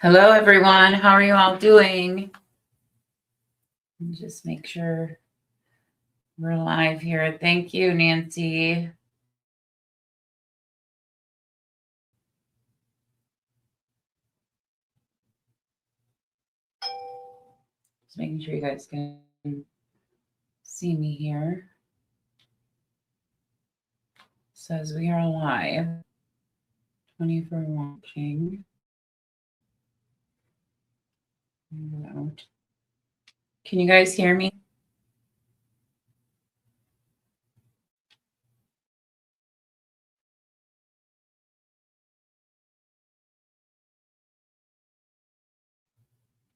Hello, everyone. How are you all doing? Just make sure we're live here. Thank you, Nancy. Just making sure you guys can see me here. Says we are live. 24 watching. Can you guys hear me?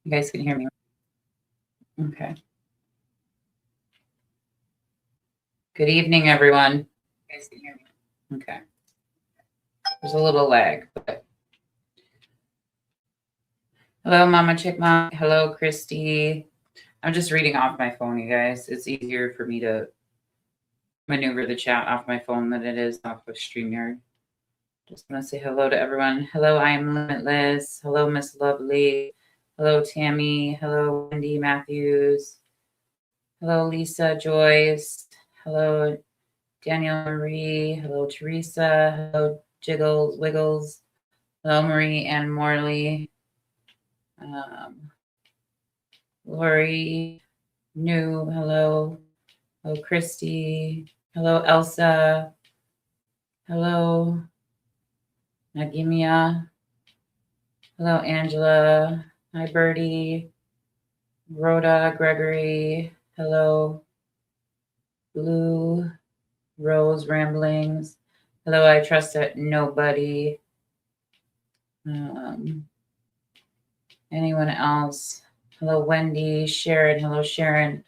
You guys can hear me? Okay. Good evening, everyone. You guys can hear me? Okay. There's a little lag, but hello, Mama Chick Mom. Hello, Christy. I'm just reading off my phone, you guys. It's easier for me to maneuver the chat off my phone than it is off of StreamYard. Just want to say hello to everyone. Hello, I am Limitless. Hello, Miss Lovely. Hello, Tammy. Hello, Wendy Matthews. Hello, Lisa Joyce. Hello, Danielle Marie. Hello, Teresa. Hello, Jiggles, Wiggles. Hello, Marie and Morley. Lori, New. Hello. Hello, Christy. Hello, Elsa. Hello, Nagimia. Hello, Angela. Hi, Birdie. Rhoda, Gregory. Hello. Blue, Rose Ramblings. Hello, I trust that nobody. Anyone else? Hello, Wendy. Sharon. Hello, Sharon.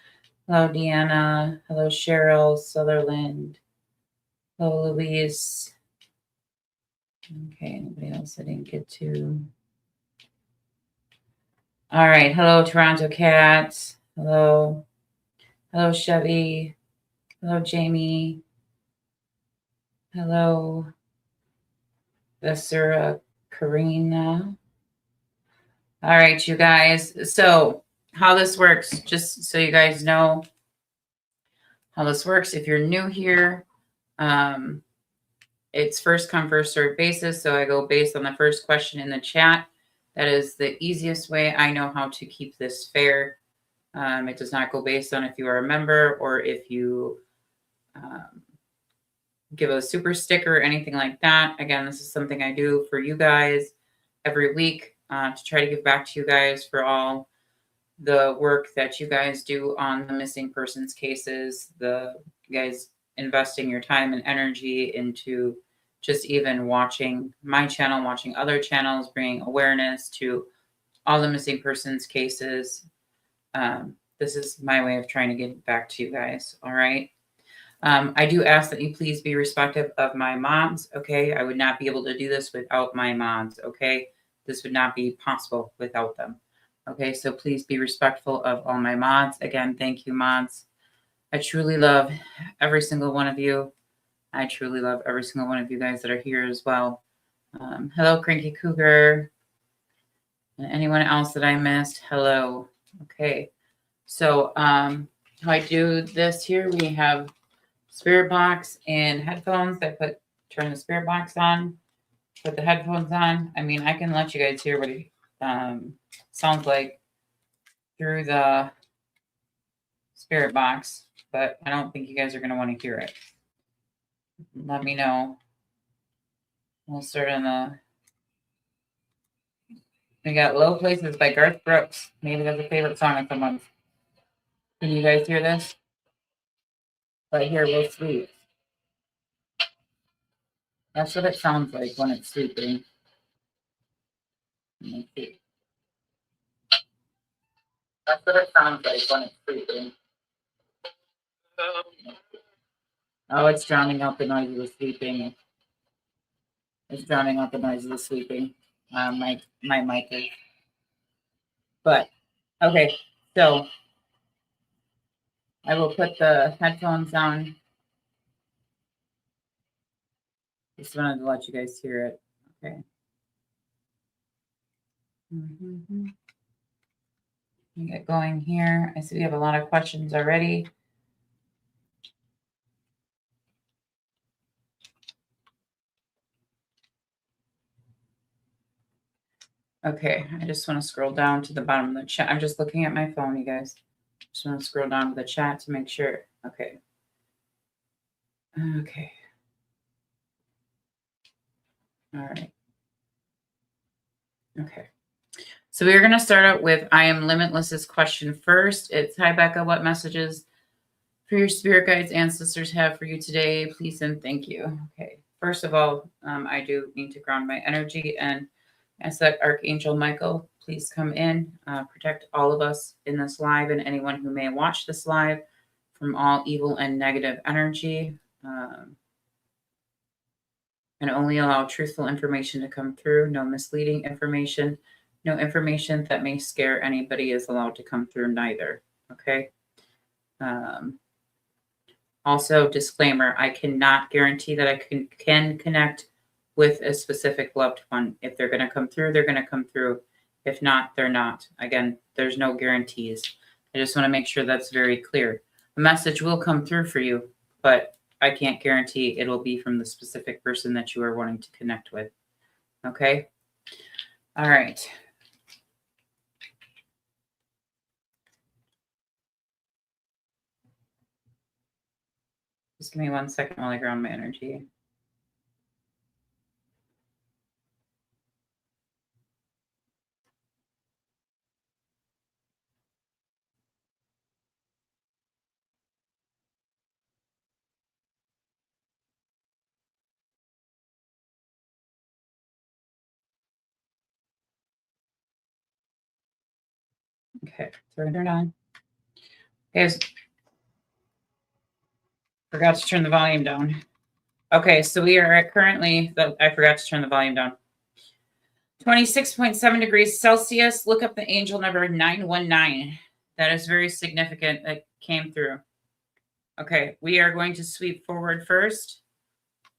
Hello, Deanna. Hello, Cheryl Sutherland. Hello, Louise. Okay, anybody else I didn't get to? All right. Hello, Toronto Cats. Hello. Hello, Chevy. Hello, Jamie. Hello, Vesera Karina. All right, you guys. So how this works, just so you guys know how this works. If you're new here, it's first come, first served basis. So I go based on the first question in the chat. That is the easiest way I know how to keep this fair. It does not go based on if you are a member or if you give a super sticker or anything like that. Again, this is something I do for you guys every week to try to give back to you guys for all the work that you guys do on the missing persons cases, the guys investing your time and energy into just even watching my channel, watching other channels, bringing awareness to all the missing persons cases. This is my way of trying to give back to you guys. All right. I do ask that you please be respectful of my mods. Okay. I would not be able to do this without my mods. Okay. This would not be possible without them. Okay. So please be respectful of all my mods. Again, thank you, mods. I truly love every single one of you. I truly love every single one of you guys that are here as well. Hello, Cranky Cougar. And anyone else that I missed, hello. Okay. So how I do this here, we have spirit box and headphones that turn the spirit box on, put the headphones on. I mean, I can let you guys hear what it sounds like through the spirit box, but I don't think you guys are going to want to hear it. Let me know. We'll start on we got Low Places by Garth Brooks. Maybe that's a favorite song of someone's. Can you guys hear this? Right here, we'll sleep. That's what it sounds like when it's sleeping. That's what it sounds like when it's sleeping. Oh, it's drowning out the noise of the sleeping. It's drowning out the noise of the sleeping. My mic is. But okay, so I will put the headphones on. Just wanted to let you guys hear it. Okay. Get going here. I see we have a lot of questions already. Okay, I just want to scroll down to the bottom of the chat. I'm just looking at my phone, you guys. Just want to scroll down to the chat to make sure. Okay. Okay. All right. Okay. So we're going to start out with I am limitless's question first. It's hi Becca, what messages for your spirit guides, ancestors have for you today? Please and thank you. Okay. First of all, I do need to ground my energy and ask that Archangel Michael please come in, protect all of us in this live and anyone who may watch this live from all evil and negative energy, and only allow truthful information to come through. No misleading information, no information that may scare anybody is allowed to come through neither. Okay. Also, disclaimer, I cannot guarantee that I can connect with a specific loved one. If they're going to come through, they're going to come through. If not, they're not. Again, there's no guarantees. I just want to make sure that's very clear. A message will come through for you, but I can't guarantee it'll be from the specific person that you are wanting to connect with. Okay? All right. Just give me 1 second while I ground my energy. Okay, turn it on. Guys, forgot to turn the volume down. Okay, so we are at currently, I forgot to turn the volume down. 26.7 degrees Celsius. Look up the angel number 919. That is very significant. That came through. Okay, we are going to sweep forward first.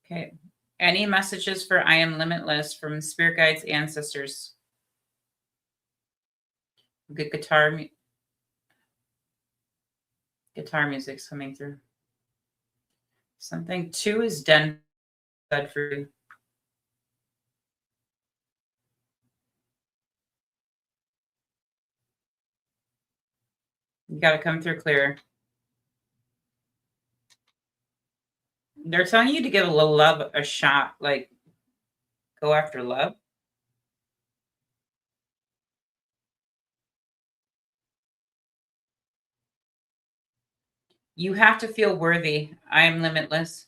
Okay, any messages for I am limitless from spirit guides, ancestors? Good guitar music's coming through. Something 2 is done for you. You got to come through clear. They're telling you to give a little love a shot, like go after love. You have to feel worthy. I am limitless.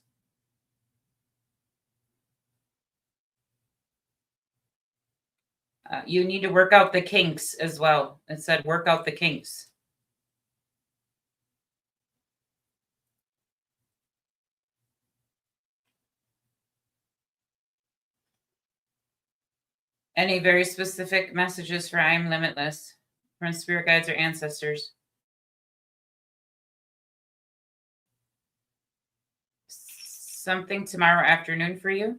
You need to work out the kinks as well. It said work out the kinks. Any very specific messages for I am limitless from spirit guides or ancestors? Something tomorrow afternoon for you?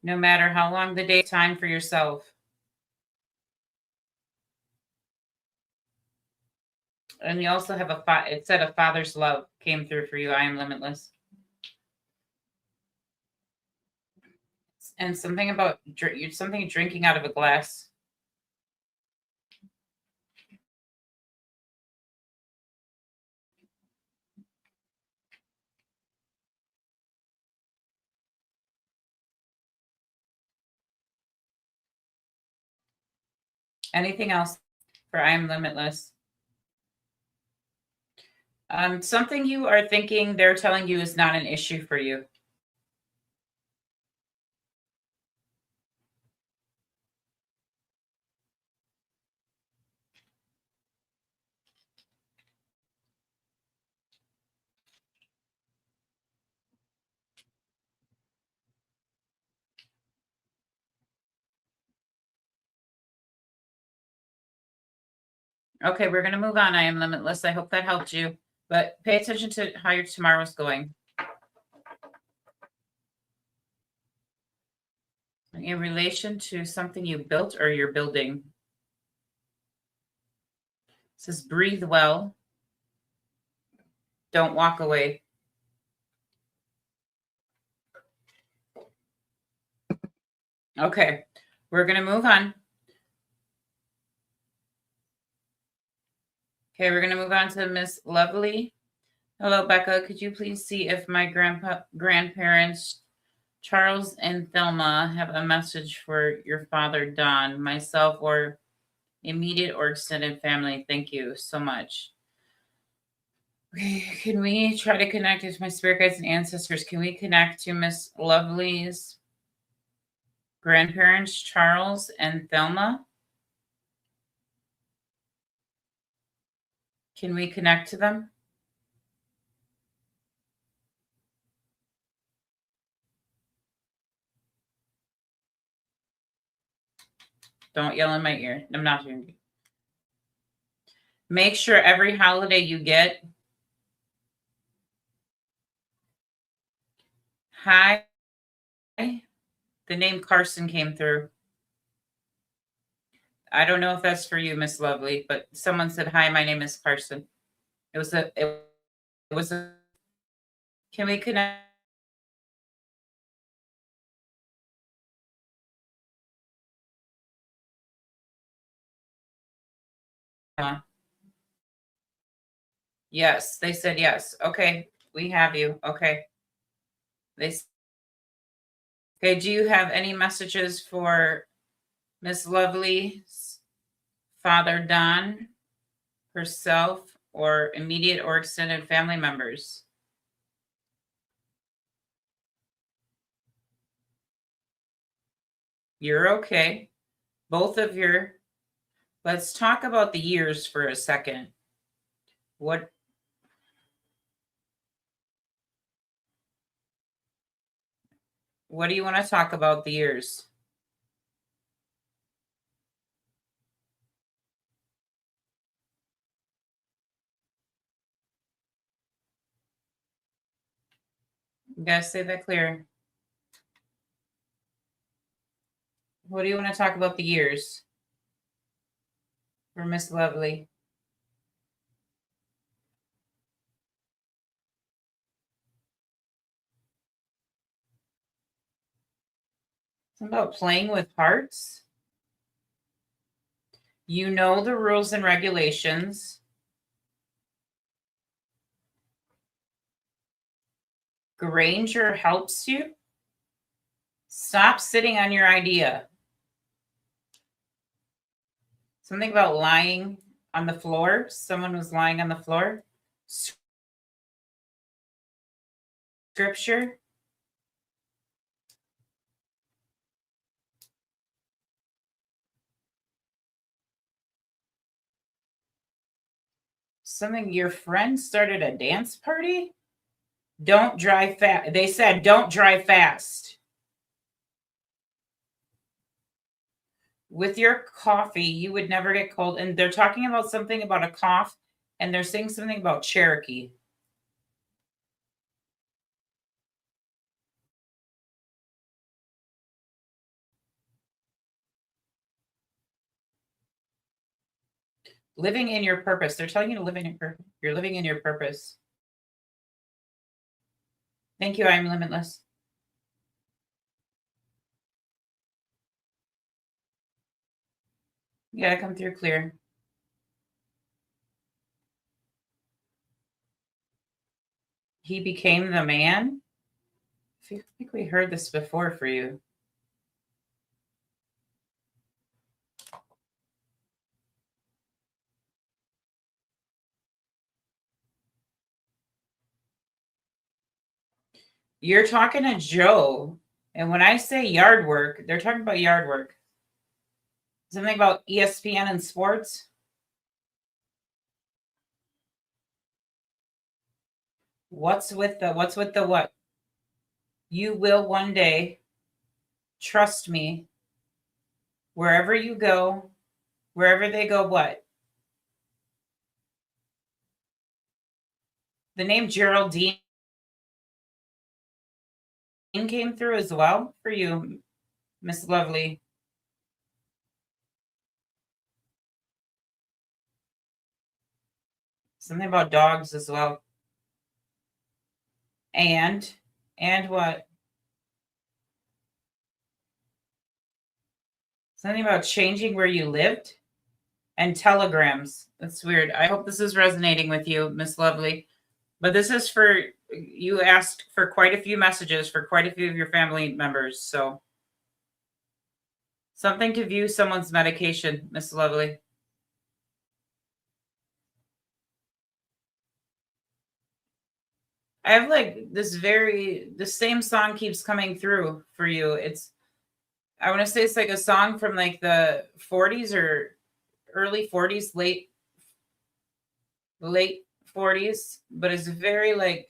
No matter how long the day, time for yourself. And you also have it said a father's love came through for you. I am limitless. And something about something drinking out of a glass. Anything else for I am limitless? Something you are thinking they're telling you is not an issue for you. Okay, we're going to move on. I am limitless. I hope that helped you, but pay attention to how your tomorrow's going. In relation to something you built or you're building. It says breathe well. Don't walk away. Okay, we're going to move on. Okay, we're going to move on to Miss Lovely. Hello, Becca. Could you please see if my grandparents, Charles and Thelma, have a message for your father, Don, myself, or immediate or extended family? Thank you so much. Okay, can we try to connect with my spirit guides and ancestors? Can we connect to Miss Lovely's grandparents, Charles and Thelma? Can we connect to them? Don't yell in my ear. I'm not hearing you. Make sure every holiday you get. Hi. The name Carson came through. I don't know if that's for you, Miss Lovely, but someone said, "Hi, my name is Carson." It was a. It was a. Can we connect? Yes, they said yes. Okay, we have you. Okay. Okay, do you have any messages for Miss Lovely's father, Don, herself, or immediate or extended family members? You're okay. Both of your. Let's talk about the years for a second. What do you want to talk about the years? You guys say that clear. What do you want to talk about the years for Miss Lovely? It's about playing with hearts. You know the rules and regulations. Granger helps you. Stop sitting on your idea. Something about lying on the floor. Someone was lying on the floor. Scripture. Something your friend started a dance party. Don't drive fast. They said don't drive fast. With your coffee, you would never get cold. And they're talking about something about a cough, and they're saying something about Cherokee. Living in your purpose. They're telling you to live in your purpose. You're living in your purpose. Thank you. I'm limitless. You gotta come through clear. He became the man. I feel like we heard this before for you. You're talking to Joe. And when I say yard work, they're talking about yard work. Something about ESPN and sports. What's with the what? You will one day, trust me, wherever you go, wherever they go, what? The name Geraldine came through as well for you, Miss Lovely. Something about dogs as well. And what? Something about changing where you lived and telegrams. That's weird. I hope this is resonating with you, Miss Lovely. But this is for you asked for quite a few messages for quite a few of your family members. So something to view someone's medication, Miss Lovely. I have like the same song keeps coming through for you. I want to say it's like a song from like the 40s or early 40s, late 40s, but it's very like,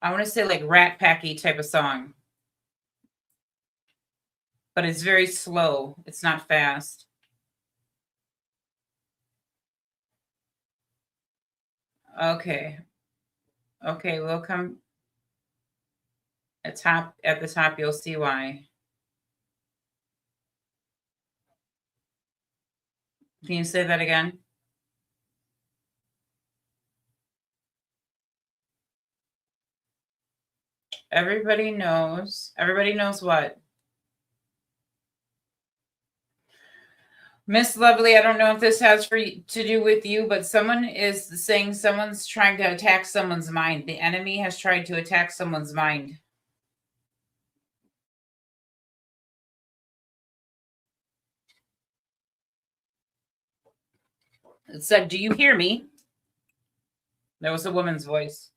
I want to say like Rat Packy type of song, but it's very slow. It's not fast. Okay. Okay, we'll come at the top, you'll see why. Can you say that again? Everybody knows. Everybody knows what? Miss Lovely, I don't know if this has to do with you, but someone is saying someone's trying to attack someone's mind. The enemy has tried to attack someone's mind. It said, "Do you hear me?" That was a woman's voice.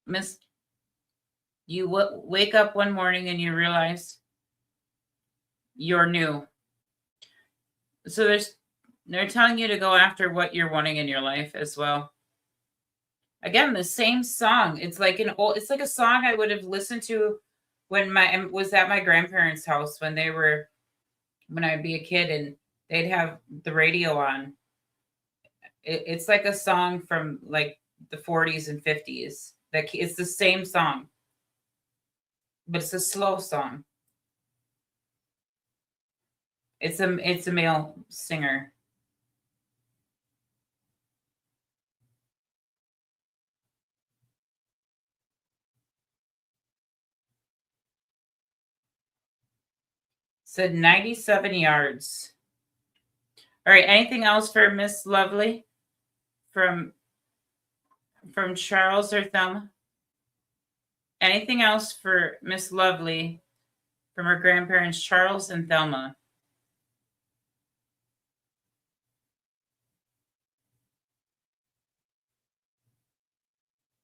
Miss, you wake up one morning and you realize you're new. So they're telling you to go after what you're wanting in your life as well. Again, the same song. It's like a song I would have listened to when I was at my grandparents' house when I'd be a kid and they'd have the radio on. It's like a song from like the 40s and 50s. It's the same song, but it's a slow song. It's a male singer. Said 97 yards. All right. Anything else for Miss Lovely from Charles or Thelma? Anything else for Miss Lovely from her grandparents, Charles and Thelma?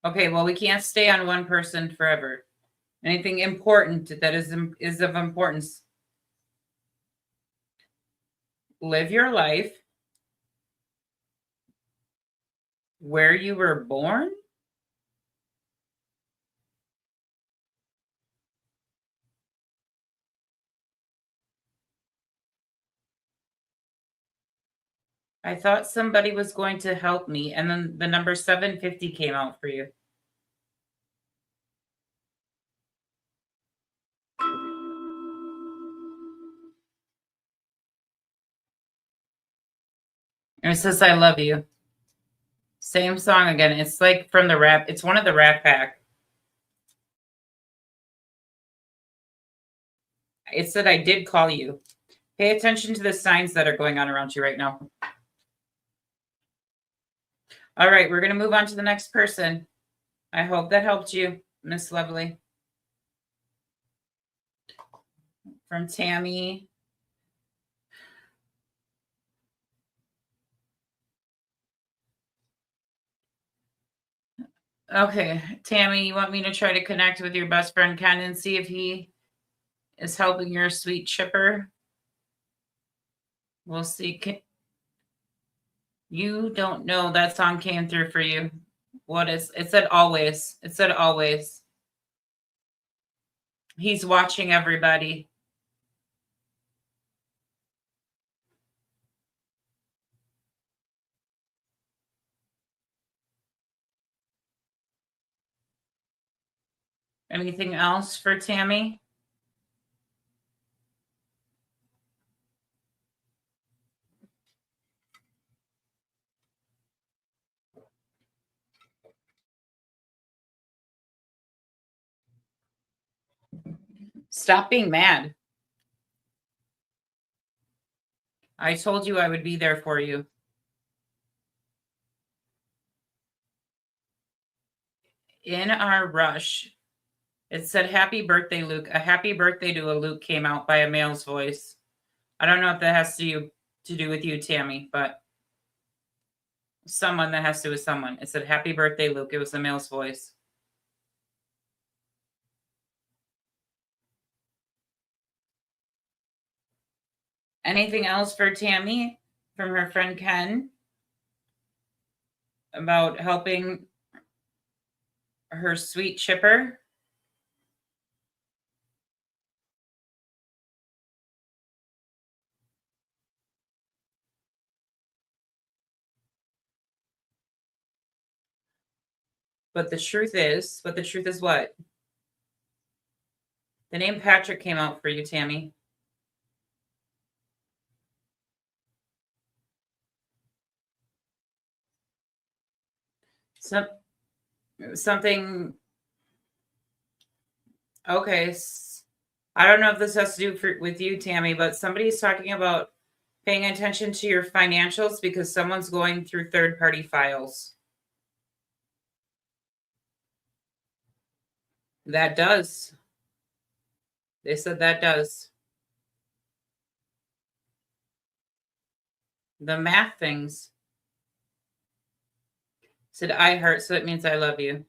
Okay, well, we can't stay on one person forever. Anything important that is of importance? Live your life where you were born. I thought somebody was going to help me, and then the number 750 came out for you. And it says, I love you. Same song again. It's like from the rap. It's one of the Rat Pack. It said, I did call you. Pay attention to the signs that are going on around you right now. All right, we're going to move on to the next person. I hope that helped you, Miss Lovely. From Tammy. Okay, Tammy, you want me to try to connect with your best friend Ken and see if he is helping your sweet chipper? We'll see. You don't know that song came through for you. What is it? Said always. It said always. He's watching everybody. Anything else for Tammy? Stop being mad. I told you I would be there for you. In our rush, it said happy birthday, Luke. A happy birthday to a Luke came out by a male's voice. I don't know if that has to do with you, Tammy, but someone that has to do with someone. It said happy birthday, Luke. It was a male's voice. Anything else for Tammy from her friend Ken about helping her sweet chipper? But the truth is what? The name Patrick came out for you, Tammy. Something. Okay. I don't know if this has to do with you, Tammy, but somebody's talking about paying attention to your financials because someone's going through third-party files. That does. They said that does. The math things. Said I heart, so it means I love you.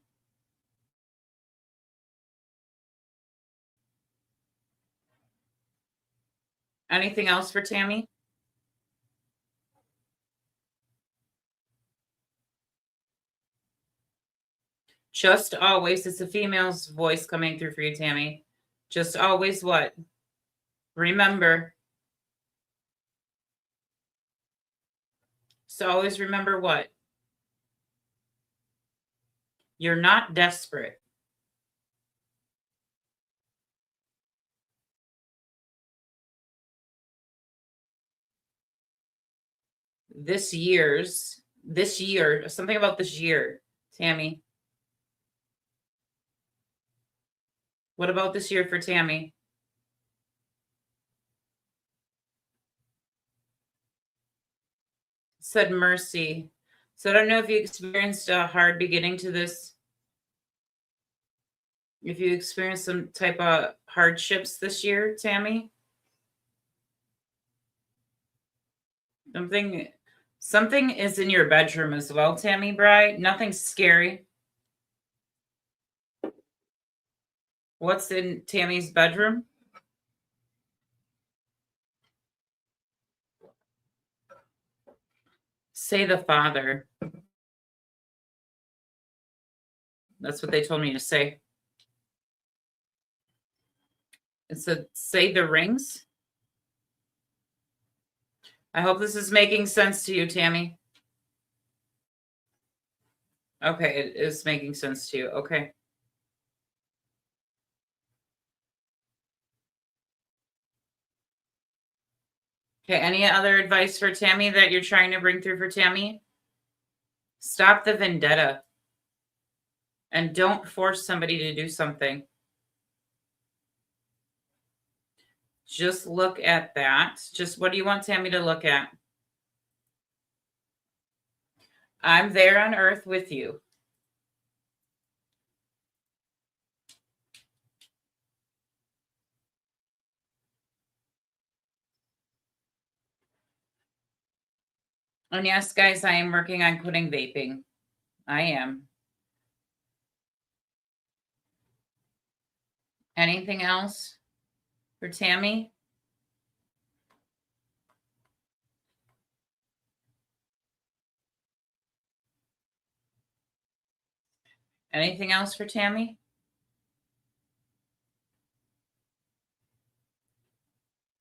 Anything else for Tammy? Just always, it's a female's voice coming through for you, Tammy. Just always what? Remember. So always remember what? You're not desperate. This year, something about this year, Tammy. What about this year for Tammy? Said mercy. So I don't know if you experienced a hard beginning to this. If you experienced some type of hardships this year, Tammy. Something is in your bedroom as well, Tammy Bry. Nothing scary. What's in Tammy's bedroom? Say the Father. That's what they told me to say. It said, say the rings. I hope this is making sense to you, Tammy. Okay, it is making sense to you. Okay. Okay, any other advice for Tammy that you're trying to bring through for Tammy? Stop the vendetta. And don't force somebody to do something. Just look at that. Just what do you want Tammy to look at? I'm there on earth with you. And yes, guys, I am working on quitting vaping. I am. Anything else for Tammy? Anything else for Tammy?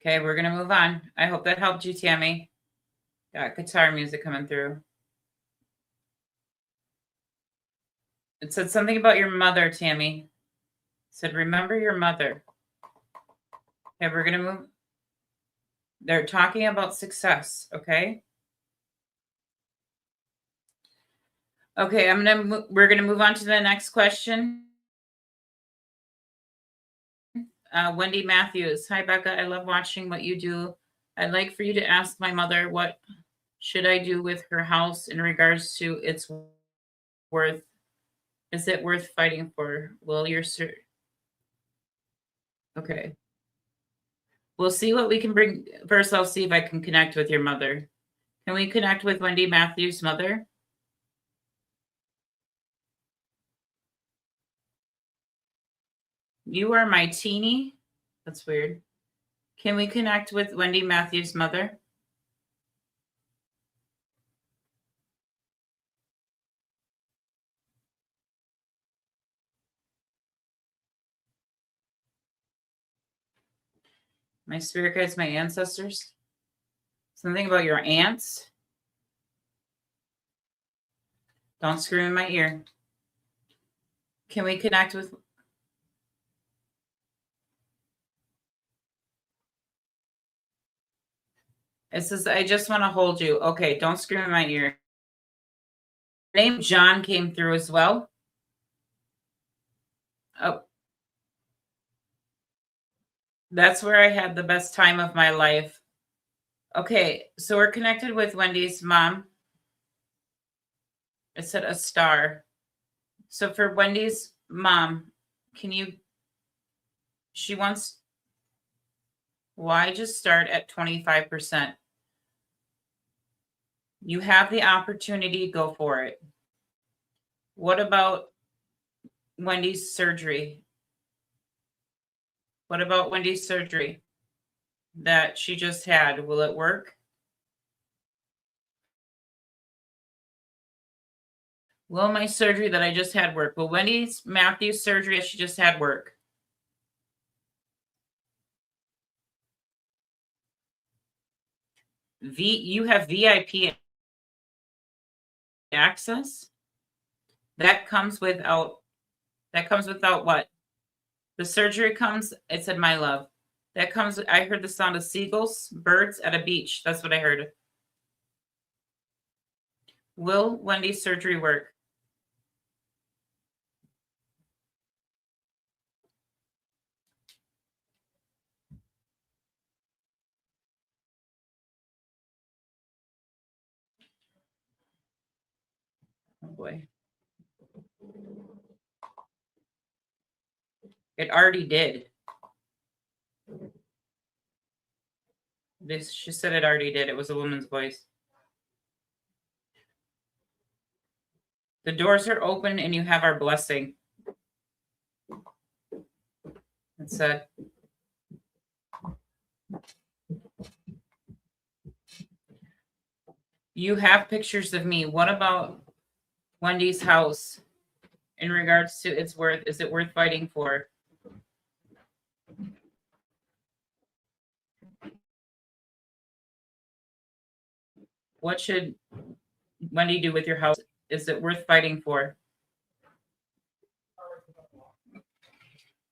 Okay, we're going to move on. I hope that helped you, Tammy. Got guitar music coming through. It said something about your mother, Tammy. Said, remember your mother. Okay, we're going to move. They're talking about success, okay? Okay, we're going to move on to the next question. Wendy Matthews. Hi, Becca. I love watching what you do. I'd like for you to ask my mother what should I do with her house in regards to its worth. Is it worth fighting for? Will your sir? Okay. We'll see what we can bring. First, I'll see if I can connect with your mother. Can we connect with Wendy Matthews' mother? You are my teenie. That's weird. Can we connect with Wendy Matthews' mother? My spirit guides, my ancestors. Something about your aunts. Don't scream in my ear. Can we connect with? It says, I just want to hold you. Okay, don't scream in my ear. Name John came through as well. Oh, that's where I had the best time of my life. Okay, so we're connected with Wendy's mom. It said a star. So for Wendy's mom, she wants, why just start at 25%? You have the opportunity, go for it. What about Wendy's surgery? What about Wendy's surgery that she just had? Will it work? Will my surgery that I just had work? Will Wendy's Matthews surgery that she just had work? You have VIP access? That comes without what? The surgery comes, it said my love. That comes, I heard the sound of seagulls, birds at a beach. That's what I heard. Will Wendy's surgery work? Oh boy. It already did. She said it already did. It was a woman's voice. The doors are open and you have our blessing. It said. You have pictures of me. What about Wendy's house in regards to its worth? Is it worth fighting for? What should Wendy do with your house? Is it worth fighting for?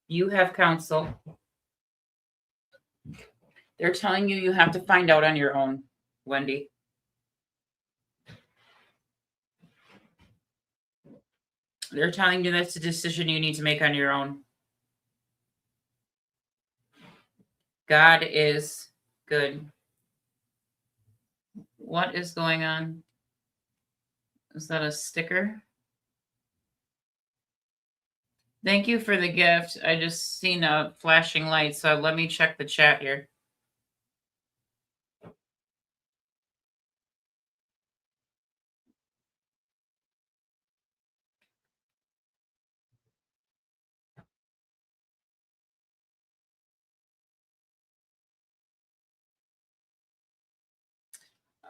You have counsel. They're telling you have to find out on your own, Wendy. They're telling you that's a decision you need to make on your own. God is good. What is going on? Is that a sticker? Thank you for the gift. I just seen a flashing light, so let me check the chat here.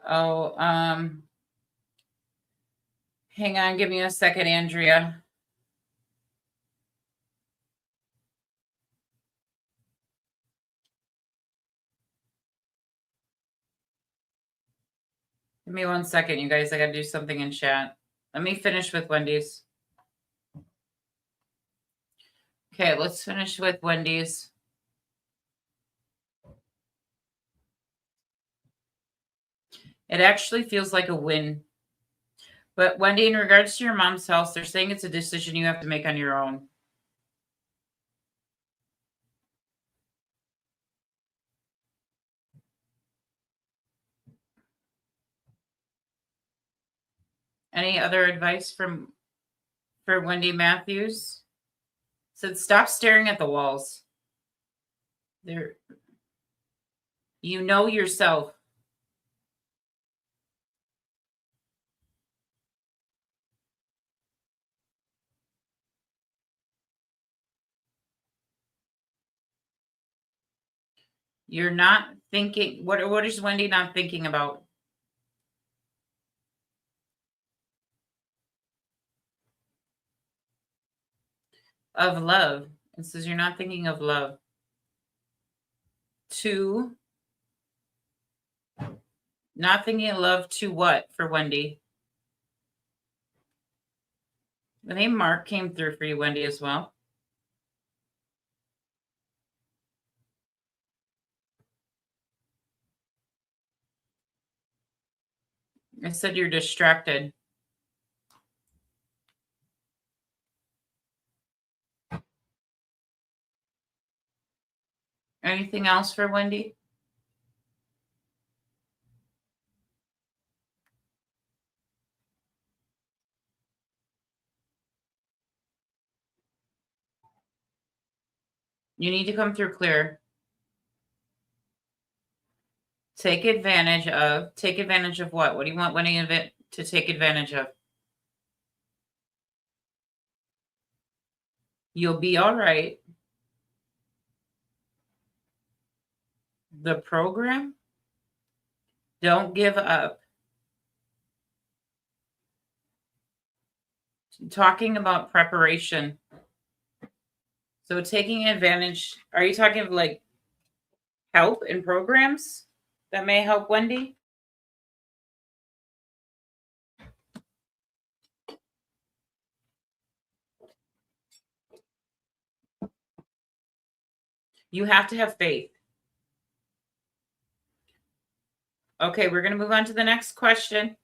Oh, hang on, give me a second, Andrea. Give me 1 second, you guys. I got to do something in chat. Let me finish with Wendy's. Okay, let's finish with Wendy's. It actually feels like a win. But Wendy, in regards to your mom's house, they're saying it's a decision you have to make on your own. Any other advice for Wendy Matthews? Said stop staring at the walls. There, you know yourself. You're not thinking. What is Wendy not thinking about? Of love. It says you're not thinking of love. 2, not thinking of love to what for Wendy? The name Mark came through for you, Wendy, as well. I said you're distracted. Anything else for Wendy? You need to come through clear. Take advantage of what? What do you want Wendy to take advantage of? You'll be all right. The program? Don't give up. Talking about preparation. So taking advantage, are you talking of like help in programs that may help Wendy? You have to have faith. Okay, we're going to move on to the next question.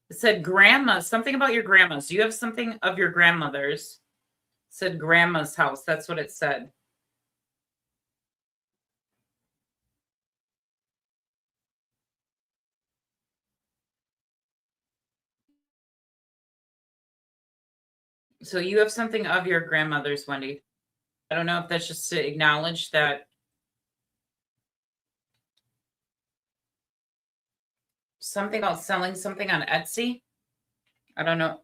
It said grandma, something about your grandmas. Do you have something of your grandmother's? It said grandma's house. That's what it said. So you have something of your grandmother's, Wendy. I don't know if that's just to acknowledge that something about selling something on Etsy. I don't know.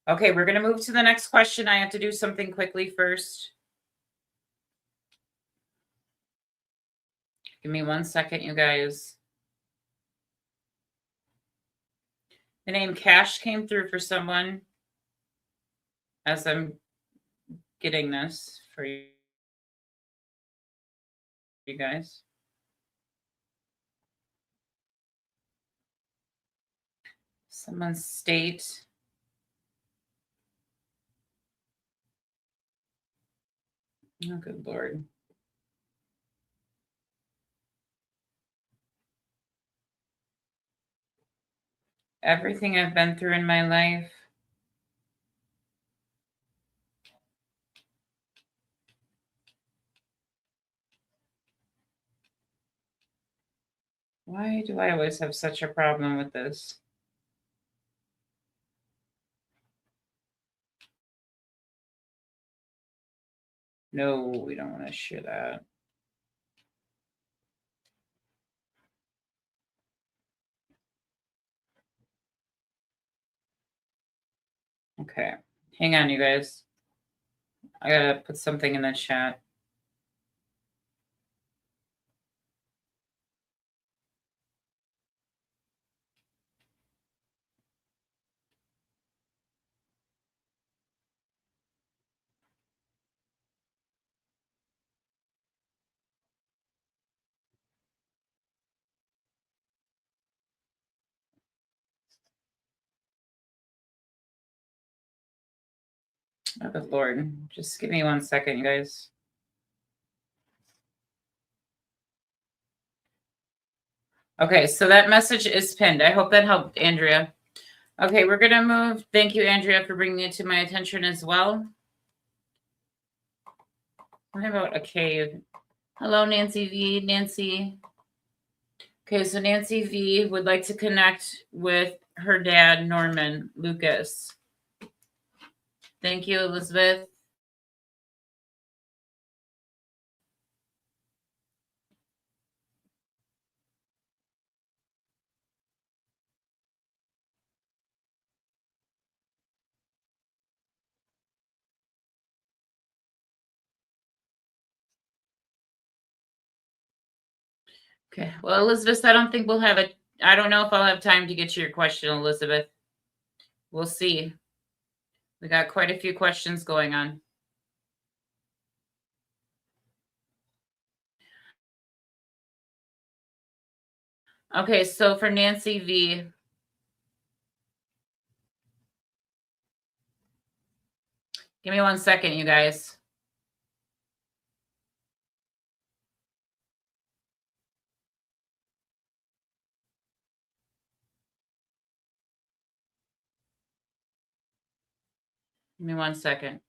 Okay, we're going to move to the next question. I have to do something quickly first. Give me 1 second, you guys. The name Cash came through for someone as I'm getting this for you guys. Someone's state. Oh, good Lord. Everything I've been through in my life. Why do I always have such a problem with this? No, we don't want to share that. Okay. Hang on, you guys. I gotta put something in the chat. Oh, good Lord. Just give me 1 second, you guys. Okay, so that message is pinned. I hope that helped, Andrea. Okay, we're going to move. Thank you, Andrea, for bringing it to my attention as well. What about a cave? Hello, Nancy V. Nancy. Okay, so Nancy V would like to connect with her dad, Norman Lucas. Thank you, Elizabeth. Okay, well, Elizabeth, I don't think we'll have it. I don't know if I'll have time to get to your question, Elizabeth. We'll see. We got quite a few questions going on. Okay, so for Nancy V, give me 1 second, you guys. Give me 1 second.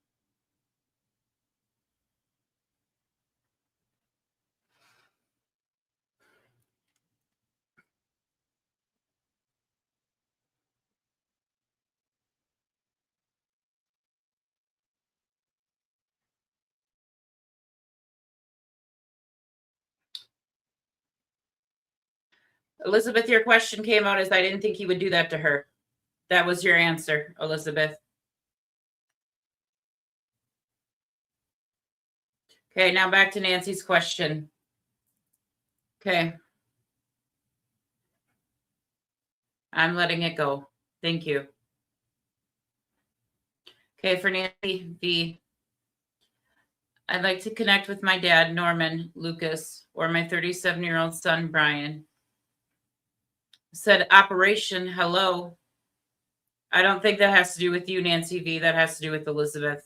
Elizabeth, your question came out as I didn't think he would do that to her. That was your answer, Elizabeth. Okay, now back to Nancy's question. Okay. I'm letting it go. Thank you. Okay, for Nancy V, I'd like to connect with my dad, Norman Lucas, or my 37-year-old son, Brian. Said operation, hello. I don't think that has to do with you, Nancy V. That has to do with Elizabeth.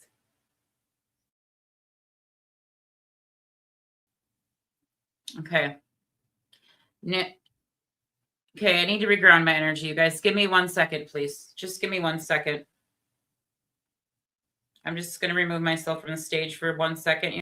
Okay. Okay, I need to reground my energy, you guys. Give me 1 second, please. Just give me 1 second. I'm just going to remove myself from the stage for 1 second.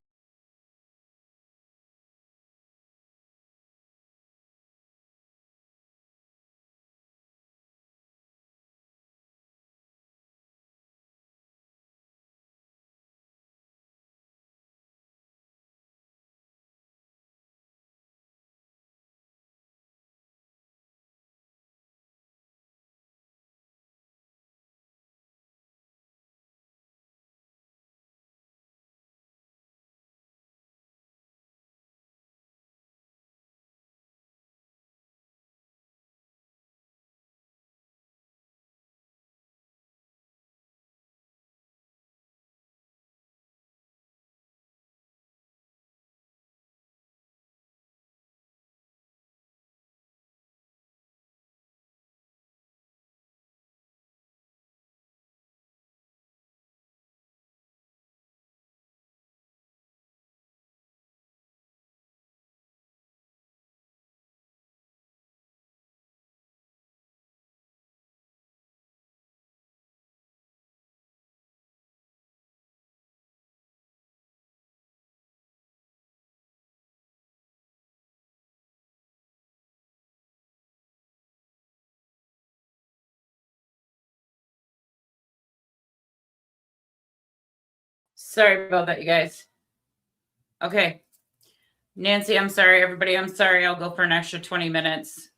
Sorry about that, you guys. Okay. Nancy, I'm sorry. Everybody, I'm sorry. I'll go for an extra 20 minutes.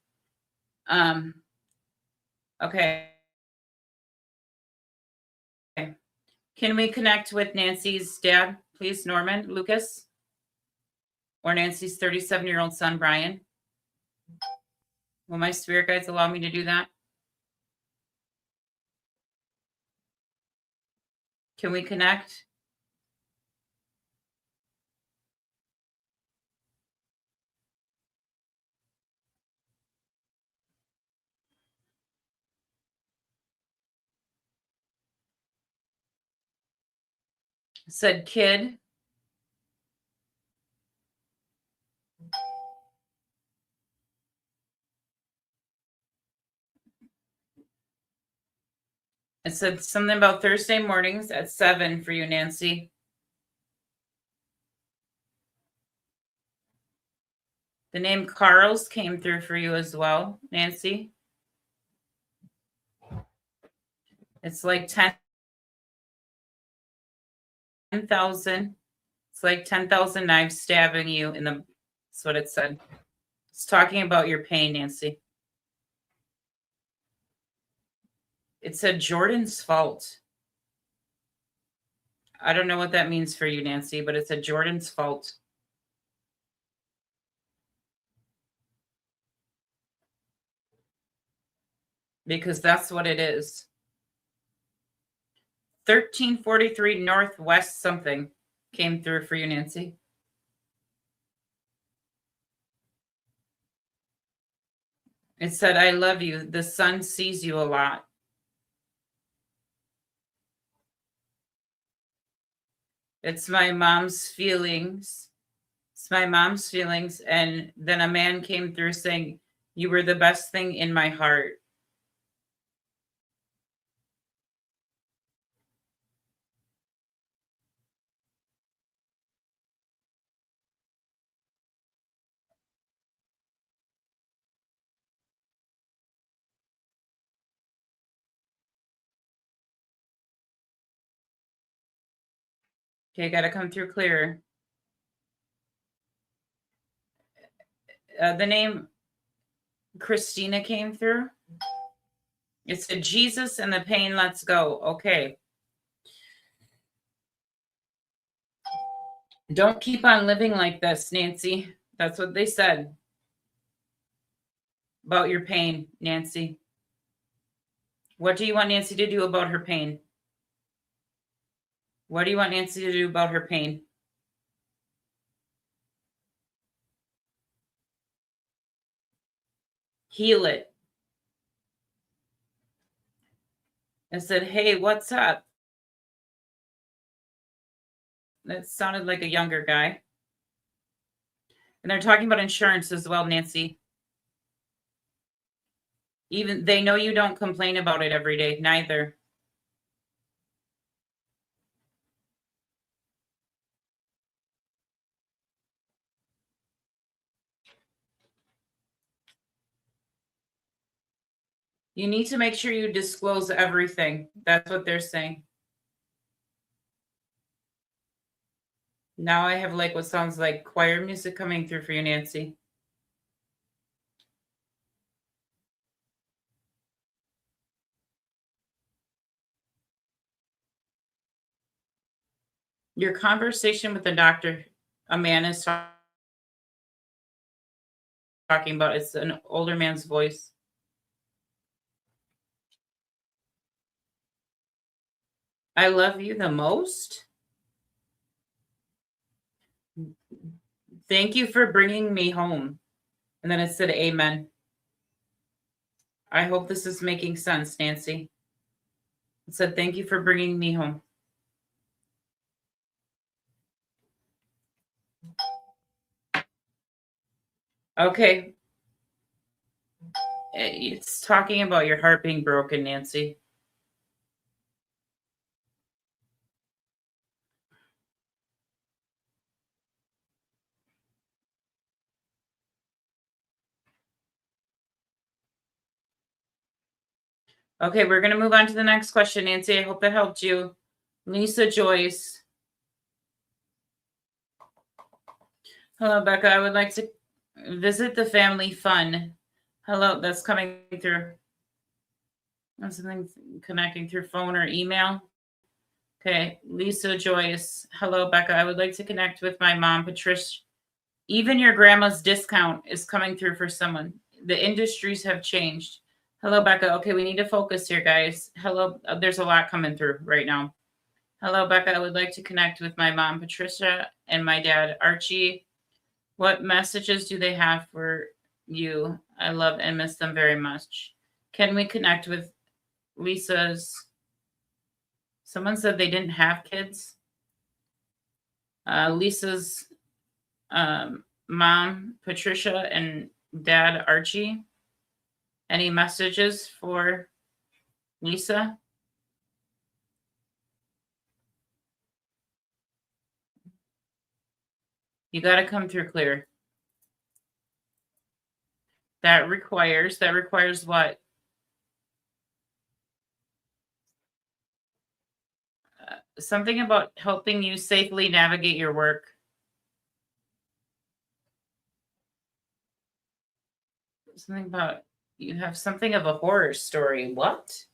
Okay. Can we connect with Nancy's dad, please, Norman Lucas? Or Nancy's 37-year-old son, Brian? Will my spirit guides allow me to do that? Can we connect? It said kid. It said something about Thursday mornings at 7 for you, Nancy. The name Carl's came through for you as well, Nancy. It's like 10,000. It's like 10,000 knives stabbing you in the. That's what it said. It's talking about your pain, Nancy. It said Jordan's fault. I don't know what that means for you, Nancy, but it said Jordan's fault. Because that's what it is. 1343 Northwest something came through for you, Nancy. It said, I love you. The sun sees you a lot. It's my mom's feelings. It's my mom's feelings. And then a man came through saying, you were the best thing in my heart. Okay, got to come through clearer. The name Christina came through. It said Jesus and the pain, let's go. Okay. Don't keep on living like this, Nancy. That's what they said about your pain, Nancy. What do you want Nancy to do about her pain? What do you want Nancy to do about her pain? Heal it. I said, hey, what's up? That sounded like a younger guy. And they're talking about insurance as well, Nancy. Even they know you don't complain about it every day, neither. You need to make sure you disclose everything. That's what they're saying. Now I have like what sounds like choir music coming through for you, Nancy. Your conversation with the doctor, a man is talking about, it's an older man's voice. I love you the most. Thank you for bringing me home. And then it said, amen. I hope this is making sense, Nancy. It said, thank you for bringing me home. Okay. It's talking about your heart being broken, Nancy. Okay, we're going to move on to the next question, Nancy. I hope that helped you. Lisa Joyce. Hello, Becca. I would like to visit the family fun. Hello, that's coming through. Something connecting through phone or email. Okay, Lisa Joyce. Hello, Becca. I would like to connect with my mom, Patricia. Even your grandma's discount is coming through for someone. The industries have changed. Hello, Becca. Okay, we need to focus here, guys. Hello, there's a lot coming through right now. Hello, Becca. I would like to connect with my mom, Patricia, and my dad, Archie. What messages do they have for you? I love and miss them very much. Can we connect with Lisa's? Someone said they didn't have kids. Lisa's mom, Patricia, and dad, Archie. Any messages for Lisa? You got to come through clear. That requires what? Something about helping you safely navigate your work. Something about you have something of a horror story. What?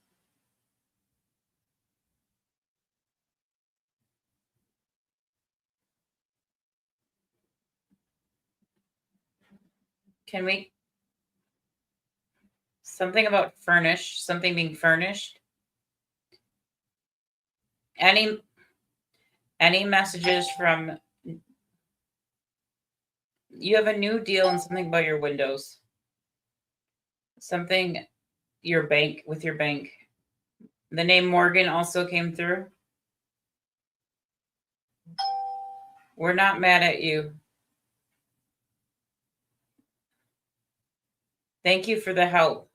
Can we? Something about furnished, something being furnished. Any messages from you have a new deal and something about your windows. Something your bank with your bank. The name Morgan also came through. We're not mad at you. Thank you for the help.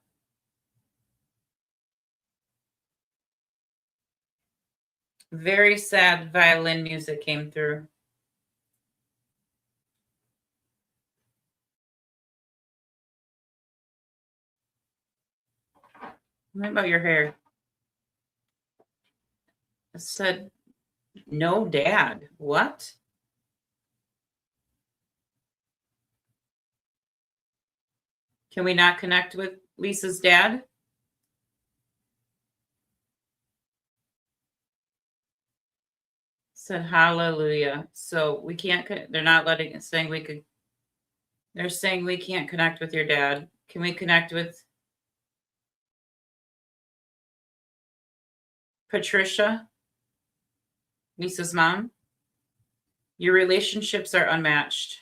Very sad violin music came through. What about your hair? It said, no dad. What? Can we not connect with Lisa's dad? Said hallelujah. So we can't, they're not letting, saying we could, they're saying we can't connect with your dad. Can we connect with Patricia, Lisa's mom? Your relationships are unmatched.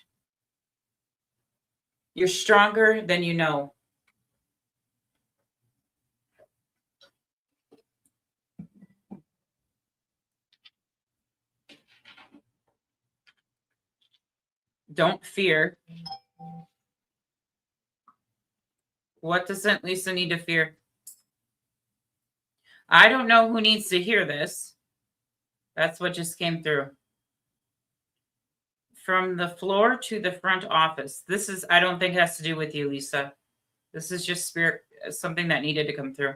You're stronger than you know. Don't fear. What doesn't Lisa need to fear? I don't know who needs to hear this. That's what just came through. From the floor to the front office. This is, I don't think, has to do with you, Lisa. This is just spirit, something that needed to come through.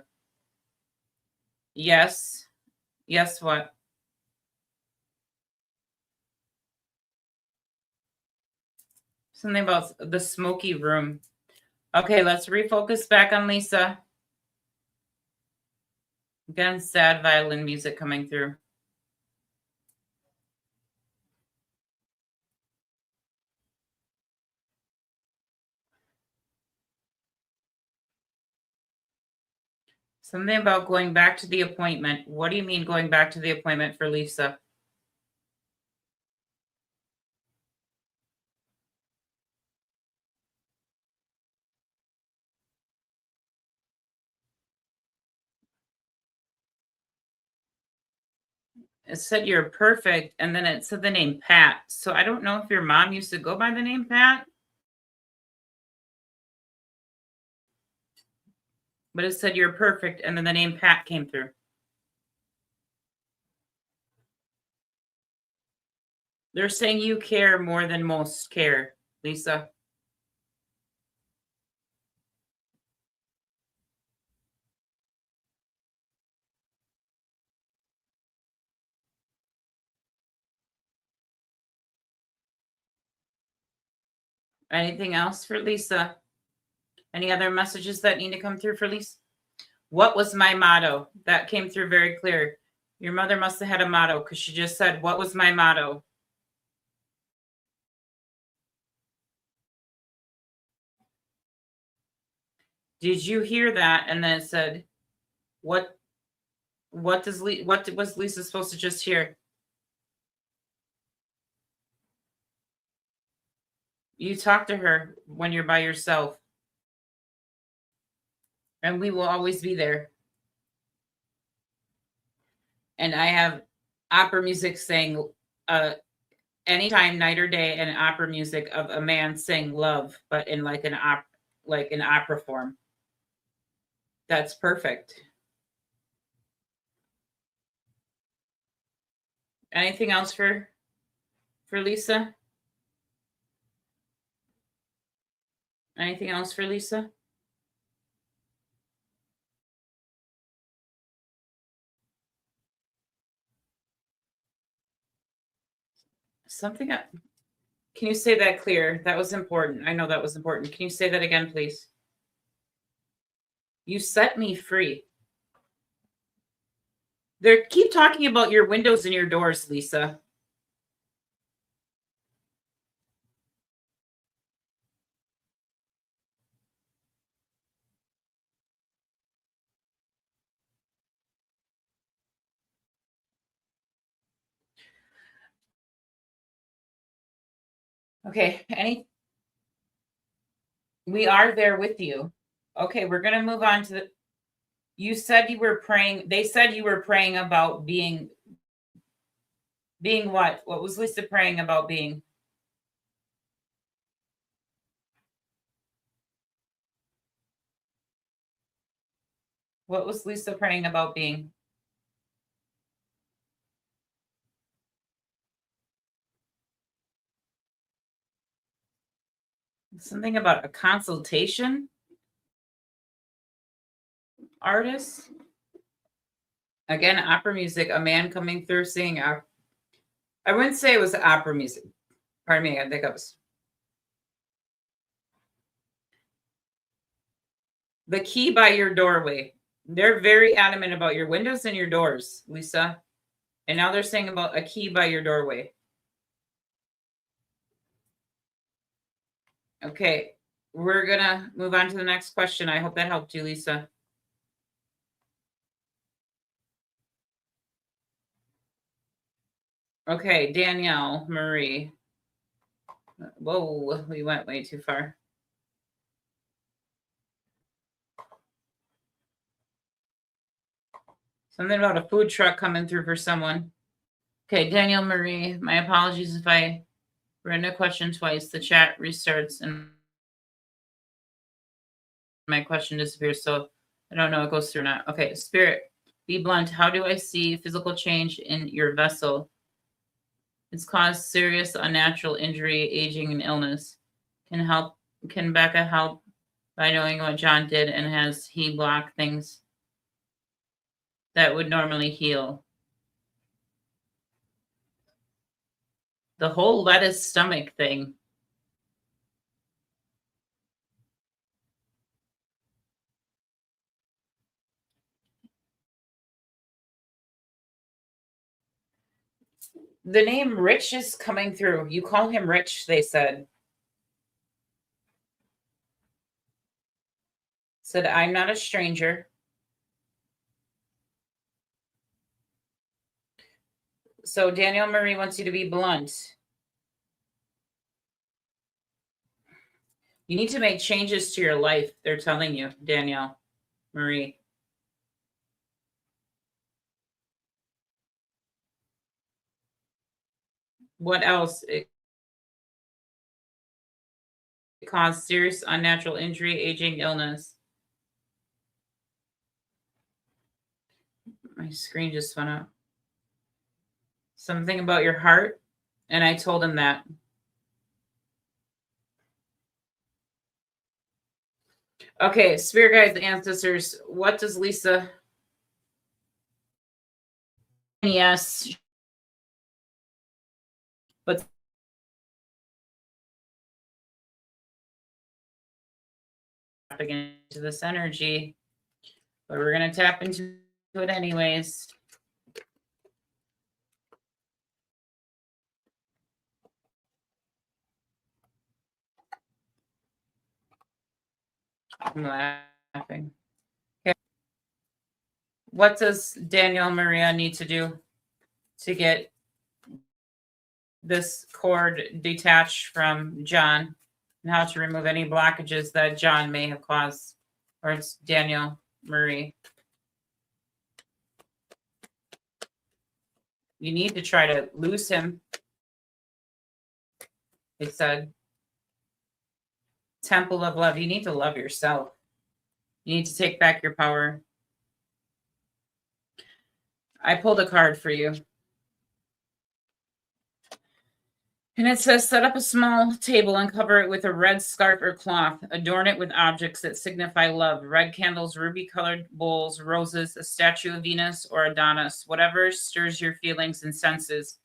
Yes. Yes, what? Something about the smoky room. Okay, let's refocus back on Lisa. Again, sad violin music coming through. Something about going back to the appointment. What do you mean going back to the appointment for Lisa? It said you're perfect, and then it said the name Pat. So I don't know if your mom used to go by the name Pat, but it said you're perfect, and then the name Pat came through. They're saying you care more than most care, Lisa. Anything else for Lisa? Any other messages that need to come through for Lisa? What was my motto? That came through very clear. Your mother must have had a motto because she just said, what was my motto? Did you hear that? And then it said, what was Lisa supposed to just hear? You talk to her when you're by yourself. And we will always be there. And I have opera music saying anytime, night or day, and opera music of a man saying love, but in like an opera form. That's perfect. Anything else for Lisa? Anything else for Lisa? Something. Can you say that clear? That was important. I know that was important. Can you say that again, please? You set me free. They keep talking about your windows and your doors, Lisa. Okay. We are there with you. Okay, we're gonna move on to the. You said you were praying. They said you were praying about being what? What was Lisa praying about being? What was Lisa praying about being? Something about a consultation artist. Again, opera music, a man coming through singing. I wouldn't say it was opera music. Pardon me, I think it was the key by your doorway. They're very adamant about your windows and your doors, Lisa. And now they're saying about a key by your doorway. Okay, we're going to move on to the next question. I hope that helped you, Lisa. Okay, Danielle Marie. Whoa, we went way too far. Something about a food truck coming through for someone. Okay, Danielle Marie, my apologies if I read a question twice. The chat restarts and my question disappears. So I don't know if it goes through or not. Okay, Spirit, be blunt. How do I see physical change in your vessel? It's caused serious unnatural injury, aging, and illness. Can Becca help by knowing what John did, and has he blocked things that would normally heal? The whole lettuce stomach thing. The name Rich is coming through. You call him Rich, they said. Said, I'm not a stranger. So Danielle Marie wants you to be blunt. You need to make changes to your life, they're telling you, Danielle Marie. What else? It caused serious unnatural injury, aging, illness. My screen just went up. Something about your heart. And I told him that. Okay, spirit guides, ancestors, what does Lisa? Yes. But tapping into this energy, but we're going to tap into it anyways. I'm laughing. Okay. What does Danielle Maria need to do to get this cord detached from John, and how to remove any blockages that John may have caused? Or it's Danielle Marie. You need to try to lose him. It said, Temple of Love. You need to love yourself. You need to take back your power. I pulled a card for you. And it says, set up a small table and cover it with a red scarf or cloth. Adorn it with objects that signify love. Red candles, ruby-colored bowls, roses, a statue of Venus or Adonis. Whatever stirs your feelings and senses.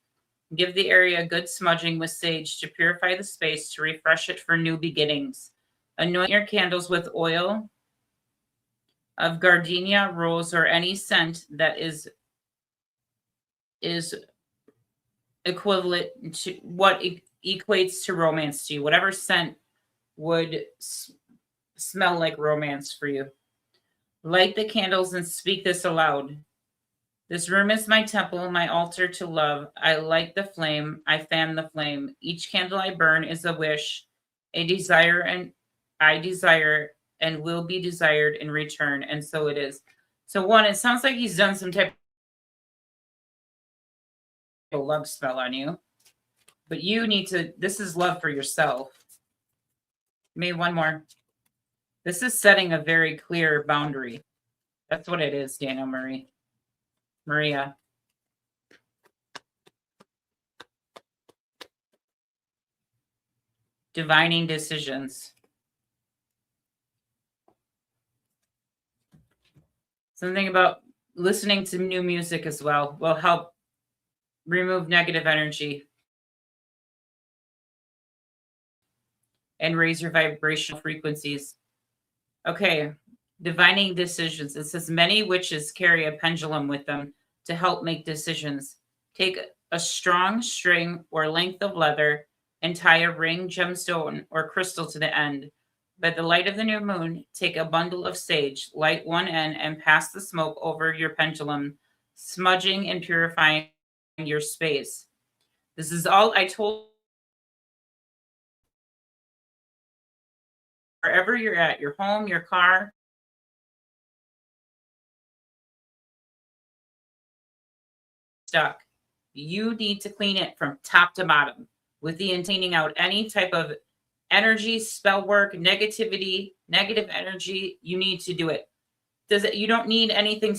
Give the area a good smudging with sage to purify the space, to refresh it for new beginnings. Anoint your candles with oil of gardenia, rose, or any scent that is equivalent to what equates to romance to you. Whatever scent would smell like romance for you. Light the candles and speak this aloud. This room is my temple, my altar to love. I light the flame, I fan the flame. Each candle I burn is a wish, a desire, and I desire and will be desired in return. And so it is. So one, it sounds like he's done some type of love spell on you. But you need to, this is love for yourself. Maybe one more. This is setting a very clear boundary. That's what it is, Daniel Maria. Divining decisions. Something about listening to new music as well will help remove negative energy and raise your vibrational frequencies. Okay, divining decisions. It says many witches carry a pendulum with them to help make decisions. Take a strong string or length of leather and tie a ring, gemstone, or crystal to the end. By the light of the new moon, take a bundle of sage, light one end, and pass the smoke over your pendulum, smudging and purifying your space. This is all I told. Wherever you're at, your home, your car, stuck. You need to clean it from top to bottom with the intending out any type of energy, spell work, negativity, negative energy. You need to do it. You don't need anything.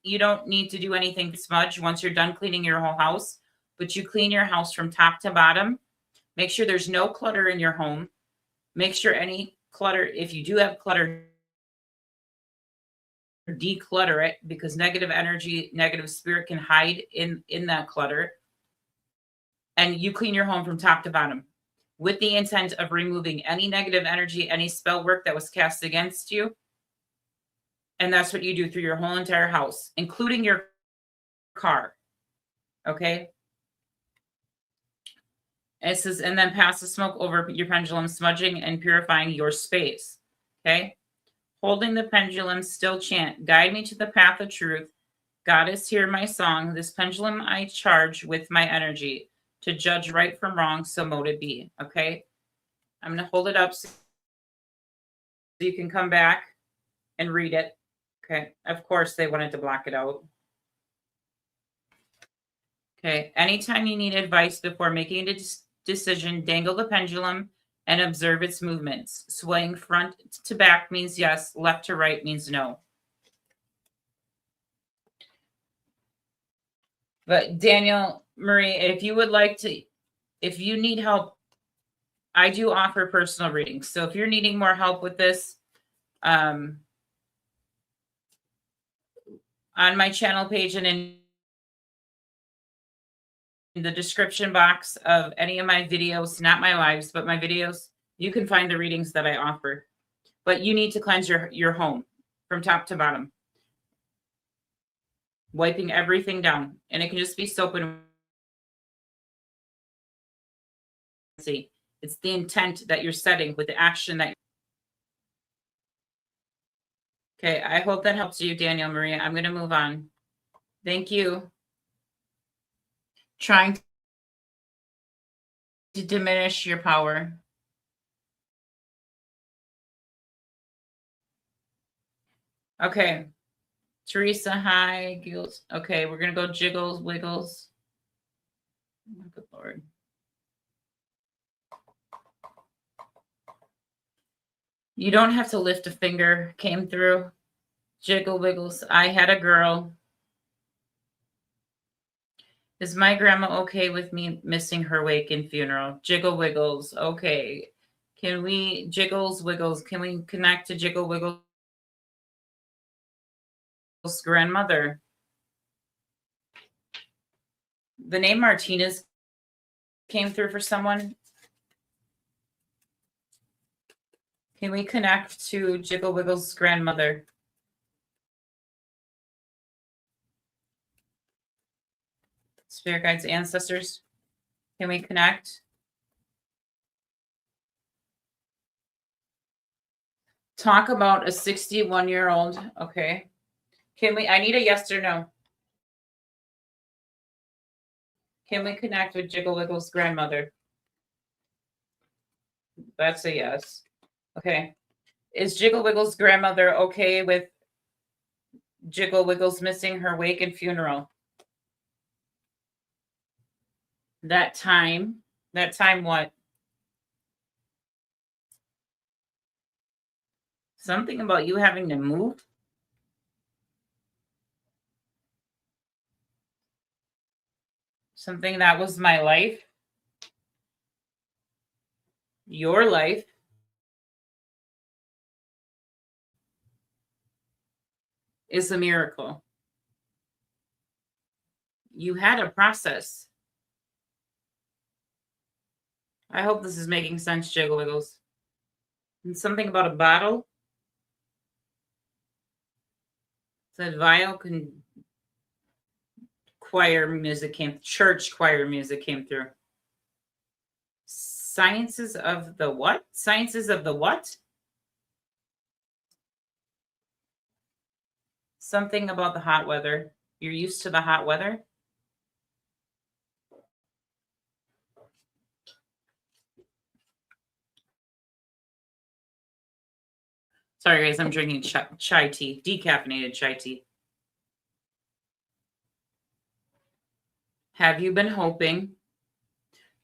You don't need to do anything smudge once you're done cleaning your whole house, but you clean your house from top to bottom. Make sure there's no clutter in your home. Make sure any clutter, if you do have clutter, declutter it, because negative energy, negative spirit can hide in that clutter. And you clean your home from top to bottom with the intent of removing any negative energy, any spell work that was cast against you. And that's what you do through your whole entire house, including your car. Okay. It says, and then pass the smoke over your pendulum, smudging and purifying your space. Okay. Holding the pendulum, still chant, guide me to the path of truth. God is here, my song. This pendulum I charge with my energy to judge right from wrong, so mote it be. Okay. I'm going to hold it up so you can come back and read it. Okay. Of course, they wanted to block it out. Okay. Anytime you need advice before making a decision, dangle the pendulum and observe its movements. Swaying front to back means yes. Left to right means no. But Daniel, Marie, if you would like to, if you need help, I do offer personal readings. So if you're needing more help with this, on my channel page and in the description box of any of my videos, not my lives, but my videos, you can find the readings that I offer. But you need to cleanse your home from top to bottom, wiping everything down. And it can just be soap and see. It's the intent that you're setting with the action that. Okay, I hope that helps you, Daniel Maria. I'm going to move on. Thank you. Trying to diminish your power. Okay. Teresa, hi. Giggles. Okay, we're going to go jiggles, wiggles. Oh, good Lord. You don't have to lift a finger. Came through. Jiggle wiggles. I had a girl. Is my grandma okay with me missing her wake and funeral? Jiggle wiggles. Okay. Can we jiggles wiggles? Can we connect to Jiggle Wiggles' grandmother? The name Martinez came through for someone. Can we connect to Jiggle Wiggles' grandmother? Spirit guides, ancestors. Can we connect? Talk about a 61-year-old. Okay. Can we? I need a yes or no. Can we connect with Jiggle Wiggles' grandmother? That's a yes. Okay. Is Jiggle Wiggles' grandmother okay with Jiggle Wiggles missing her wake and funeral? That time what? Something about you having to move? Something that was my life? Your life? Is a miracle. You had a process. I hope this is making sense, Jiggle Wiggles. And something about a bottle? Said viol can church choir music came through. Sciences of the what? Sciences of the what? Something about the hot weather. You're used to the hot weather? Sorry, guys, I'm drinking chai tea, decaffeinated chai tea. Have you been hoping?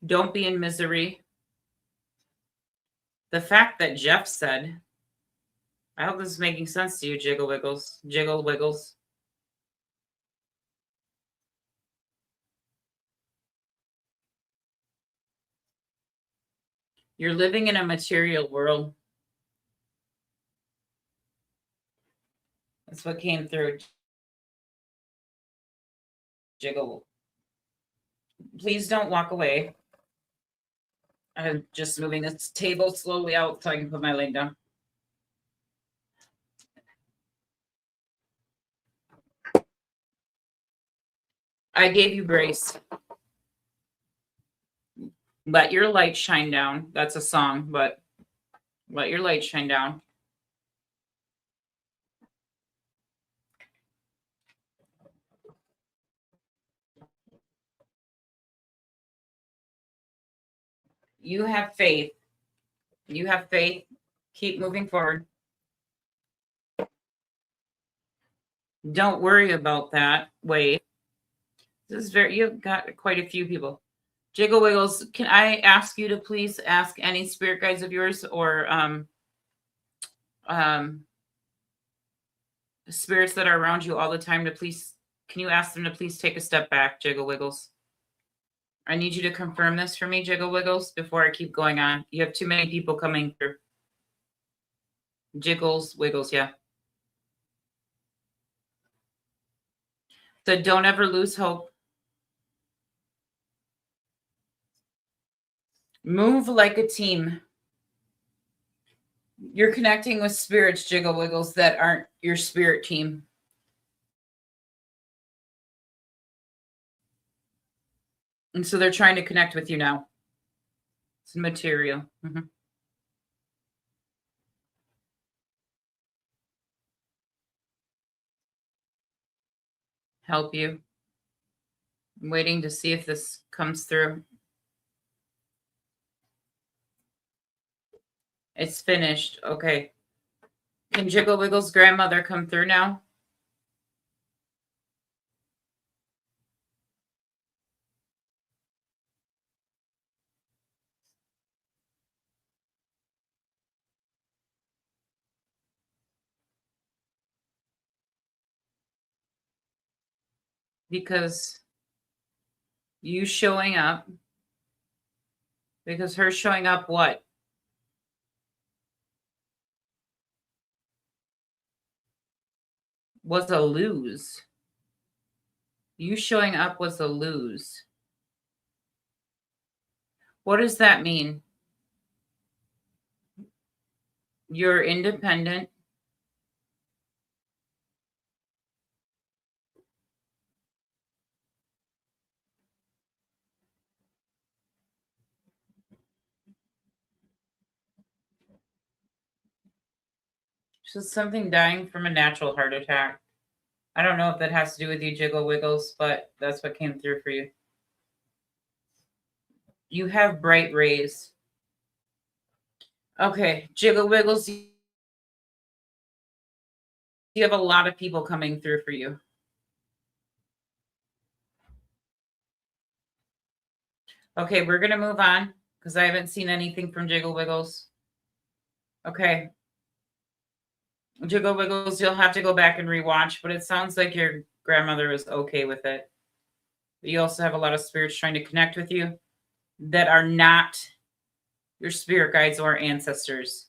Don't be in misery. The fact that Jeff said, I hope this is making sense to you, Jiggle Wiggles. Jiggle Wiggles. You're living in a material world. That's what came through. Jiggle. Please don't walk away. I'm just moving this table slowly out so I can put my leg down. I gave you grace. Let your light shine down. That's a song, but let your light shine down. You have faith. You have faith. Keep moving forward. Don't worry about that. Wait. This is you've got quite a few people. Jiggle Wiggles, can I ask you to please ask any spirit guides of yours or spirits that are around you all the time to please, can you ask them to please take a step back, Jiggle Wiggles? I need you to confirm this for me, Jiggle Wiggles, before I keep going on. You have too many people coming through. Jiggles, Wiggles, yeah. So don't ever lose hope. Move like a team. You're connecting with spirits, Jiggle Wiggles, that aren't your spirit team. And so they're trying to connect with you now. It's material. Mm-hmm. Help you. I'm waiting to see if this comes through. It's finished. Okay. Can Jiggle Wiggle's grandmother come through now? because you showing up, because her showing up what? Was a lose. You showing up was a lose. What does that mean? You're independent. So something dying from a natural heart attack. I don't know if that has to do with you, Jiggle Wiggles, but that's what came through for you. You have bright rays. Okay, Jiggle Wiggles, you have a lot of people coming through for you. Okay, we're going to move on because I haven't seen anything from Jiggle Wiggles. Okay. Jiggle Wiggles, you'll have to go back and rewatch, but it sounds like your grandmother was okay with it. But you also have a lot of spirits trying to connect with you that are not your spirit guides or ancestors.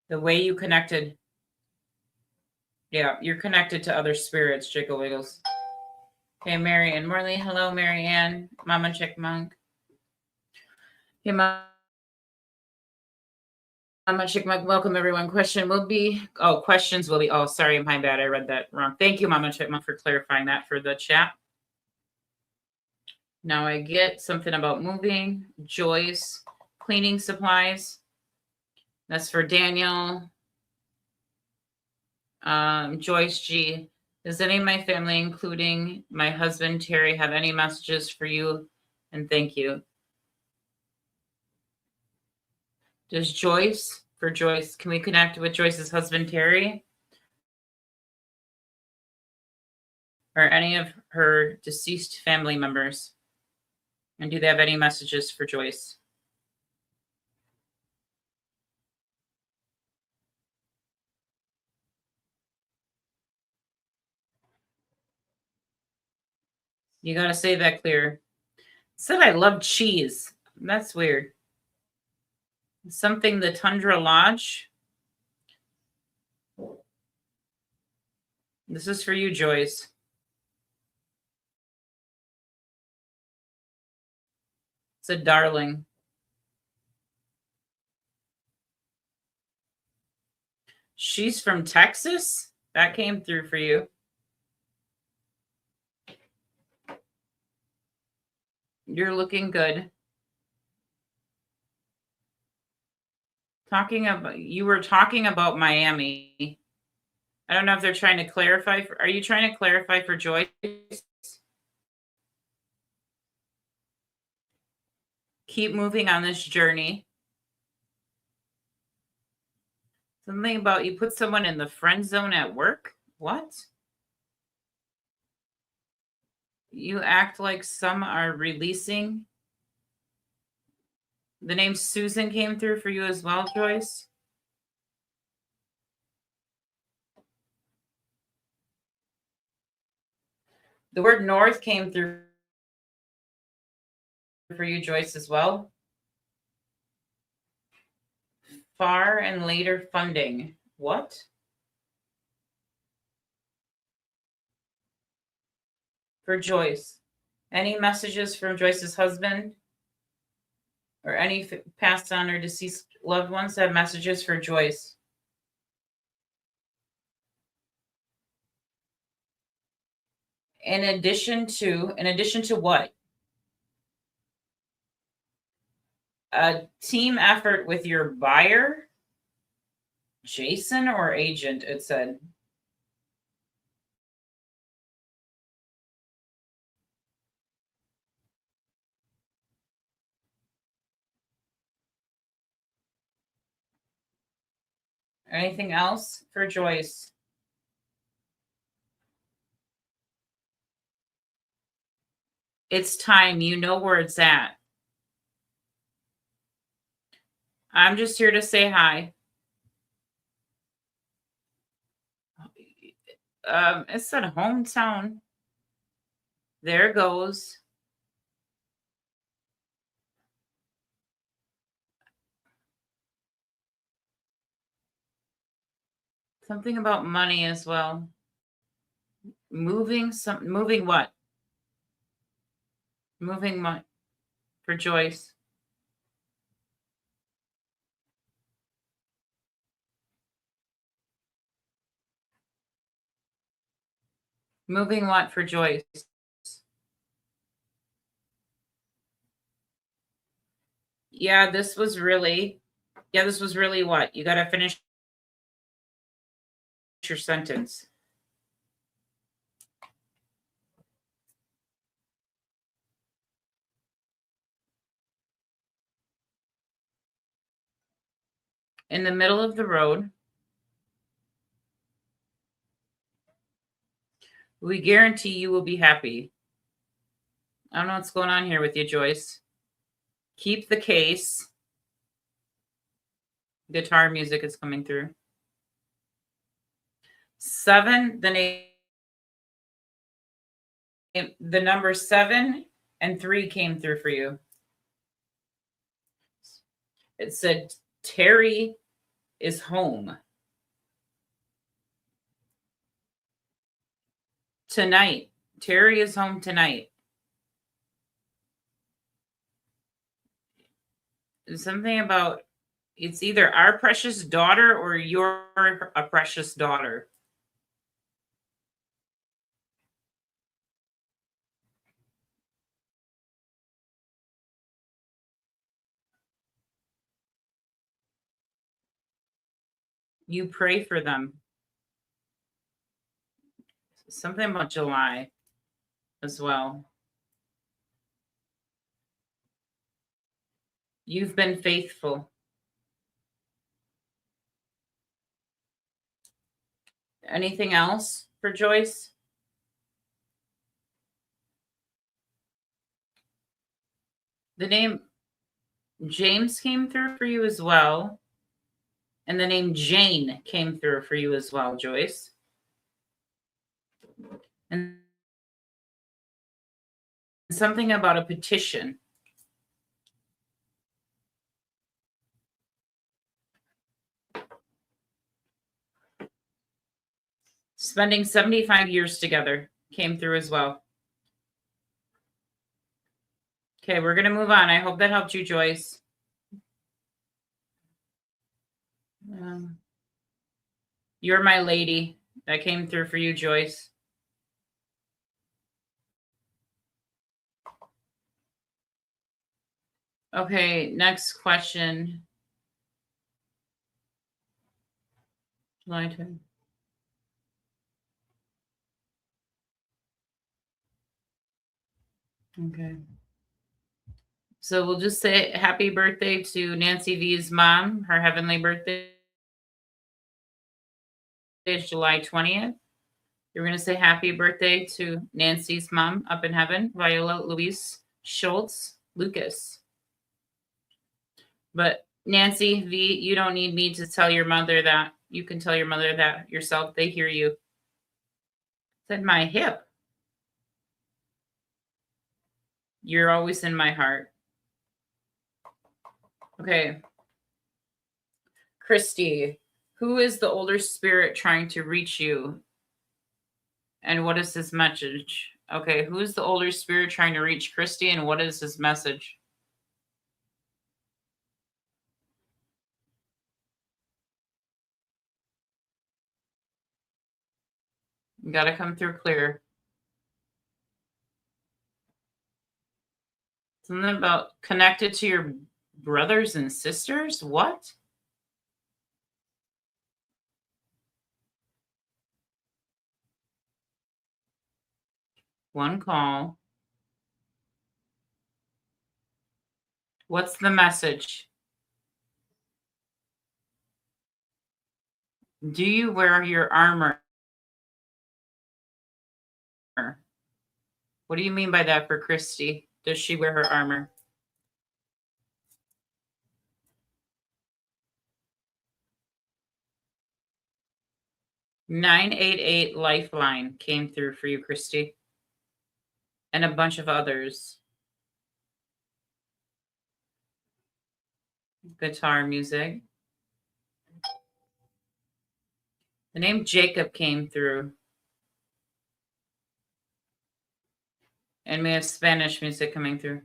The way you connected, yeah, you're connected to other spirits, Jiggle Wiggles. Okay, Mary Ann Morley. Hello, Mary Ann. Mama Chickmunk. Hey, Mama Chickmunk. Welcome, everyone. Questions will be, oh, sorry, my bad. I read that wrong. Thank you, Mama Chickmunk, for clarifying that for the chat. Now I get something about moving. Joyce, cleaning supplies. That's for Daniel. Joyce G. Does any of my family, including my husband, Terry, have any messages for you? And thank you. Does Joyce, for Joyce, can we connect with Joyce's husband, Terry? Or any of her deceased family members? And do they have any messages for Joyce? You got to say that clear. Said I love cheese. That's weird. Something the Tundra Lodge. This is for you, Joyce. It's a darling. She's from Texas? That came through for you. You're looking good. You were talking about Miami. I don't know if they're trying to clarify. Are you trying to clarify for Joyce? Keep moving on this journey. Something about you put someone in the friend zone at work? What? You act like some are releasing. The name Susan came through for you as well, Joyce. The word north came through for you, Joyce, as well. Far and later funding. What? For Joyce. Any messages from Joyce's husband? Or any passed on or deceased loved ones that have messages for Joyce? In addition to what? A team effort with your buyer, Jason, or agent, it said. Anything else for Joyce? It's time. You know where it's at. I'm just here to say hi. It said hometown. There goes. Something about money as well. Moving what? Moving what for Joyce? Moving what for Joyce? Yeah, this was really what? You got to finish your sentence. In the middle of the road, we guarantee you will be happy. I don't know what's going on here with you, Joyce. Keep the case. Guitar music is coming through. 7, the number 7 and 3 came through for you. It said Terry is home tonight. Terry is home tonight. Something about it's either our precious daughter or you're a precious daughter. You pray for them. Something about July as well. You've been faithful. Anything else for Joyce? The name James came through for you as well. And the name Jane came through for you as well, Joyce. And something about a petition. Spending 75 years together came through as well. Okay, we're going to move on. I hope that helped you, Joyce. You're my lady. That came through for you, Joyce. Okay, next question. July 20. Okay. So we'll just say happy birthday to Nancy V's mom. Her heavenly birthday is July 20th. You're going to say happy birthday to Nancy's mom up in heaven, Viola Louise Schultz Lucas. But Nancy V, you don't need me to tell your mother that. You can tell your mother that yourself. They hear you. Said my hip. You're always in my heart. Okay. Christy, who is the older spirit trying to reach you? And what is his message? Okay, who's the older spirit trying to reach Christy and what is his message? You got to come through clear. Something about connected to your brothers and sisters? What? One call. What's the message? Do you wear your armor? What do you mean by that for Christy? Does she wear her armor? 988 Lifeline came through for you, Christy. and a bunch of others. Guitar music. The name Jacob came through. And we have Spanish music coming through.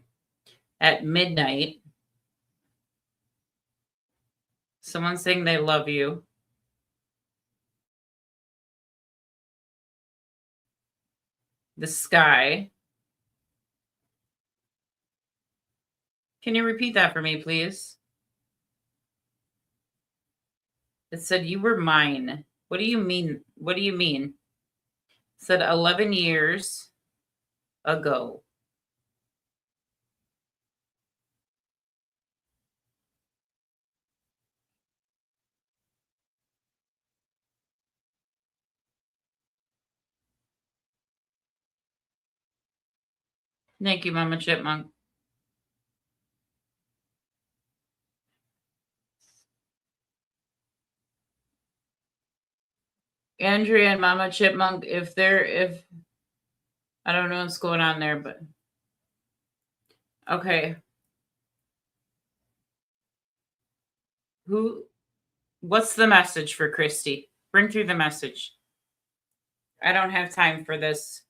At midnight, someone saying they love you. The sky. Can you repeat that for me, please? It said you were mine. What do you mean? What do you mean? It said 11 years ago. Thank you, Mama Chipmunk. Andrea and Mama Chipmunk, if I don't know what's going on there, but okay. What's the message for Christy? Bring through the message. I don't have time for this.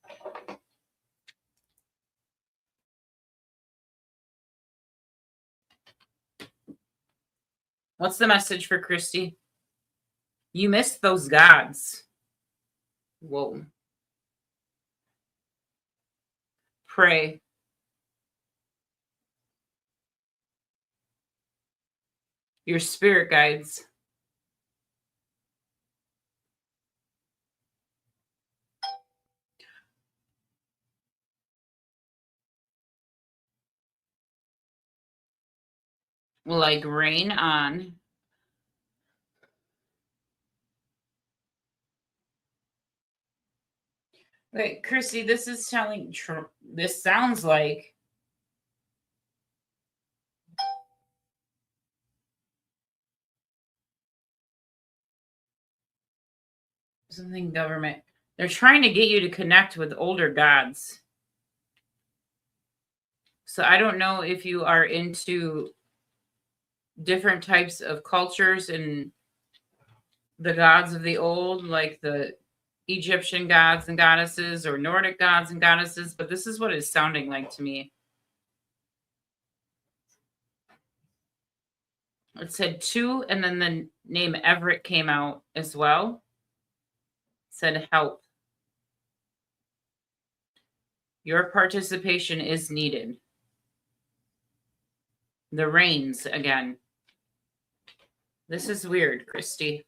What's the message for Christy? You missed those gods. Whoa. Pray. Your spirit guides. Like rain on. Wait, Chrissy, this is telling. This sounds like something government. They're trying to get you to connect with older gods. So I don't know if you are into different types of cultures and the gods of the old, like the Egyptian gods and goddesses or Nordic gods and goddesses, but this is what it's sounding like to me. It said 2, and then the name Everett came out as well. It said help. Your participation is needed. The rains again. This is weird, Christy.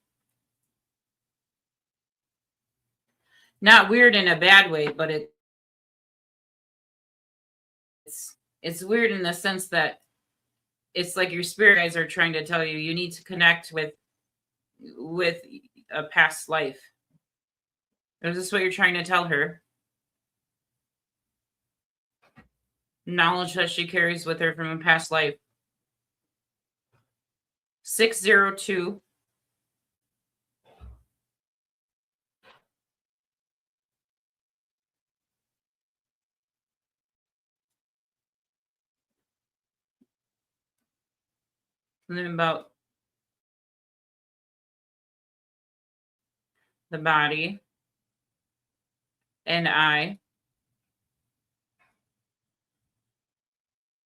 Not weird in a bad way, but it's weird in the sense that it's like your spirit guides are trying to tell you you need to connect with a past life. Is this what you're trying to tell her? Knowledge that she carries with her from a past life. 602. Something about the body and I.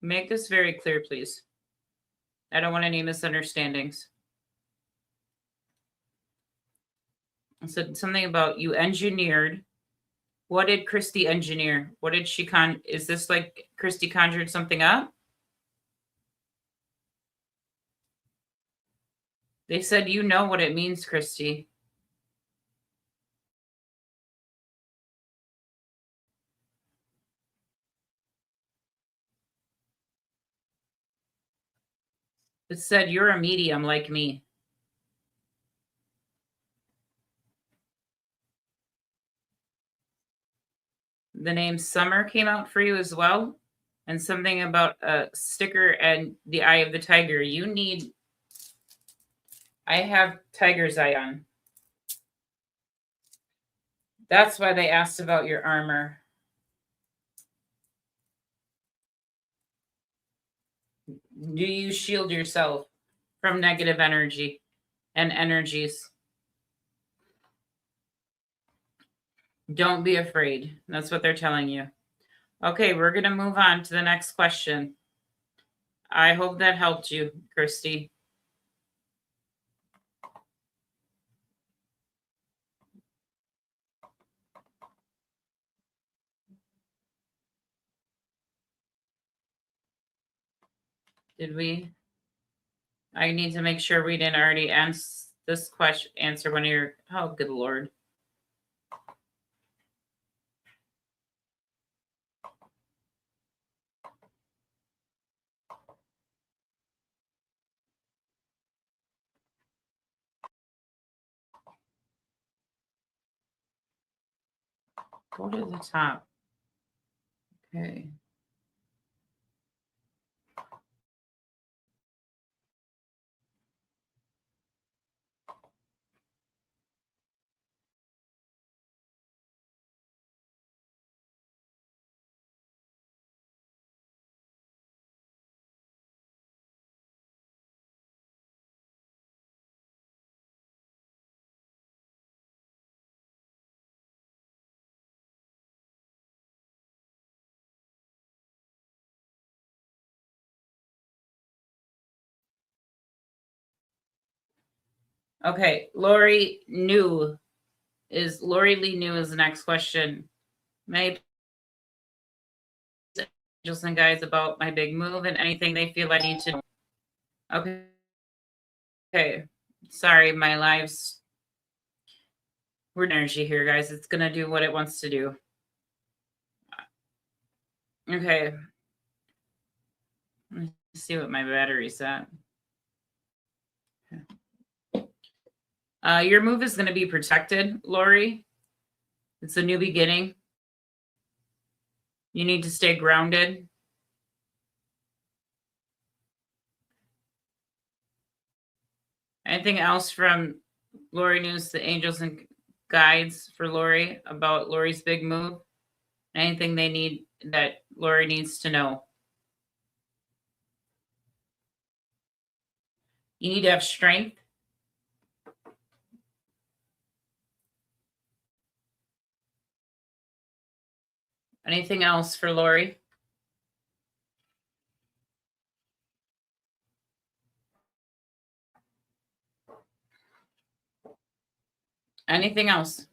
Make this very clear, please. I don't want any misunderstandings. I said something about you engineered. What did Christy engineer? What did she is this like Christy conjured something up? They said you know what it means, Christy. It said you're a medium like me. The name Summer came out for you as well. And something about a sticker and the eye of the tiger. I have tiger's eye on. That's why they asked about your armor. Do you shield yourself from negative energy and energies? Don't be afraid. That's what they're telling you. Okay, we're going to move on to the next question. I hope that helped you, Christy. Did we? I need to make sure we didn't already answer this question. Answer one of your. Oh, good Lord. Go to the top. Okay. Okay, Lori New is Lori Lee New is the next question. May angels and guides about my big move and anything they feel I need to know. Okay. Okay. Sorry, my lives. We're energy here, guys. It's gonna do what it wants to do. Okay. Let's see what my battery's at. Your move is going to be protected, Lori. It's a new beginning. You need to stay grounded. Anything else from Lori News, the angels and guides for Lori about Lori's big move? Anything they need that Lori needs to know? You need to have strength. Anything else for Lori? Anything else?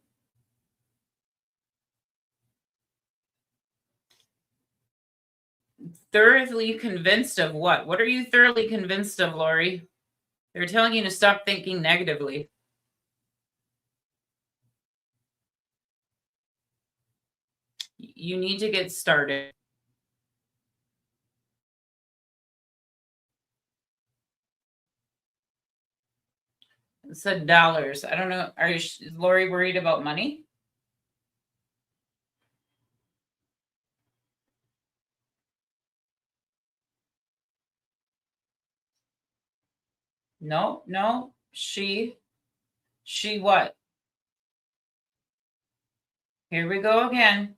Thoroughly convinced of what? What are you thoroughly convinced of, Lori? They're telling you to stop thinking negatively. You need to get started. It said dollars. I don't know. Is Lori worried about money? No, no. She what? Here we go again.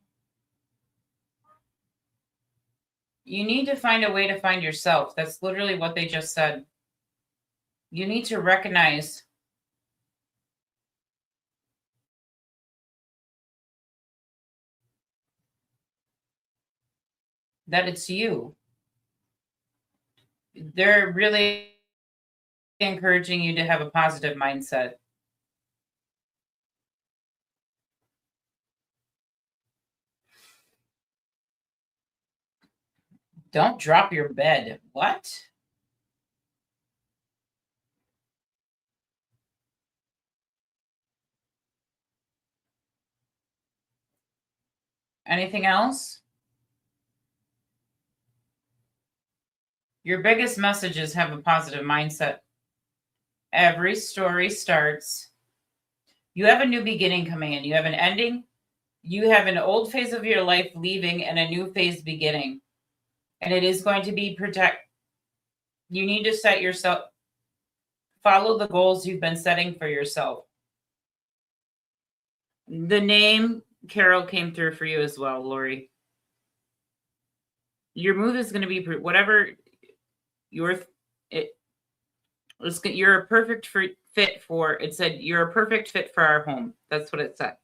You need to find a way to find yourself. That's literally what they just said. You need to recognize that it's you. They're really encouraging you to have a positive mindset. Don't drop your bed. What? Anything else? Your biggest message is have a positive mindset. Every story starts. You have a new beginning coming in. You have an ending. You have an old phase of your life leaving and a new phase beginning. And it is going to be you need to set yourself, follow the goals you've been setting for yourself. The name Carol came through for you as well, Lori. Your move is going to be whatever you're a perfect fit for. It said you're a perfect fit for our home. That's what it said.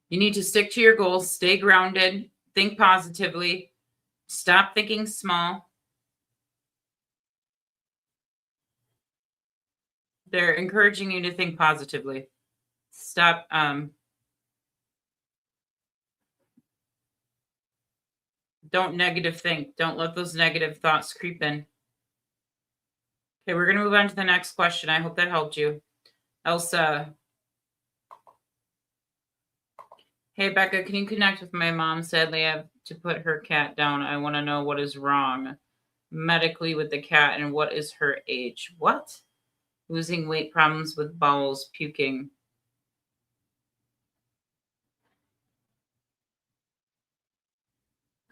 You need to stick to your goals, stay grounded, think positively, stop thinking small. They're encouraging you to think positively. Stop. Don't negative think. Don't let those negative thoughts creep in. Okay, we're going to move on to the next question. I hope that helped you. Elsa. Hey, Becca, can you connect with my mom? Sadly, I have to put her cat down. I want to know what is wrong medically with the cat and what is her age. What? Losing weight, problems with bowels, puking.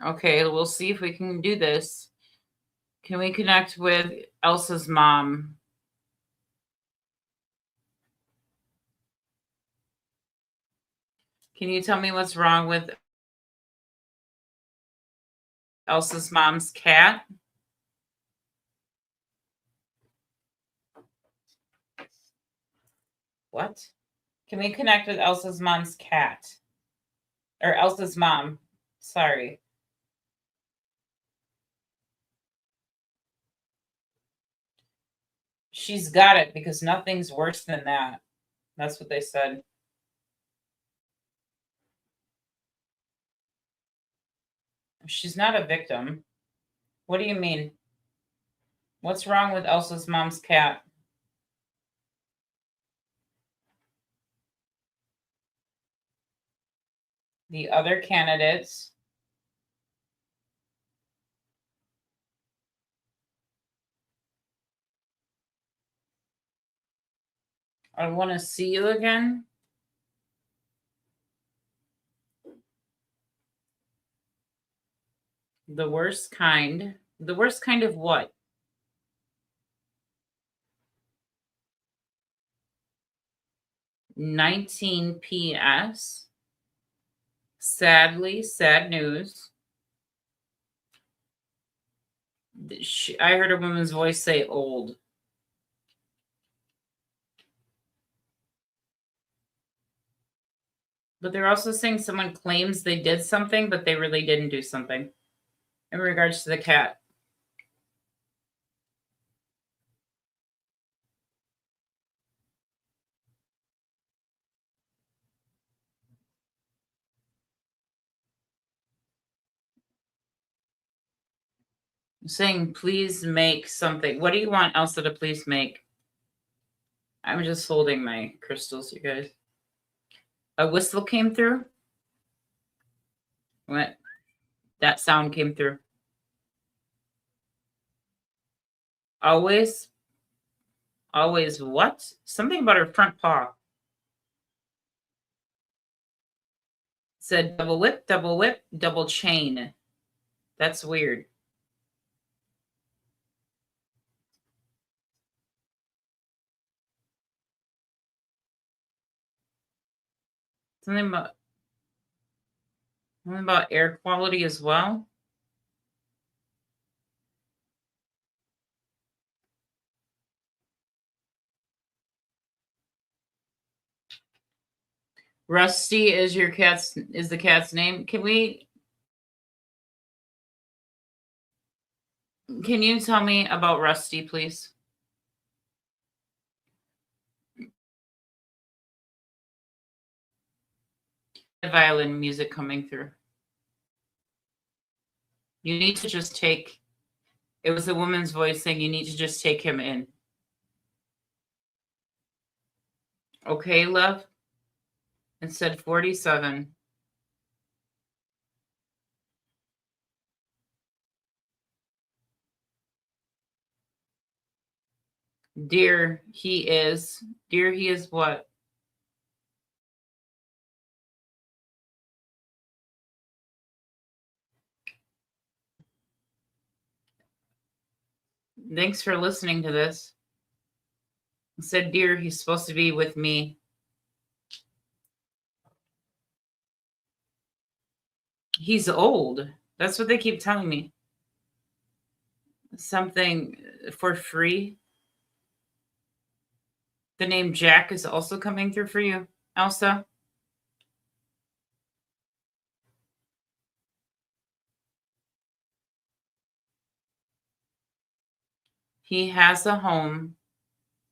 Okay, we'll see if we can do this. Can we connect with Elsa's mom? Can you tell me what's wrong with Elsa's mom's cat? What? Can we connect with Elsa's mom's cat? Or Elsa's mom. Sorry. She's got it because nothing's worse than that. That's what they said. She's not a victim. What do you mean? What's wrong with Elsa's mom's cat? The other candidates. I want to see you again. The worst kind. The worst kind of what? $19 PS. Sadly, sad news. I heard a woman's voice say old. But they're also saying someone claims they did something, but they really didn't do something in regards to the cat. I'm saying, please make something. What do you want Elsa to please make? I'm just holding my crystals, you guys. A whistle came through? What? That sound came through. Always? Always what? Something about her front paw. Said double whip, double chain. That's weird. Something about air quality as well. Rusty is the cat's name. Can you tell me about Rusty, please? Violin music coming through. You need to just take. It was a woman's voice saying you need to just take him in. Okay, love. It said 47. Dear, he is. Dear, he is what? Thanks for listening to this. It said, dear, he's supposed to be with me. He's old. That's what they keep telling me. Something for free. The name Jack is also coming through for you, Elsa. He has a home.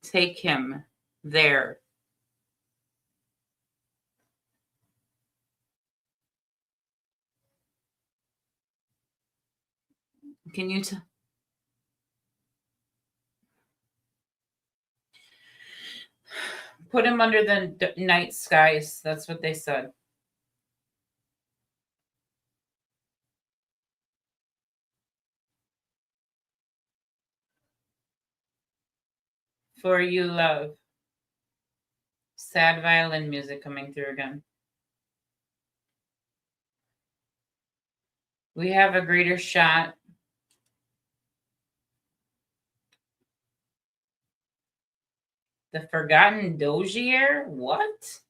Take him there. Can you put him under the night skies? That's what they said. For you, love. Sad violin music coming through again. We have a greater shot. The Forgotten Dozier? What?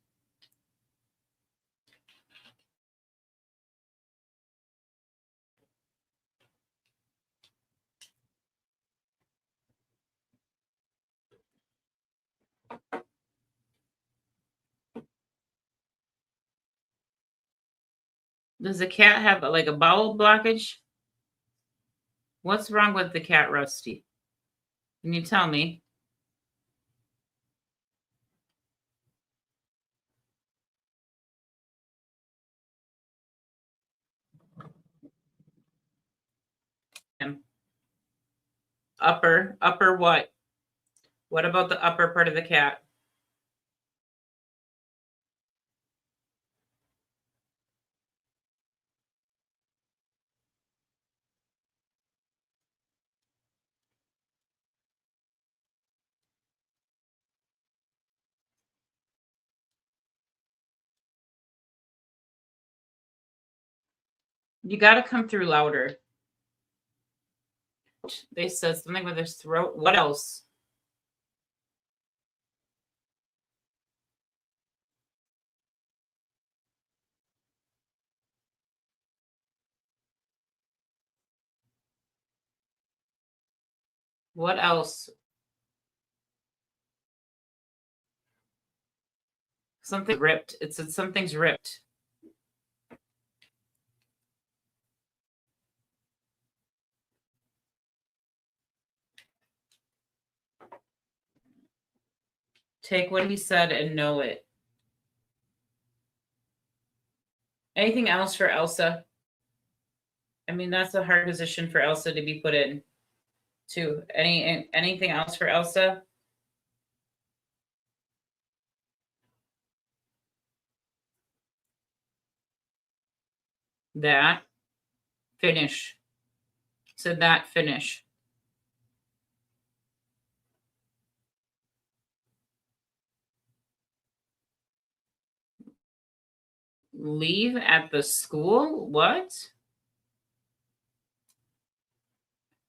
Does the cat have like a bowel blockage? What's wrong with the cat, Rusty? Can you tell me? Upper what? What about the upper part of the cat? You got to come through louder. They said something with his throat. What else? What else? Something ripped. It said something's ripped. Take what he said and know it. Anything else for Elsa? I mean, that's a hard position for Elsa to be put in. Too. Anything else for Elsa? That finish. Said that finish. Leave at the school? What?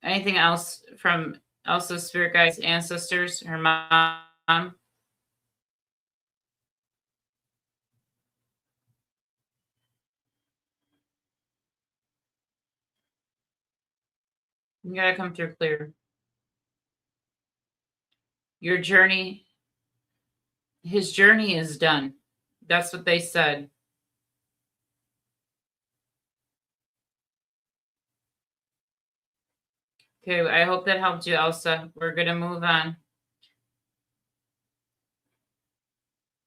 Anything else from Elsa's spirit guides, ancestors, her mom? You gotta come through clear. Your journey, his journey is done. That's what they said. Okay, I hope that helped you, Elsa. We're gonna move on.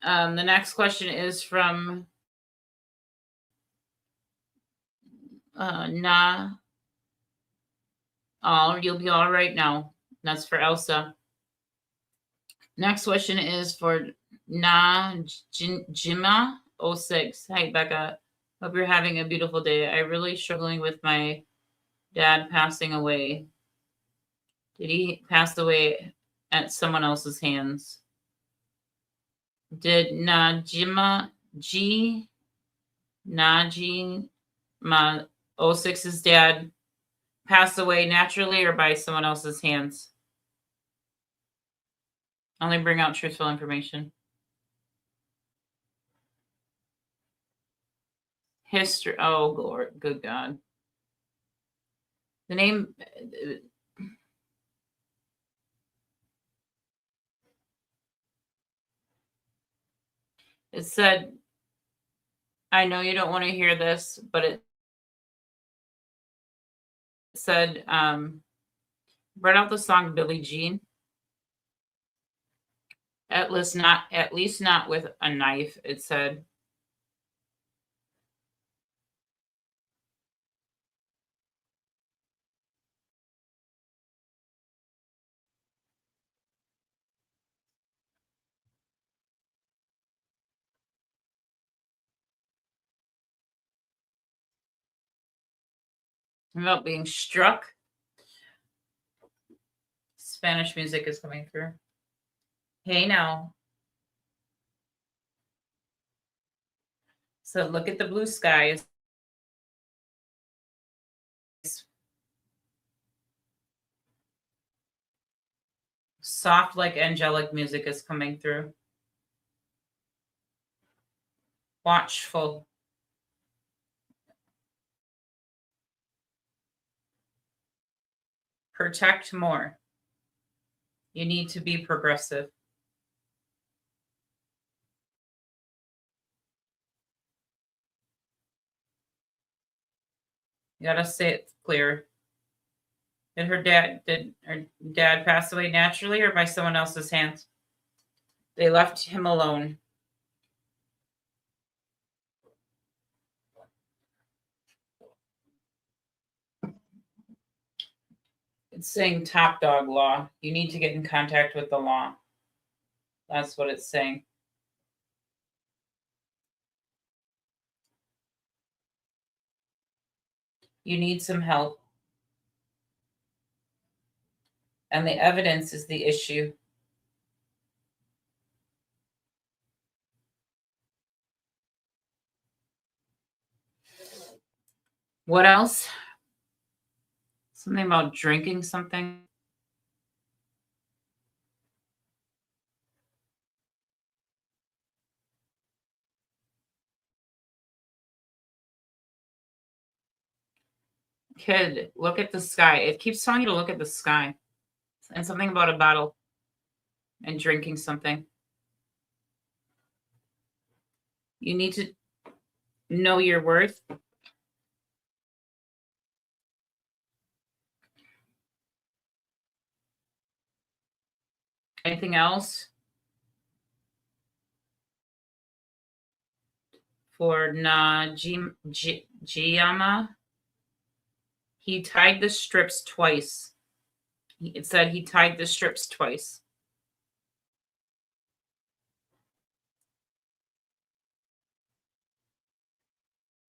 The next question is from Na. Oh, you'll be all right now. That's for Elsa. Next question is for Na Jima 06. Hi, Becca. Hope you're having a beautiful day. I'm really struggling with my dad passing away. Did he pass away at someone else's hands? Did Najima G Naji Ma 06's dad pass away naturally or by someone else's hands? Only bring out truthful information. History. Oh, Lord. Good God. The name. It said, I know you don't want to hear this, but it said, read out the song Billie Jean. At least not with a knife, it said. About being struck. Spanish music is coming through. Hey now. So look at the blue skies. Soft, like angelic music is coming through. Watchful. Protect more. You need to be progressive. You gotta say it clear. Did her dad pass away naturally or by someone else's hands? They left him alone. It's saying top dog law. You need to get in contact with the law. That's what it's saying. You need some help. And the evidence is the issue. What else? Something about drinking something. Kid, look at the sky. It keeps telling you to look at the sky. And something about a bottle and drinking something. You need to know your worth. Anything else? For Najiyama, he tied the strips twice. It said he tied the strips twice.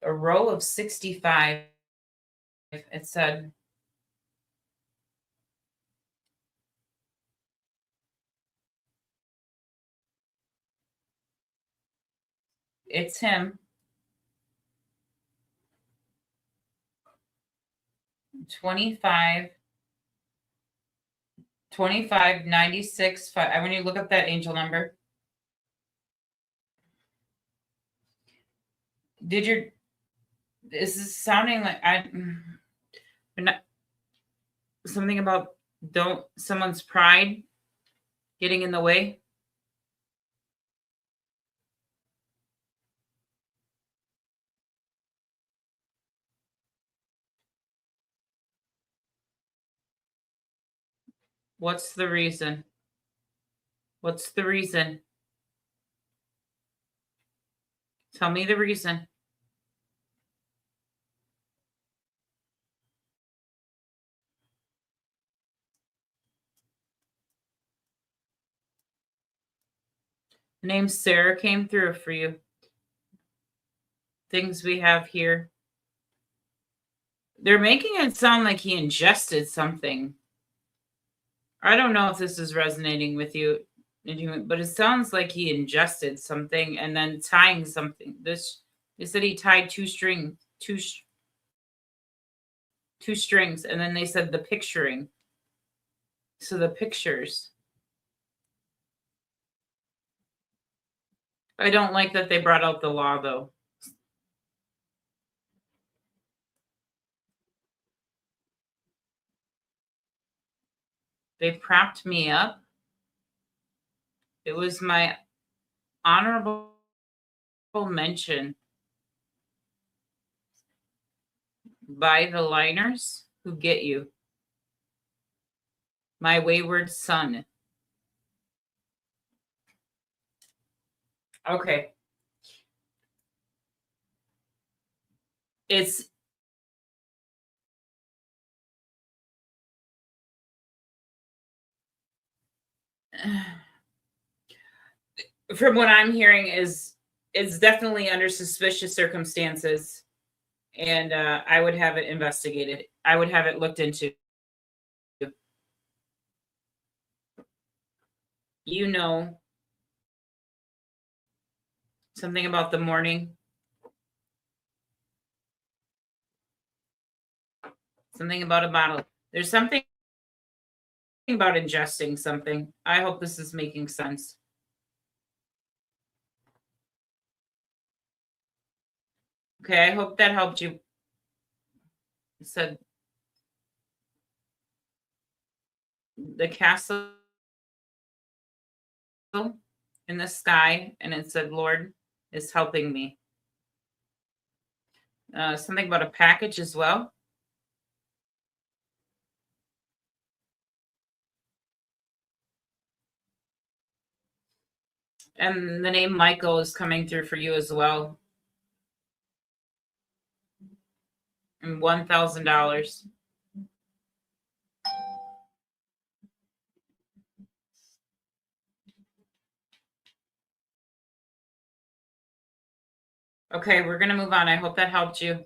A row of 65, it said. It's him. 25, 96. I want you to look up that angel number. This is sounding like something about someone's pride getting in the way. What's the reason? What's the reason? Tell me the reason. The name Sarah came through for you. Things we have here. They're making it sound like he ingested something. I don't know if this is resonating with you, but it sounds like he ingested something and then tying something. They said he tied two strings, and then they said the picturing. So the pictures. I don't like that they brought out the law, though. They propped me up. It was my honorable mention by the liners who get you. My wayward son. Okay. It's from what I'm hearing is it's definitely under suspicious circumstances, and I would have it investigated. I would have it looked into. You know, something about the morning, something about a bottle. There's something about ingesting something. I hope this is making sense. Okay, I hope that helped you. It said the castle in the sky, and it said, Lord is helping me. Something about a package as well. And the name Michael is coming through for you as well. And $1,000. Okay, we're going to move on. I hope that helped you.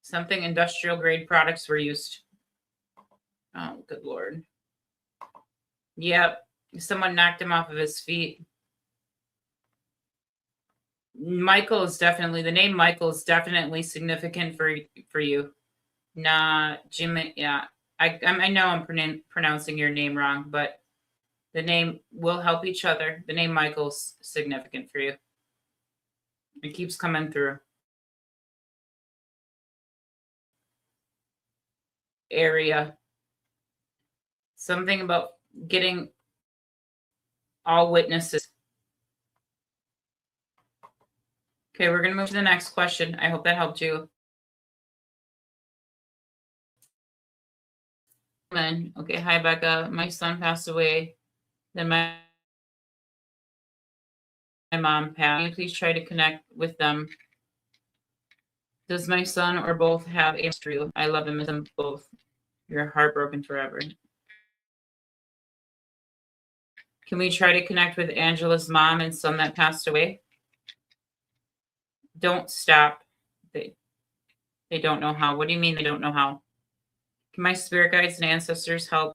Something industrial grade products were used. Oh, good Lord. Yep. Someone knocked him off of his feet. Michael is definitely, the name Michael is definitely significant for you. Nah, Jimmy. Yeah. I know I'm pronouncing your name wrong, but the name will help each other. The name Michael's significant for you. It keeps coming through. Area. Something about getting all witnesses. Okay, we're going to move to the next question. I hope that helped you. Okay, hi, Becca. My son passed away. Then my mom passed. Can you please try to connect with them? Does my son or both have a history? I love and miss them both. You're heartbroken forever. Can we try to connect with Angela's mom and son that passed away? Don't stop. They don't know how. What do you mean they don't know how? Can my spirit guides and ancestors help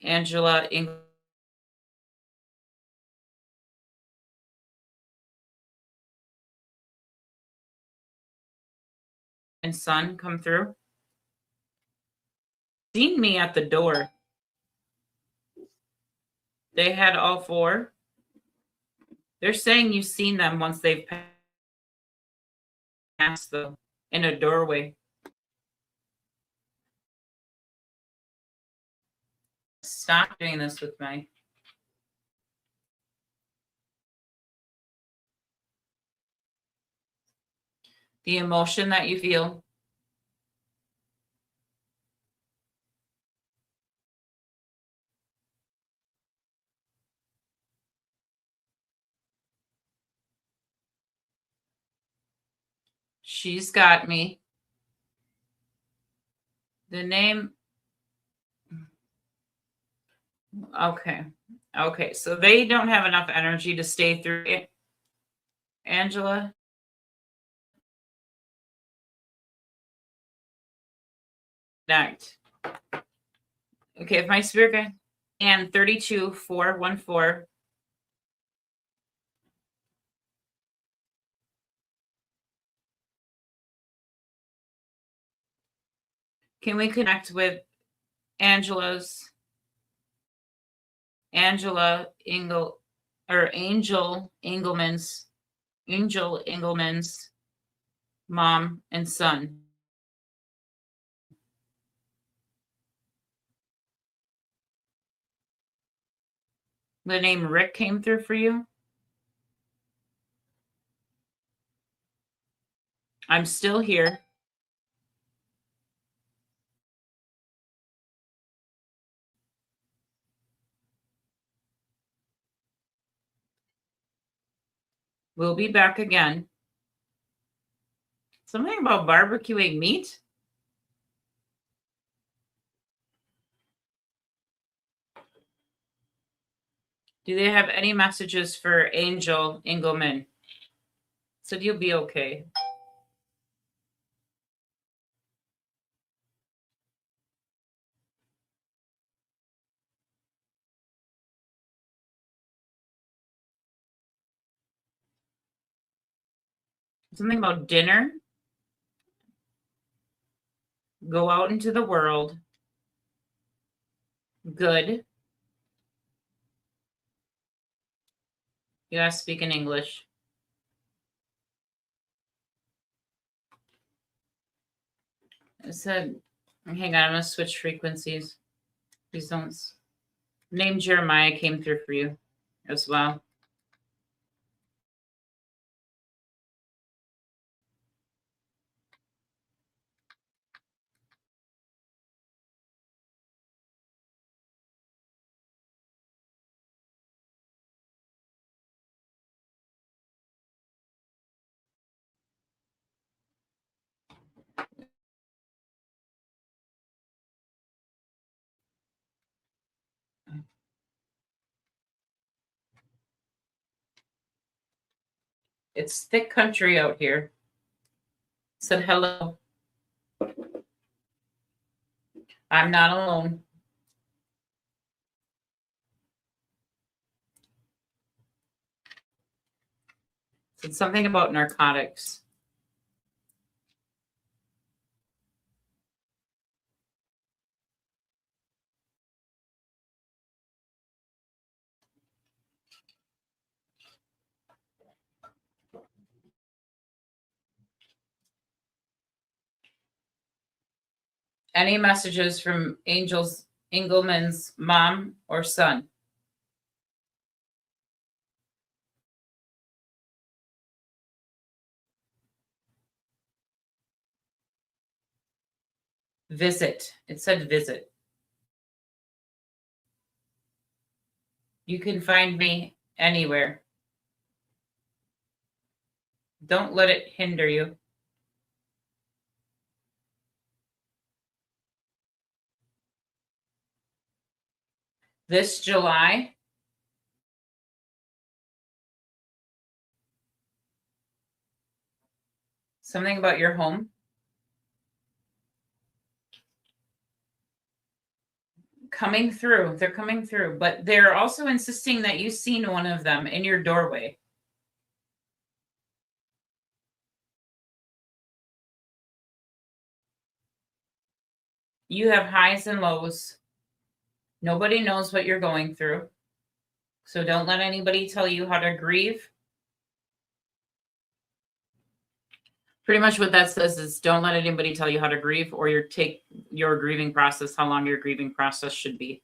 Angela and son come through? Seen me at the door. They had all four. They're saying you've seen them once they've passed them in a doorway. Stop doing this with me. The emotion that you feel. She's got me. The name. Okay. Okay. So they don't have enough energy to stay through it. Angela. Night. Okay. If my spirit guide and 32414. Can we connect with Angela Angel Engelman's mom and son? The name Rick came through for you. I'm still here. We'll be back again. Something about barbecuing meat? Do they have any messages for Angel Engelman? Said you'll be okay. Something about dinner. Go out into the world. Good. You gotta speak in English. I said, hang on, I'm gonna switch frequencies. Please don't. Name Jeremiah came through for you as well. It's thick country out here. Said hello. I'm not alone. Said something about narcotics. Any messages from Angel's Engelman's mom or son? Visit. It said visit. You can find me anywhere. Don't let it hinder you. This July, something about your home. Coming through. They're coming through, but they're also insisting that you've seen one of them in your doorway. You have highs and lows. Nobody knows what you're going through. So don't let anybody tell you how to grieve. Pretty much what that says is don't let anybody tell you how to grieve or take your grieving process, how long your grieving process should be.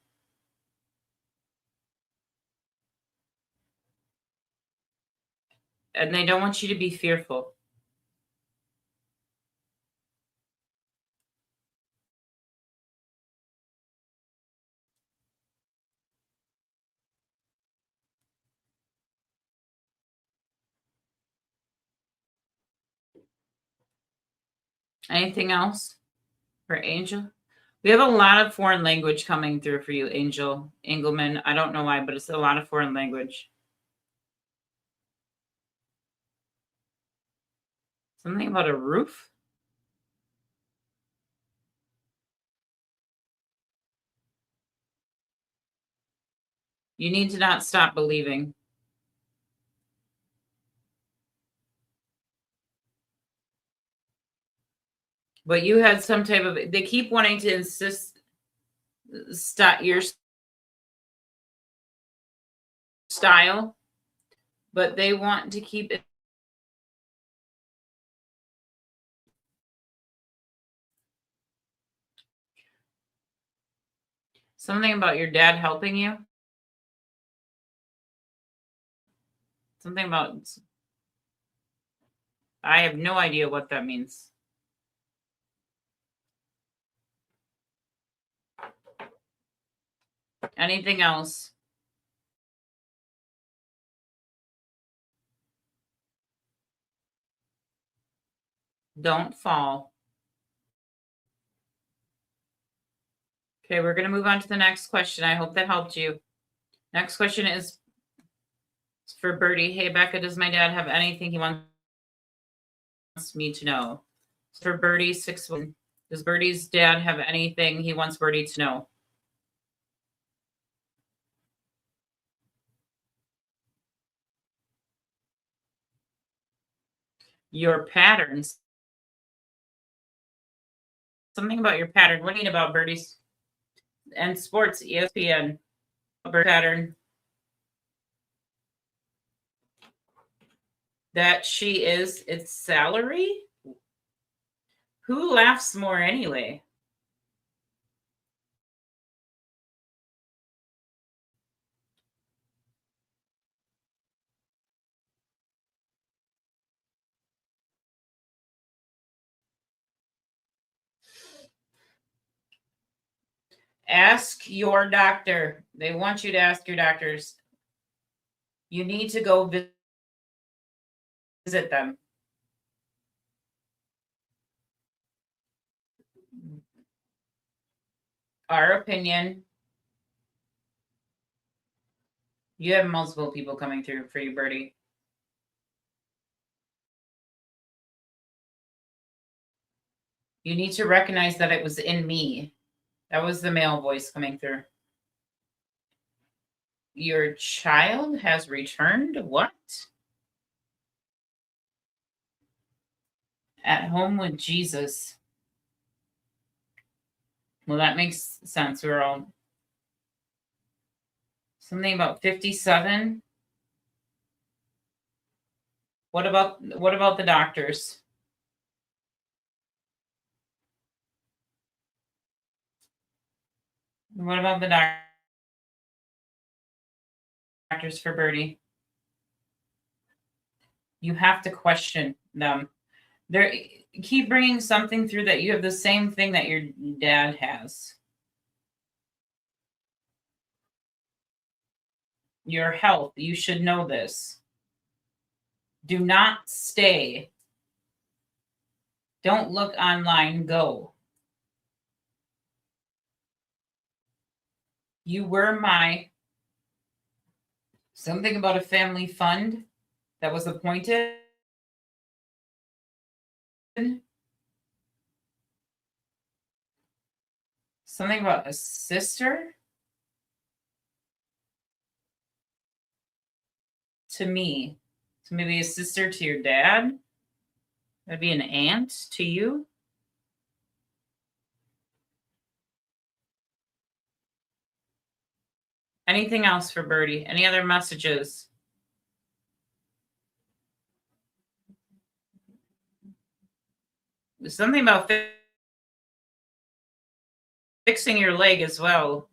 And they don't want you to be fearful. Anything else for Angel? We have a lot of foreign language coming through for you, Angel Engelman. I don't know why, but it's a lot of foreign language. Something about a roof? You need to not stop believing. But you had some type of, they keep wanting to insist, stop your style, but they want to keep it. Something about your dad helping you. Something about, I have no idea what that means. Anything else? Don't fall. Okay, we're going to move on to the next question. I hope that helped you. Next question is for Birdie. Hey, Becca, does my dad have anything he wants me to know? For Birdie, 6-1. Does Birdie's dad have anything he wants Birdie to know? Your patterns. Something about your pattern. What do you mean about Birdie's and sports? ESPN. Bird pattern. That she is its salary? Who laughs more anyway? Ask your doctor. They want you to ask your doctors. You need to go visit them. Our opinion. You have multiple people coming through for you, Birdie. You need to recognize that it was in me. That was the male voice coming through. Your child has returned? What? At home with Jesus. Well, that makes sense. We're all something about 57. What about the doctors? What about the doctors for Birdie? You have to question them. They keep bringing something through that you have the same thing that your dad has. Your health. You should know this. Do not stay. Don't look online. Go. You were my something about a family fund that was appointed. Something about a sister to me. So maybe a sister to your dad. That'd be an aunt to you. Anything else for Birdie? Any other messages? Something about fixing your leg as well.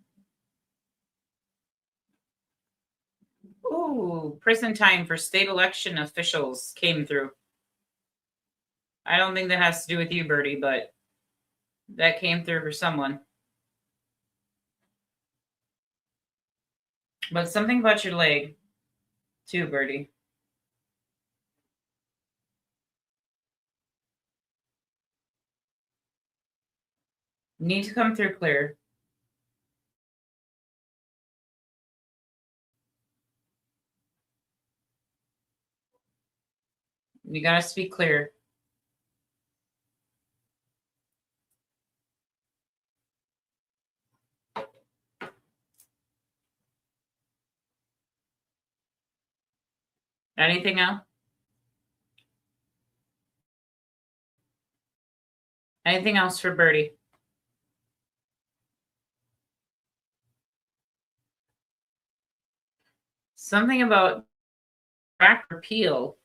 Ooh, prison time for state election officials came through. I don't think that has to do with you, Birdie, but that came through for someone. But something about your leg, too, Birdie. You need to come through clear. You got to speak clear. Anything else? Anything else for Birdie? Something about crack or peel.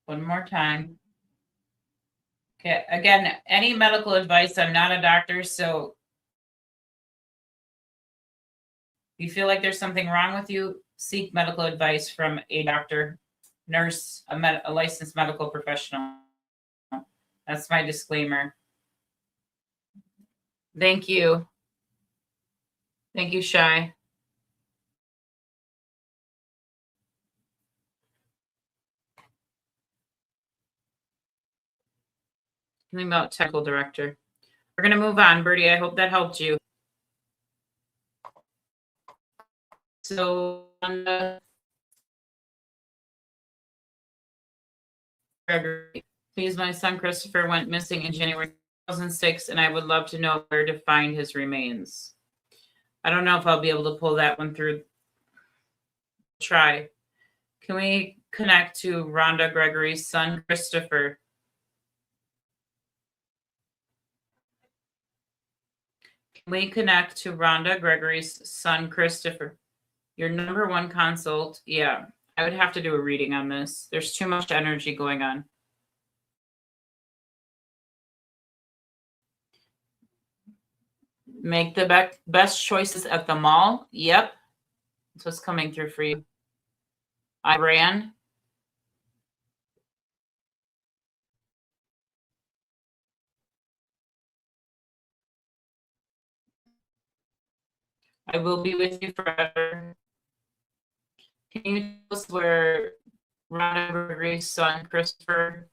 One more time. Okay. Again, any medical advice, I'm not a doctor, so if you feel like there's something wrong with you, seek medical advice from a doctor, nurse, a licensed medical professional. That's my disclaimer. Thank you. Thank you, Shy. Something about technical director. We're going to move on, Bertie. I hope that helped you. So, Gregory, please, my son Christopher went missing in January 2006, and I would love to know where to find his remains. I don't know if I'll be able to pull that one through. Try. Can we connect to Rhonda Gregory's son Christopher? Can we connect to Rhonda Gregory's son Christopher? Your number one consult. Yeah, I would have to do a reading on this. There's too much energy going on. Make the best choices at the mall. Yep. That's what's coming through for you. I ran. I will be with you forever. Can you tell us where Rhonda Gregory's son, Christopher,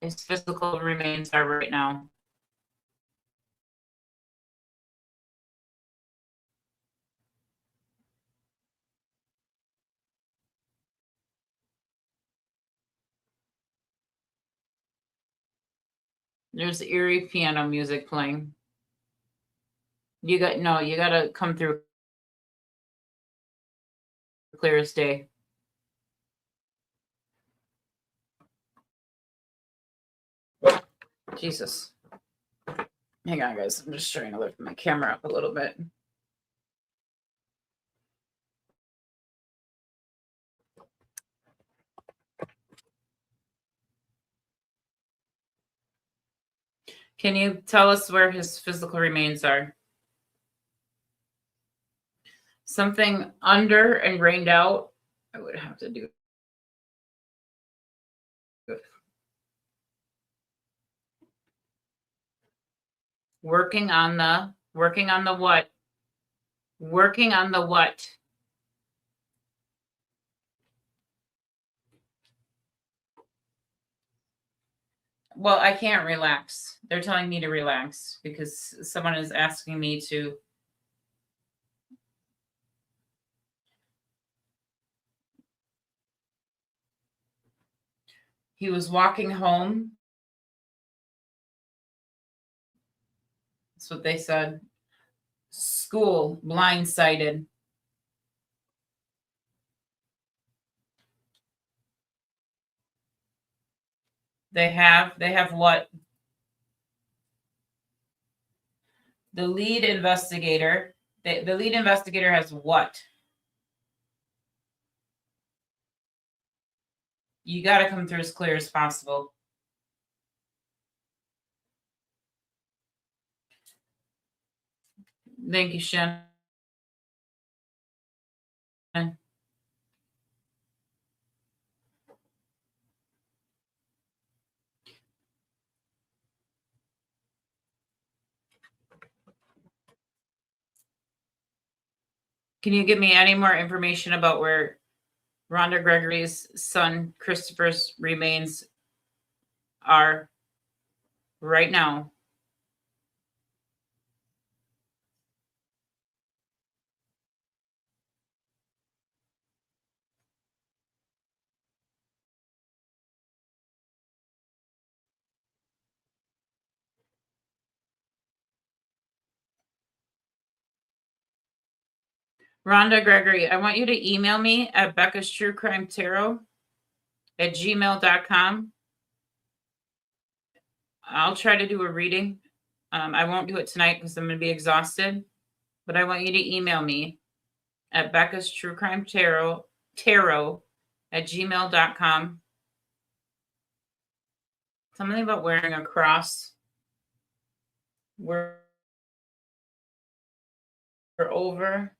his physical remains are right now? There's eerie piano music playing. You got to come through clear as day. Jesus. Hang on, guys. I'm just trying to lift my camera up a little bit. Can you tell us where his physical remains are? Something under and rained out. I would have to do. Working on the what? Working on the what? Well, I can't relax. They're telling me to relax because someone is asking me to. He was walking home. That's what they said. School, blindsided. They have what? The lead investigator. The lead investigator has what? You got to come through as clear as possible. Thank you, Shannon. Can you give me any more information about where Rhonda Gregory's son Christopher's remains are right now? Rhonda Gregory, I want you to email me at Becca's True Crime Tarot at gmail.com. I'll try to do a reading. I won't do it tonight because I'm going to be exhausted, but I want you to email me at Becca's True Crime Tarot at gmail.com. Something about wearing a cross. We're over.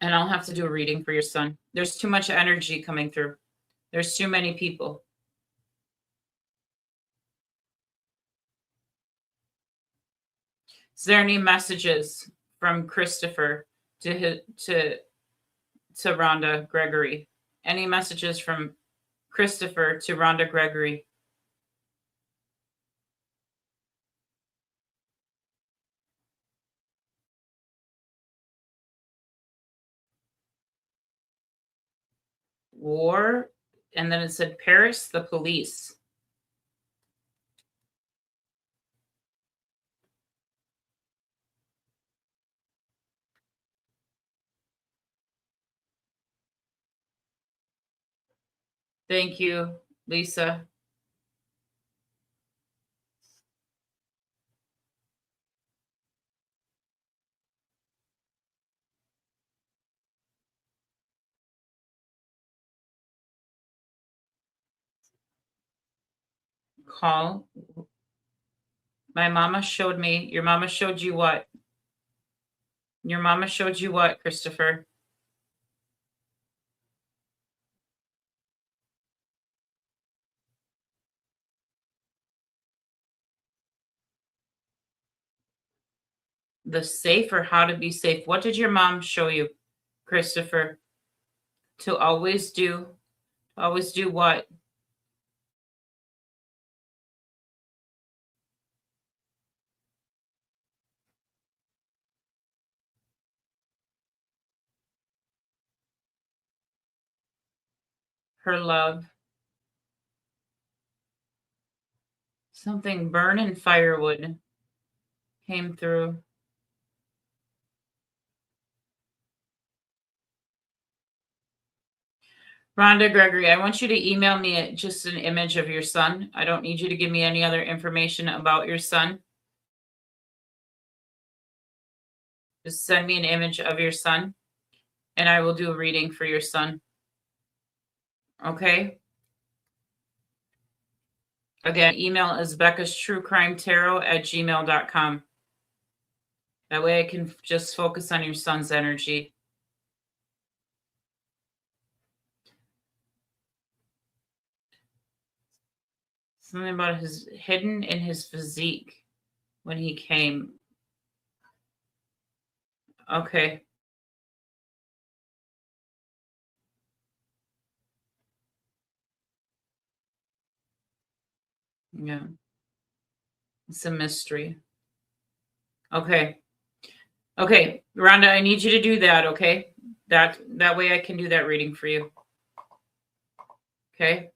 And I'll have to do a reading for your son. There's too much energy coming through. There's too many people. Is there any messages from Christopher to Rhonda Gregory? Any messages from Christopher to Rhonda Gregory? War, and then it said Paris, the police. Thank you, Lisa. Call. My mama showed me. Your mama showed you what? Your mama showed you what, Christopher? The safe or how to be safe. What did your mom show you, Christopher? To always do what? Her love. Something burning firewood came through. Rhonda Gregory, I want you to email me just an image of your son. I don't need you to give me any other information about your son. Just send me an image of your son, and I will do a reading for your son. Okay? Again, email is Becca's True Crime Tarot at gmail.com. That way I can just focus on your son's energy. Something about his hidden in his physique when he came. Okay. Yeah. It's a mystery. Okay. Okay, Rhonda, I need you to do that, okay? That way I can do that reading for you. Okay?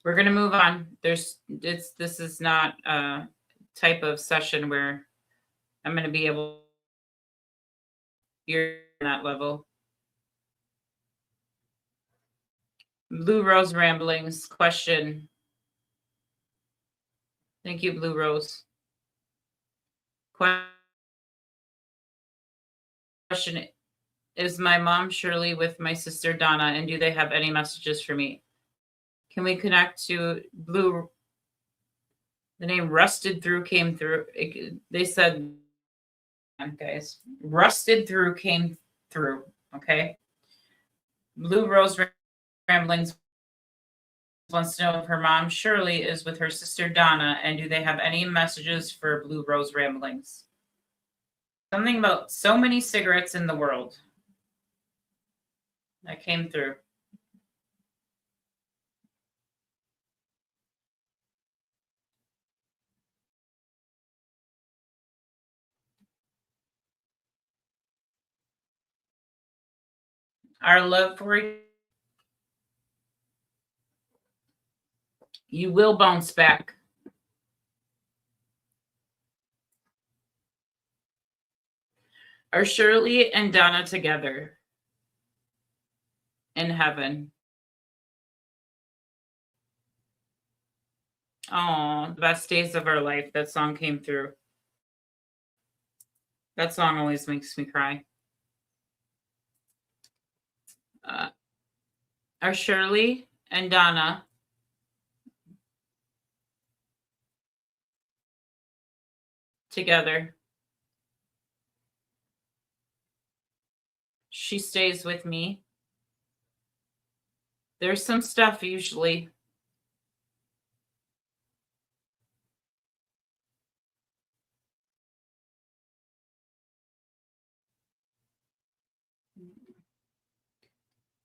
We're going to move on. This is not a type of session where I'm going to be able you're on that level. Blue Rose Ramblings question. Thank you, Blue Rose. Question: is my mom Shirley with my sister Donna, and do they have any messages for me? Can we connect to Blue? The name Rusted Through came through. They said, guys, Rusted Through came through. Okay. Blue Rose Ramblings wants to know if her mom Shirley is with her sister Donna, and do they have any messages for Blue Rose Ramblings? Something about so many cigarettes in the world. That came through. Our love for you. You will bounce back. Are Shirley and Donna together in heaven? Oh, the best days of our life. That song came through. That song always makes me cry. Are Shirley and Donna together? She stays with me. There's some stuff usually.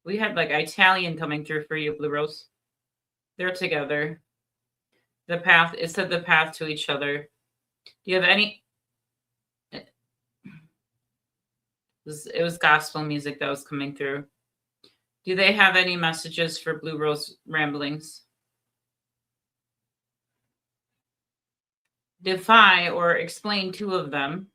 We had like Italian coming through for you, Blue Rose. They're together. The path, it said the path to each other. Do you have any? It was gospel music that was coming through. Do they have any messages for Blue Rose Ramblings? Defy or explain two of them.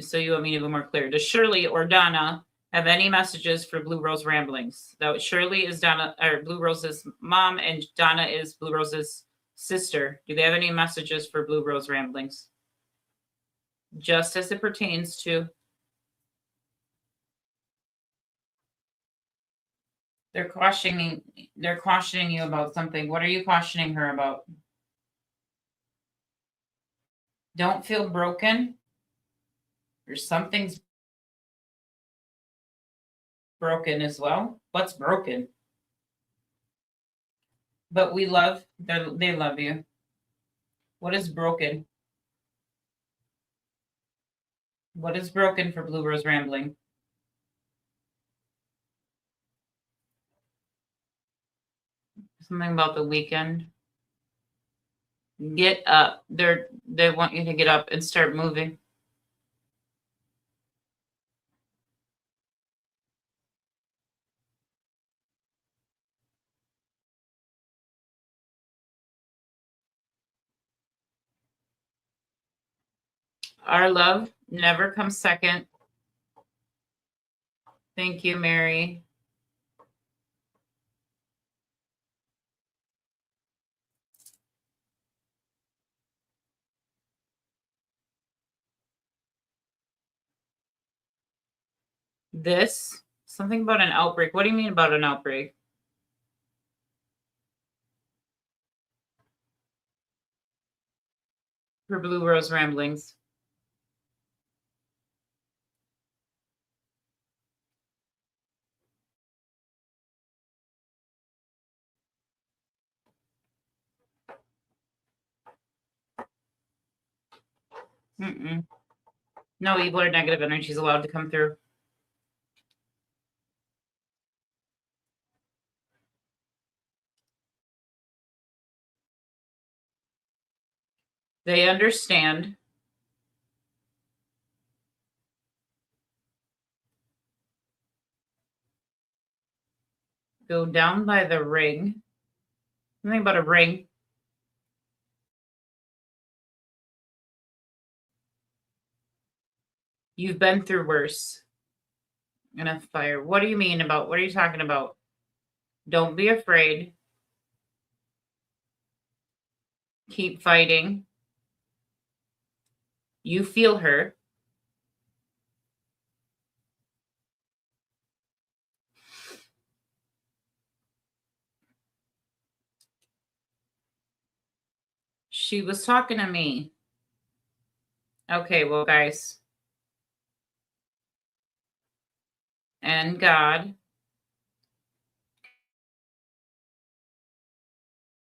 So you want me to be more clear. Does Shirley or Donna have any messages for Blue Rose Ramblings? Though Shirley is Donna or Blue Rose's mom and Donna is Blue Rose's sister. Do they have any messages for Blue Rose Ramblings? Just as it pertains to. They're cautioning you about something. What are you cautioning her about? Don't feel broken. Or something's broken as well. What's broken? But we love, they love you. What is broken? What is broken for Blue Rose Rambling? Something about the weekend. Get up. They want you to get up and start moving. Our love never comes second. Thank you, Mary. This, something about an outbreak. What do you mean about an outbreak? For Blue Rose Ramblings. Mm-mm. No evil or negative energy is allowed to come through. They understand. Go down by the ring. Something about a ring. You've been through worse. And a fire. What do you mean about, what are you talking about? Don't be afraid. Keep fighting. You feel her. She was talking to me. Okay, well, guys. And God.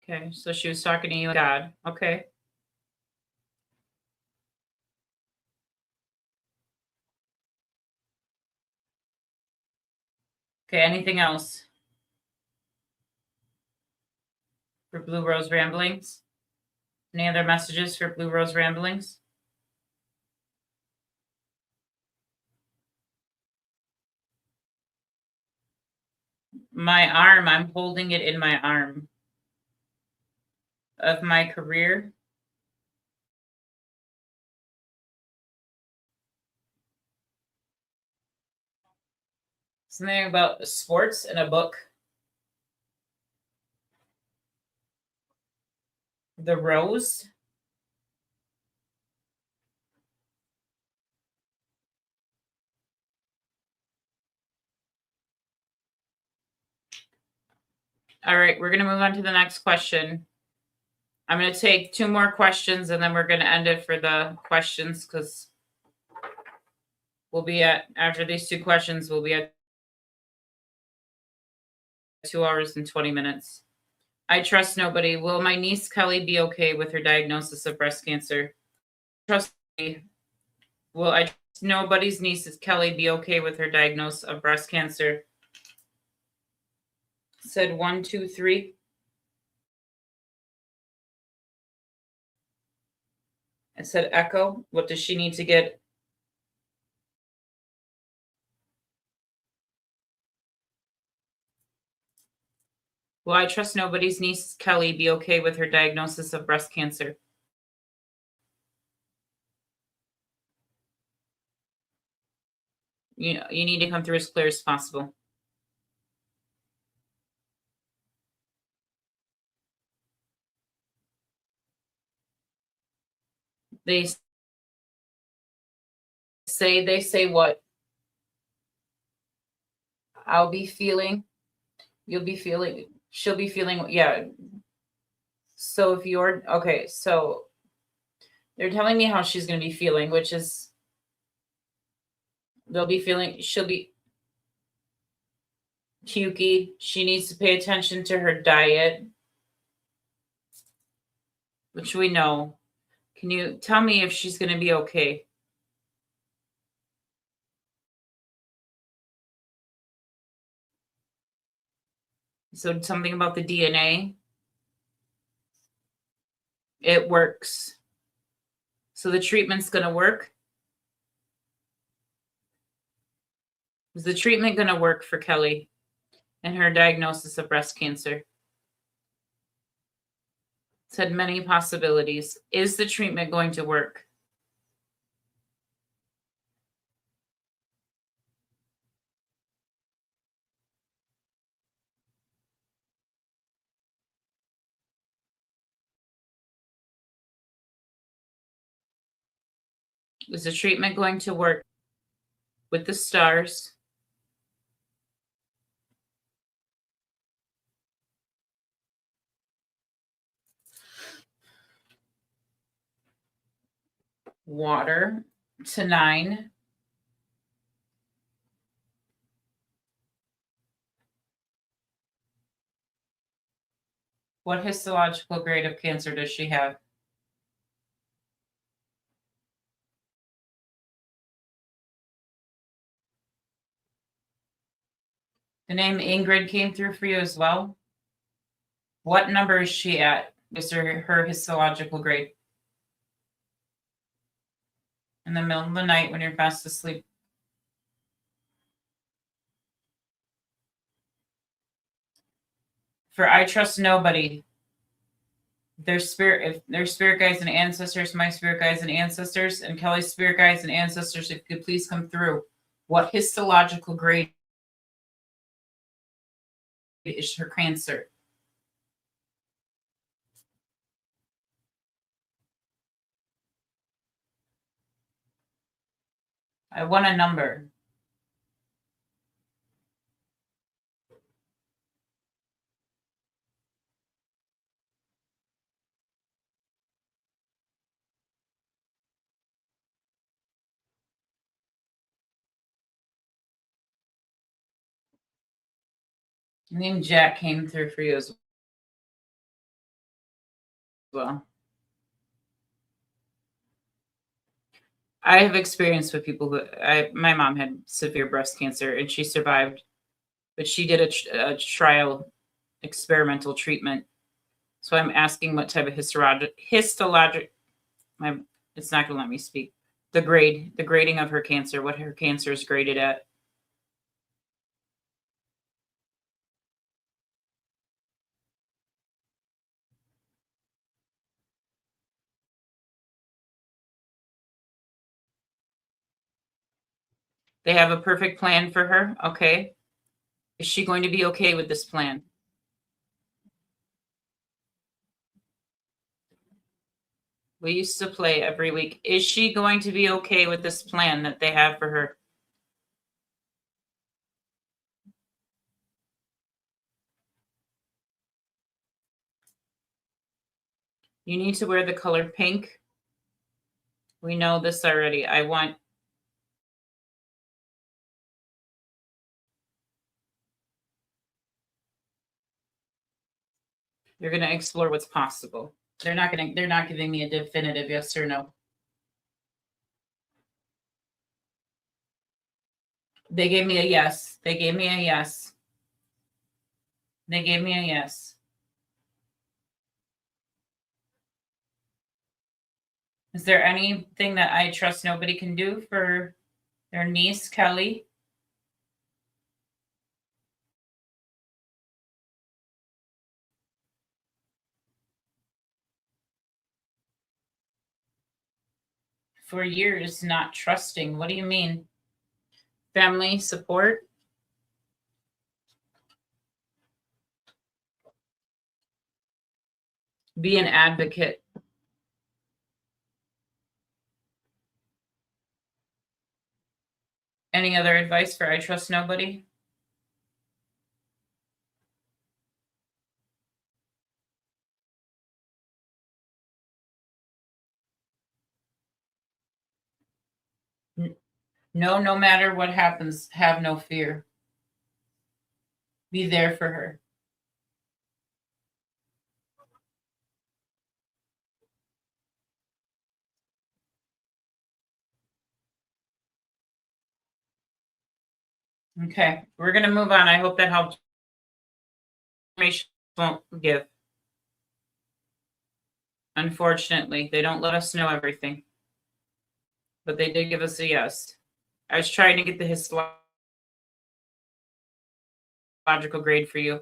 Okay, so she was talking to you and God. Okay. Okay, anything else for Blue Rose Ramblings? Any other messages for Blue Rose Ramblings? My arm, I'm holding it in my arm. Of my career. Something about sports and a book. The rose. All right, we're going to move on to the next question. I'm going to take 2 more questions and then we're going to end it for the questions because we'll be at, after these 2 questions, we'll be at 2 hours and 20 minutes. I trust nobody. Will my niece Kelly be okay with her diagnosis of breast cancer? Trust me. Will I trust nobody's niece Kelly be okay with her diagnosis of breast cancer? Said 1, 2, 3. I said echo. What does she need to get? Will I trust nobody's niece Kelly be okay with her diagnosis of breast cancer? You need to come through as clear as possible. They say what? I'll be feeling, you'll be feeling, she'll be feeling, yeah. So if you're okay, so they're telling me how she's going to be feeling, which is they'll be feeling, she'll be pukey. She needs to pay attention to her diet, which we know. Can you tell me if she's going to be okay? So something about the DNA. It works. So the treatment's going to work. Is the treatment going to work for Kelly and her diagnosis of breast cancer? Said many possibilities. Is the treatment going to work? Is the treatment going to work with the stars? Water to 9. What histological grade of cancer does she have? The name Ingrid came through for you as well. What number is she at? Is her histological grade? In the middle of the night when you're fast asleep. For I trust nobody. Their spirit guides and ancestors, my spirit guides and ancestors, and Kelly's spirit guides and ancestors, if you could please come through. What histological grade is her cancer? I want a number. The name Jack came through for you as well. I have experience with people who my mom had severe breast cancer and she survived, but she did a trial experimental treatment. So I'm asking what type of histologic. It's not going to let me speak. The grading of her cancer, what her cancer is graded at. They have a perfect plan for her. Okay. Is she going to be okay with this plan? We used to play every week. Is she going to be okay with this plan that they have for her? You need to wear the color pink. We know this already. You're going to explore what's possible. They're not giving me a definitive yes or no. They gave me a yes. They gave me a yes. They gave me a yes. Is there anything that I trust nobody can do for their niece, Kelly? For years, not trusting. What do you mean? Family support? Be an advocate. Any other advice for I trust nobody? No, no matter what happens, have no fear. Be there for her. Okay, we're going to move on. I hope that helped. Information won't give. Unfortunately, they don't let us know everything, but they did give us a yes. I was trying to get the histological grade for you. If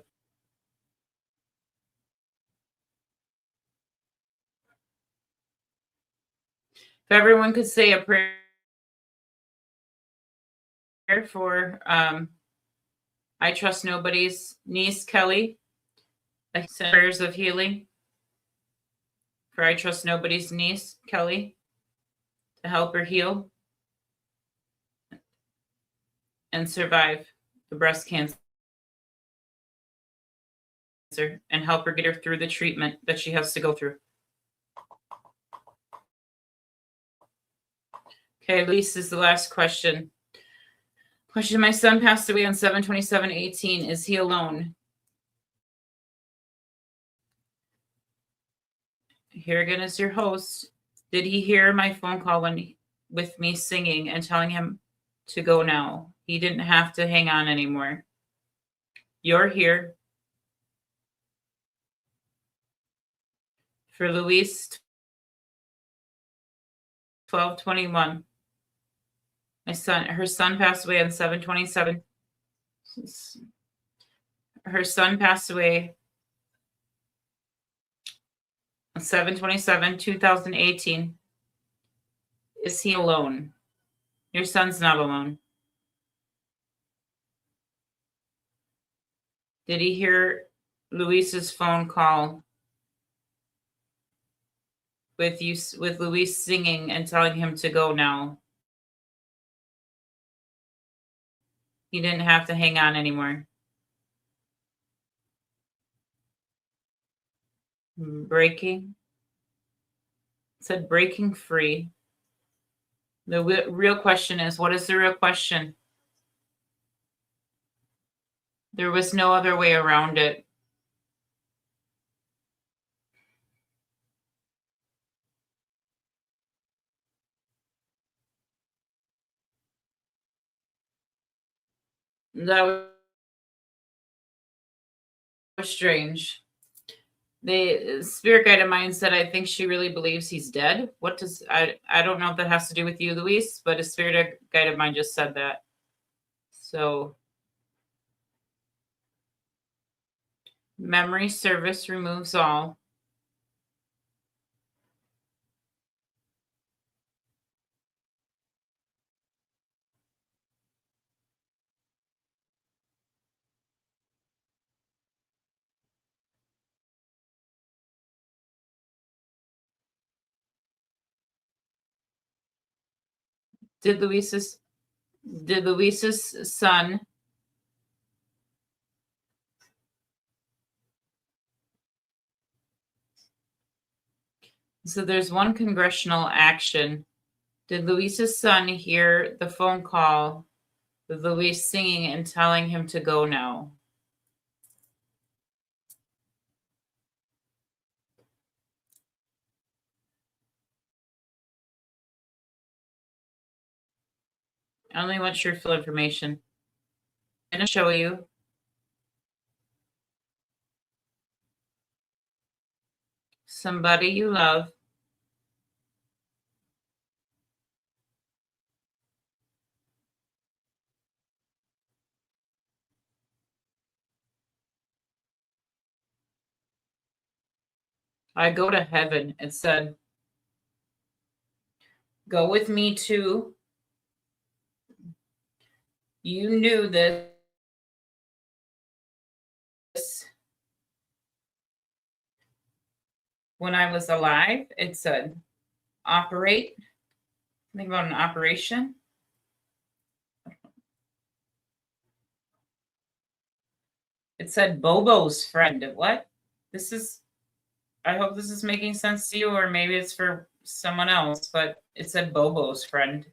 everyone could say a prayer for I trust nobody's niece, Kelly, prayers of healing for I trust nobody's niece, Kelly, to help her heal and survive the breast cancer and help her get her through the treatment that she has to go through. Okay, Lisa is the last question. Question: my son passed away on 7/27/18. Is he alone? Here again is your host. Did he hear my phone call with me singing and telling him to go now? He didn't have to hang on anymore. You're here. For Luis, 12/21. Her son passed away on 7/27. Her son passed away on 7/27/2018. Is he alone? Your son's not alone. Did he hear Luis's phone call with Luis singing and telling him to go now? He didn't have to hang on anymore. Breaking. It said breaking free. The real question is, what is the real question? There was no other way around it. That was strange. The spirit guide of mine said, I think she really believes he's dead. I don't know if that has to do with you, Luis, but a spirit guide of mine just said that. So memory service removes all. Did Luis's son so there's one congressional action. Did Luis's son hear the phone call with Luis singing and telling him to go now? I only want your full information. I'm going to show you. Somebody you love. I go to heaven. It said, go with me to. You knew this when I was alive. It said, operate. Think about an operation. It said Bobo's friend. What? I hope this is making sense to you, or maybe it's for someone else, but it said Bobo's friend.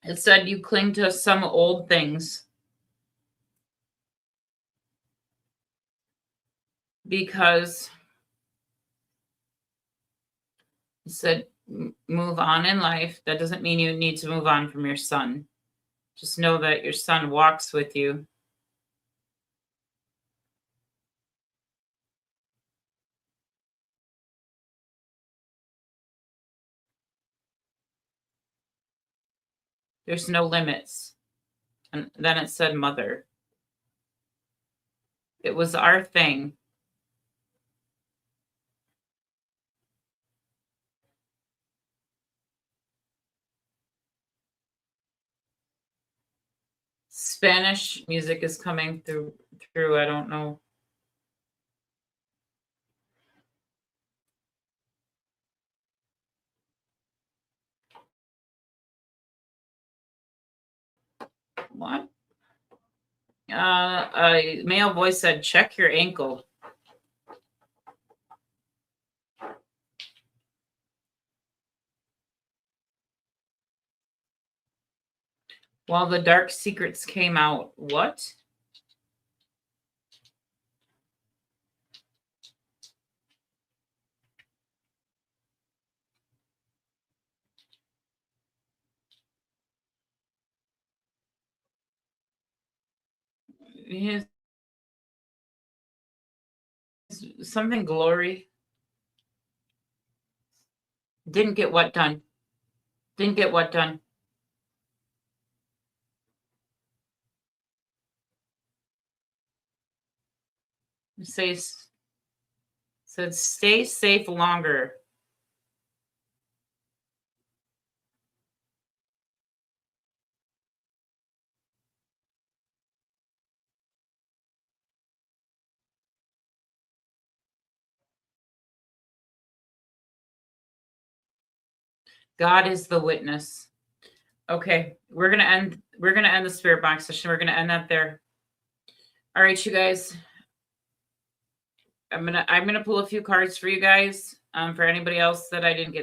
It said you cling to some old things because it said move on in life. That doesn't mean you need to move on from your son. Just know that your son walks with you. There's no limits. And then it said mother. It was our thing. Spanish music is coming through. I don't know. What? A male voice said, check your ankle. While the dark secrets came out. What? His, something glory. Didn't get what done? Didn't get what done? Said stay safe longer. God is the witness. Okay, we're gonna end the spirit box session. We're gonna end that there. All right, you guys. I'm gonna pull a few cards for you guys. For anybody else that I didn't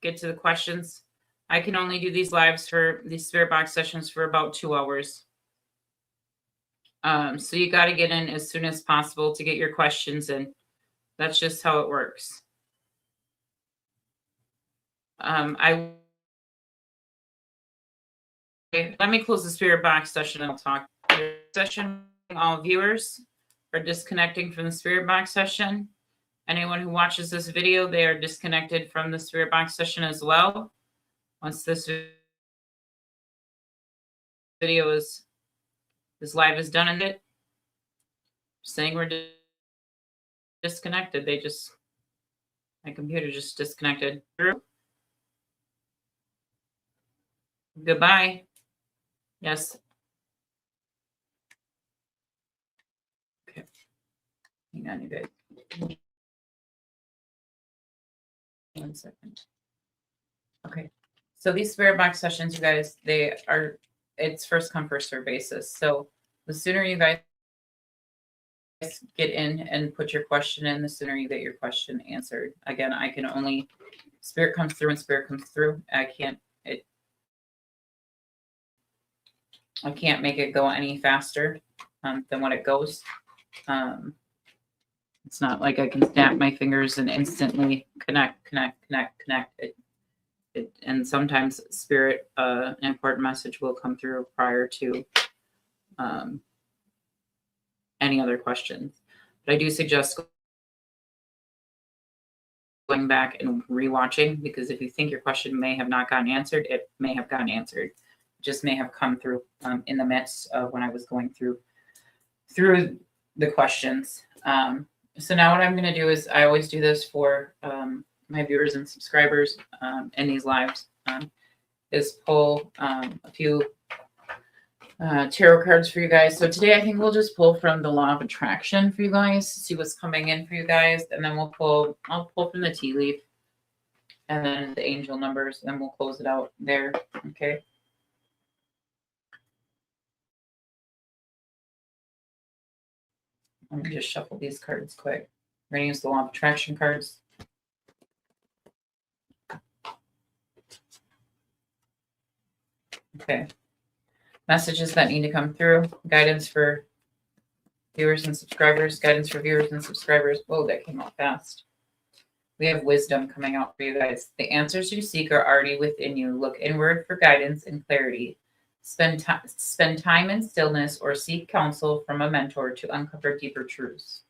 get to the questions. I can only do these lives for these spirit box sessions for about 2 hours. So you got to get in as soon as possible to get your questions in. That's just how it works. Let me close the spirit box session and I'll talk. Session, all viewers are disconnecting from the spirit box session. Anyone who watches this video, they are disconnected from the spirit box session as well. Once this video is live is done and it saying we're disconnected. My computer just disconnected. Goodbye. Yes. Okay. Hang on, you guys. 1 second. Okay. So these spirit box sessions, you guys, it's first come, first serve basis. So the sooner you guys get in and put your question in, the sooner you get your question answered. Again, I can only, spirit comes through and spirit comes through. I can't make it go any faster than what it goes. It's not like I can snap my fingers and instantly connect. And sometimes spirit, an important message will come through prior to any other questions. But I do suggest going back and rewatching, because if you think your question may have not gotten answered, it may have gotten answered. It just may have come through in the midst of when I was going through the questions. So now what I'm going to do is, I always do this for my viewers and subscribers in these lives, is pull a few tarot cards for you guys. So today I think we'll just pull from the Law of Attraction for you guys, see what's coming in for you guys, and then I'll pull from the tea leaf and then the angel numbers, and we'll close it out there. Okay. Let me just shuffle these cards quick. We're going to use the Law of Attraction cards. Okay. Messages that need to come through. Guidance for viewers and subscribers. Guidance for viewers and subscribers. Whoa, that came out fast. We have wisdom coming out for you guys. The answers you seek are already within you. Look inward for guidance and clarity. Spend time in stillness or seek counsel from a mentor to uncover deeper truths.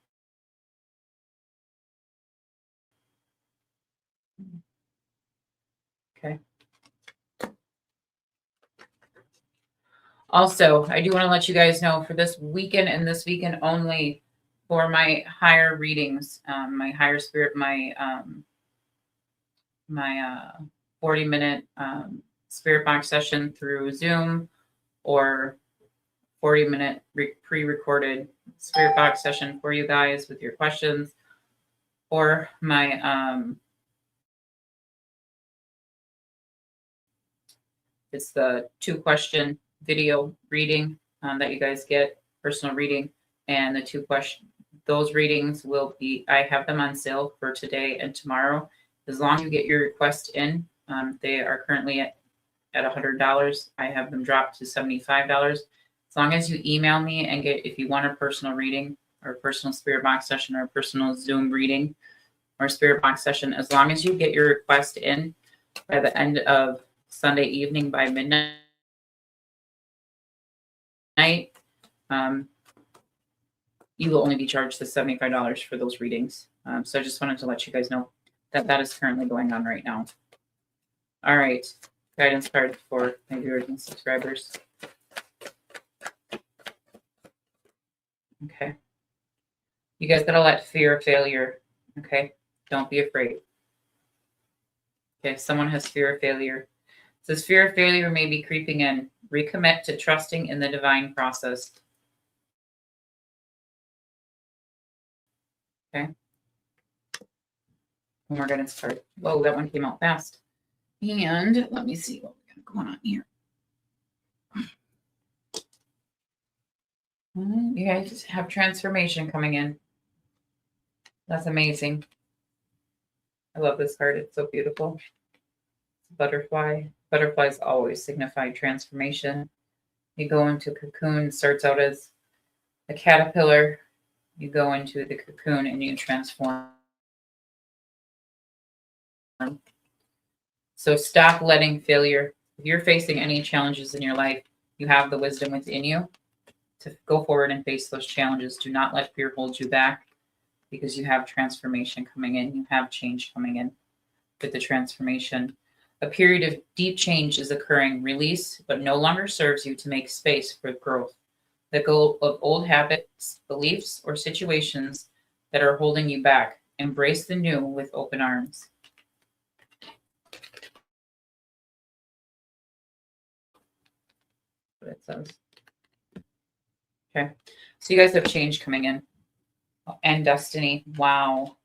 Okay. Also, I do want to let you guys know, for this weekend and this weekend only, for my higher readings, my higher spirit, my 40-minute spirit box session through Zoom, or 40-minute pre-recorded spirit box session for you guys with your questions, or my it's the 2-question video reading that you guys get, personal reading, and the 2-question. Those readings will be, I have them on sale for today and tomorrow. As long as you get your request in, they are currently at $100. I have them dropped to $75. As long as you email me and get, if you want a personal reading or a personal spirit box session or a personal Zoom reading or spirit box session, as long as you get your request in by the end of Sunday evening by midnight, you will only be charged the $75 for those readings. So I just wanted to let you guys know that that is currently going on right now. All right. Guidance card for my viewers and subscribers. Okay. You guys got to let fear of failure. Okay. Don't be afraid. Okay. If someone has fear of failure, it says fear of failure may be creeping in. Recommit to trusting in the divine process. Okay. One more guidance card. Whoa, that one came out fast. And let me see what we got going on here. You guys have transformation coming in. That's amazing. I love this card. It's so beautiful. It's a butterfly. Butterflies always signify transformation. You go into a cocoon, starts out as a caterpillar. You go into the cocoon and you transform. So stop letting failure. If you're facing any challenges in your life, you have the wisdom within you to go forward and face those challenges. Do not let fear hold you back, because you have transformation coming in. You have change coming in with the transformation. A period of deep change is occurring. Release what no longer serves you to make space for growth. Let go of old habits, beliefs, or situations that are holding you back. Embrace the new with open arms. what it says. Okay. So you guys have change coming in. And destiny. Wow.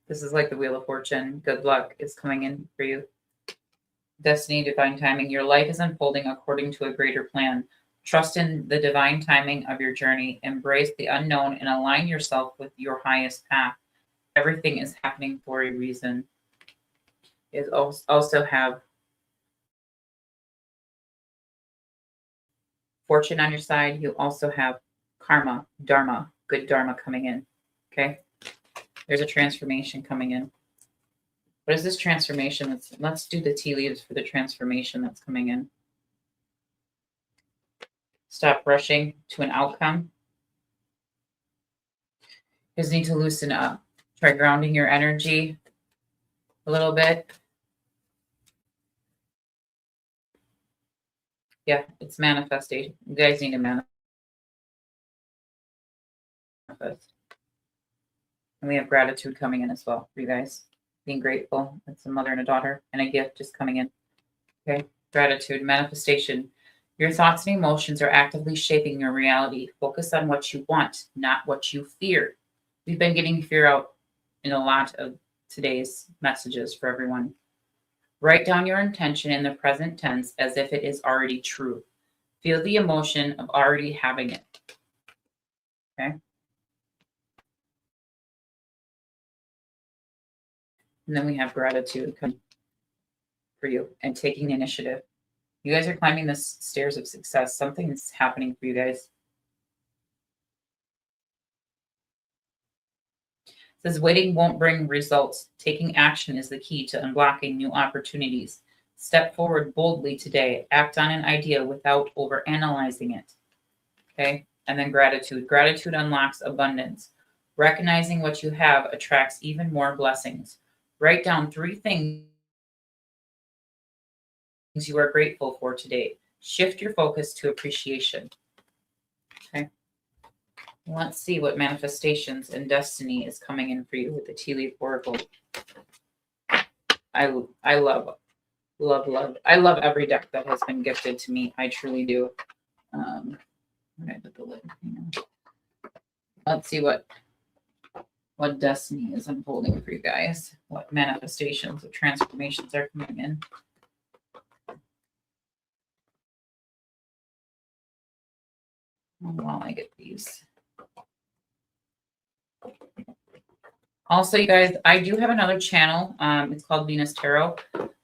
This is like the Wheel of Fortune. Good luck is coming in for you. Destiny, divine timing. Your life is unfolding according to a greater plan. Trust in the divine timing of your journey. Embrace the unknown and align yourself with your highest path. Everything is happening for a reason. Is also have fortune on your side. You also have karma, dharma, good dharma coming in. Okay. There's a transformation coming in. What is this transformation? Let's do the tea leaves for the transformation that's coming in. Stop rushing to an outcome. You just need to loosen up. Try grounding your energy a little bit. Yeah, it's manifestation. You guys need to manifest. And we have gratitude coming in as well for you guys. Being grateful. It's a mother and a daughter and a gift just coming in. Okay. Gratitude, manifestation. Your thoughts and emotions are actively shaping your reality. Focus on what you want, not what you fear. We've been getting fear out in a lot of today's messages for everyone. Write down your intention in the present tense as if it is already true. Feel the emotion of already having it. Okay. And then we have gratitude for you and taking initiative. You guys are climbing the stairs of success. Something is happening for you guys. It says waiting won't bring results. Taking action is the key to unblocking new opportunities. Step forward boldly today. Act on an idea without overanalyzing it. Okay. And then gratitude. Gratitude unlocks abundance. Recognizing what you have attracts even more blessings. Write down 3 things you are grateful for today. Shift your focus to appreciation. Okay. Let's see what manifestations and destiny is coming in for you with the Tea Leaf Oracle. I love. I love every deck that has been gifted to me. I truly do. Where did I put the lid? Let's see what destiny is unfolding for you guys. What manifestations of transformations are coming in. While I get these. Also, you guys, I do have another channel. It's called Venus Tarot.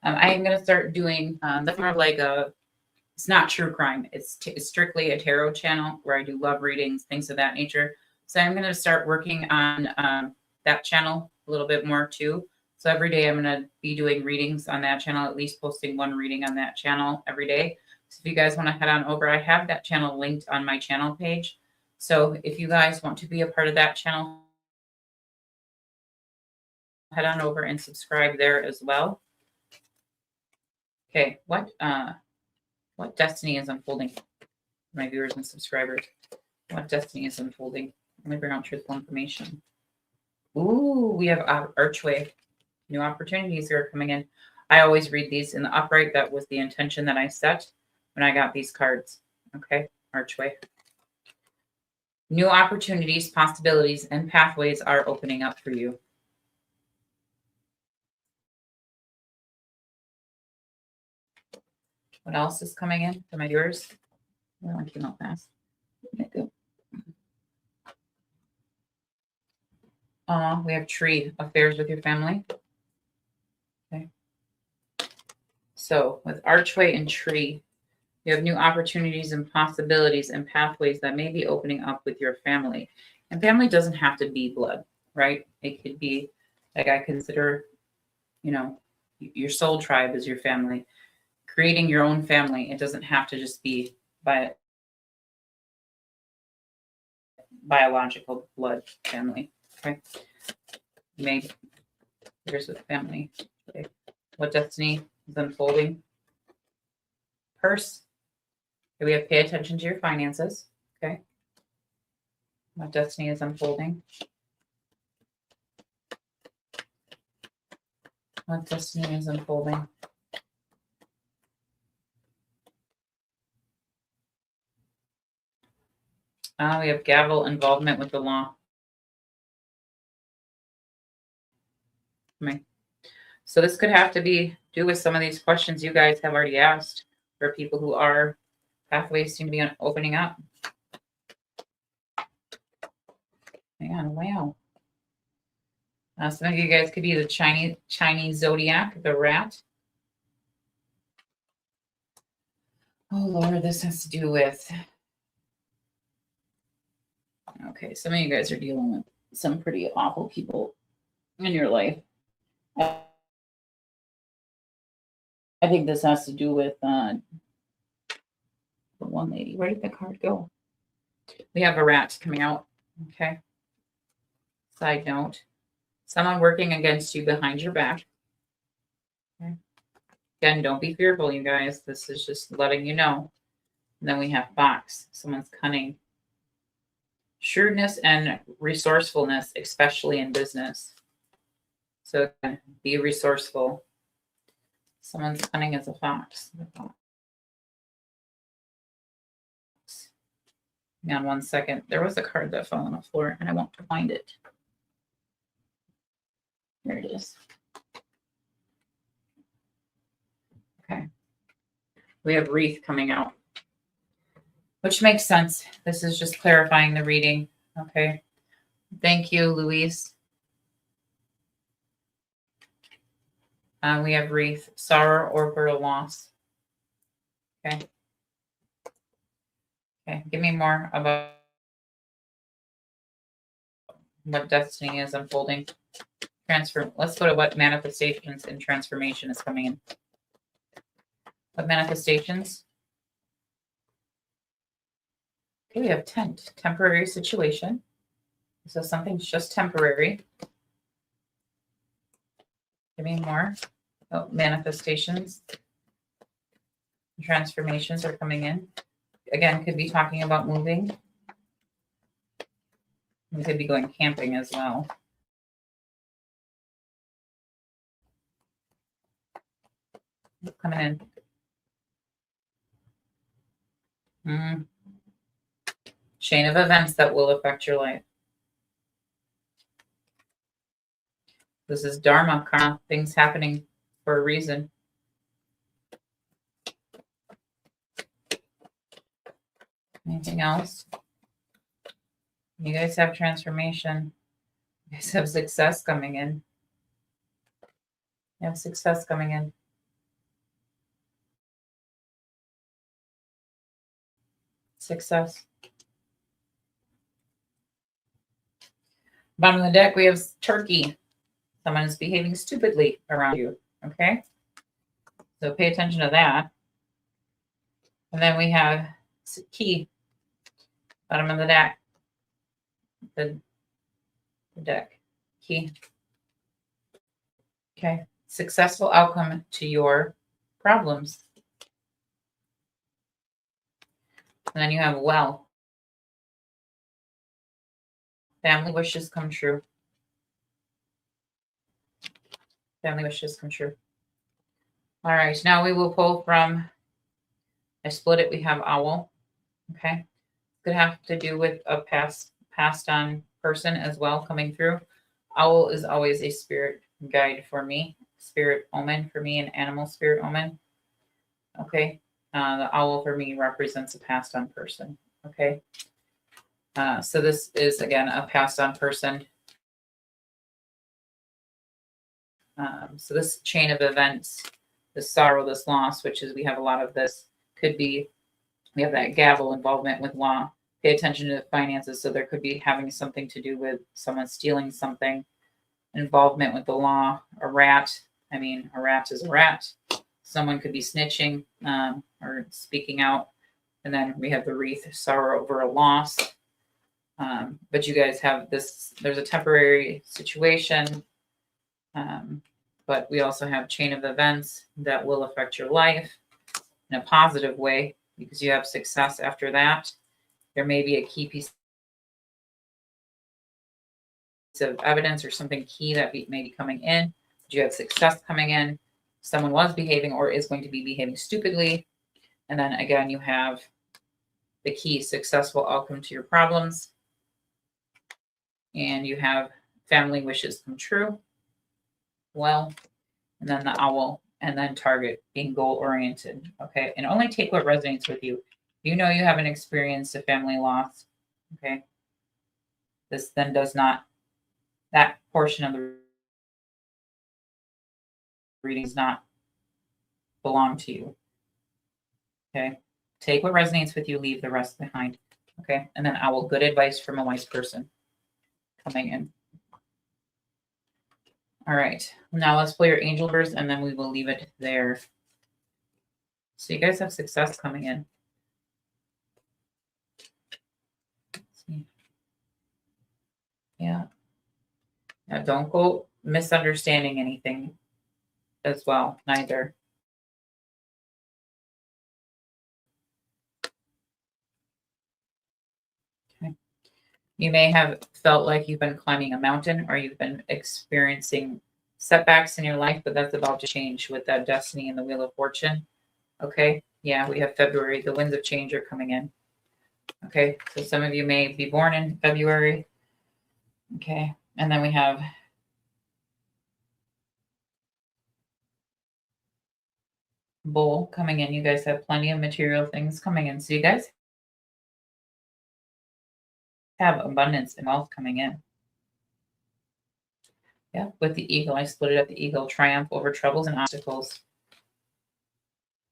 I am going to start doing, that's more of like it's not true crime. It's strictly a tarot channel where I do love readings, things of that nature. So I'm going to start working on that channel a little bit more too. So every day I'm going to be doing readings on that channel, at least posting 1 reading on that channel every day. So if you guys want to head on over, I have that channel linked on my channel page. So if you guys want to be a part of that channel, head on over and subscribe there as well. Okay, what destiny is unfolding for my viewers and subscribers? What destiny is unfolding? Let me bring out truthful information. Ooh, we have archway. New opportunities are coming in. I always read these in the upright. That was the intention that I set when I got these cards. Okay, archway. New opportunities, possibilities, and pathways are opening up for you. What else is coming in for my viewers? That one came out fast. We have tree, affairs with your family. Okay. So with archway and tree, you have new opportunities and possibilities and pathways that may be opening up with your family. And family doesn't have to be blood, right? It could be like I consider, your soul tribe is your family. Creating your own family. It doesn't have to just be by biological blood family. Okay. Maybe here's with family. Okay. What destiny is unfolding? Purse. Okay, we have pay attention to your finances. Okay. What destiny is unfolding? What destiny is unfolding? We have gavel involvement with the law. So this could have to be do with some of these questions you guys have already asked for people who are pathways seem to be opening up. Man, wow. Some of you guys could be the Chinese zodiac, the rat. Oh Lord, this has to do with. Okay, some of you guys are dealing with some pretty awful people in your life. I think this has to do with the one lady. Where did the card go? We have a rat coming out. Okay. Side note, someone working against you behind your back. Okay. Again, don't be fearful, you guys. This is just letting you know. And then we have fox. Someone's cunning. Shrewdness and resourcefulness, especially in business. So again, be resourceful. Someone's cunning as a fox. Hang on 1 second. There was a card that fell on the floor and I want to find it. There it is. Okay. We have wreath coming out, which makes sense. This is just clarifying the reading. Okay. Thank you, Louise. We have wreath, sorrow or a loss. Okay. Okay. Give me more about what destiny is unfolding. Let's go to what manifestations and transformation is coming in. What manifestations? Okay, we have tent, temporary situation. So something's just temporary. Give me more. Oh, manifestations. Transformations are coming in. Again, could be talking about moving. We could be going camping as well. Coming in. Chain of events that will affect your life. This is dharma, karma, things happening for a reason. Anything else? You guys have transformation. You guys have success coming in. You have success coming in. Success. Bottom of the deck, we have turkey. Someone is behaving stupidly around you. Okay? So pay attention to that. And then we have key. Bottom of the deck. The deck. Key. Okay. Successful outcome to your problems. And then you have wealth. Family wishes come true. Family wishes come true. All right. Now we will pull from, I split it. We have owl. Okay. Could have to do with a passed on person as well coming through. Owl is always a spirit guide for me, spirit omen for me, an animal spirit omen. Okay. The owl for me represents a passed on person. Okay. So this is, again, a passed on person. So this chain of events, this sorrow, this loss, which is, we have a lot of this, could be, we have that gavel involvement with law. Pay attention to the finances. So there could be having something to do with someone stealing something, involvement with the law, a rat. I mean, a rat is a rat. Someone could be snitching or speaking out. And then we have the wreath, sorrow over a loss. But you guys have this, there's a temporary situation. But we also have chain of events that will affect your life in a positive way because you have success after that. There may be a key piece of evidence or something key that may be coming in. You have success coming in. Someone was behaving or is going to be behaving stupidly. And then again, you have the key, successful outcome to your problems. And you have family wishes come true. Well, and then the owl, and then target, being goal oriented. Okay. And only take what resonates with you. You know you haven't experienced a family loss. Okay. This then does not, that portion of the reading does not belong to you. Okay. Take what resonates with you, leave the rest behind. Okay. And then owl, good advice from a wise person coming in. All right. Now let's pull your angel numbers and then we will leave it there. So you guys have success coming in. Let's see. Yeah. Now don't go misunderstanding anything as well, neither. Okay. You may have felt like you've been climbing a mountain or you've been experiencing setbacks in your life, but that's about to change with that destiny and the wheel of fortune. Okay. Yeah, we have February. The winds of change are coming in. Okay. So some of you may be born in February. Okay. And then we have Bull coming in. You guys have plenty of material things coming in. So you guys have abundance and wealth coming in. Yeah, with the eagle, I split it up. The eagle, triumph over troubles and obstacles.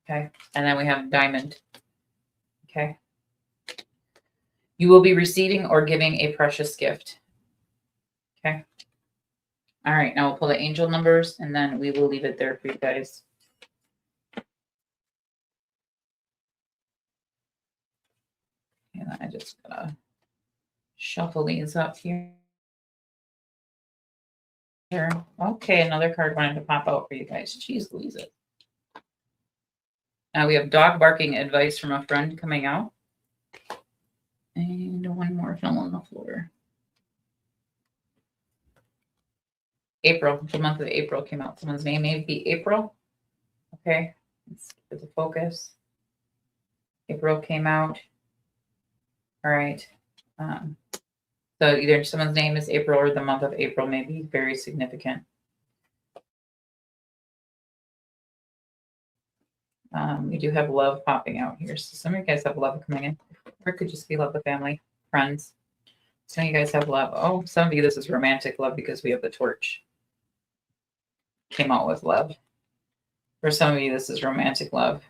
Okay, and then we have diamond. Okay, you will be receiving or giving a precious gift. Okay, all right. Now we'll pull the angel numbers, and then we will leave it there for you guys. And I just gotta shuffle these up here. Okay, another card wanted to pop out for you guys. Jeez Louise. Now we have dog barking advice from a friend coming out. And one more fell on the floor. April, the month of April came out. Someone's name may be April. Okay, let's get the focus. April came out. All right. So either someone's name is April or the month of April may be very significant. We do have love popping out here. So some of you guys have love coming in. Or it could just be love with family, friends. Some of you guys have love. Oh, some of you, this is romantic love because we have the torch. Came out with love. For some of you, this is romantic love.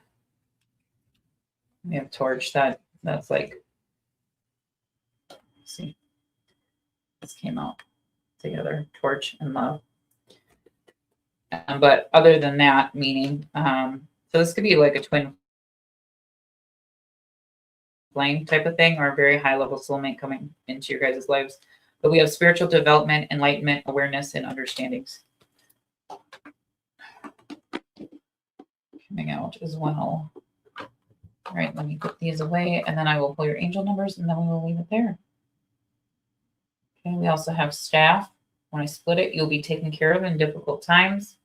We have torch. That's like, let's see. This came out together, torch and love. But other than that, meaning, so this could be like a twin flame type of thing or a very high level soulmate coming into your guys' lives. But we have spiritual development, enlightenment, awareness, and understandings coming out as well. All right, let me put these away and then I will pull your angel numbers and then we will leave it there. Okay, we also have staff. When I split it, you'll be taken care of in difficult times.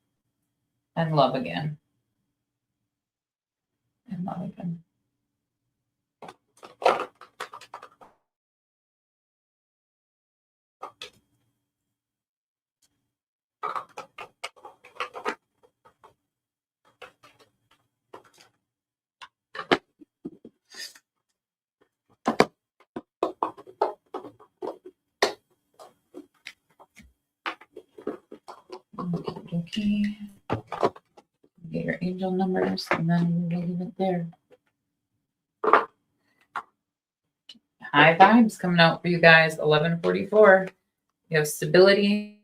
And love again. And love again. Okay. Get your angel numbers and then we'll leave it there. High vibes coming out for you guys. 11:44. You have stability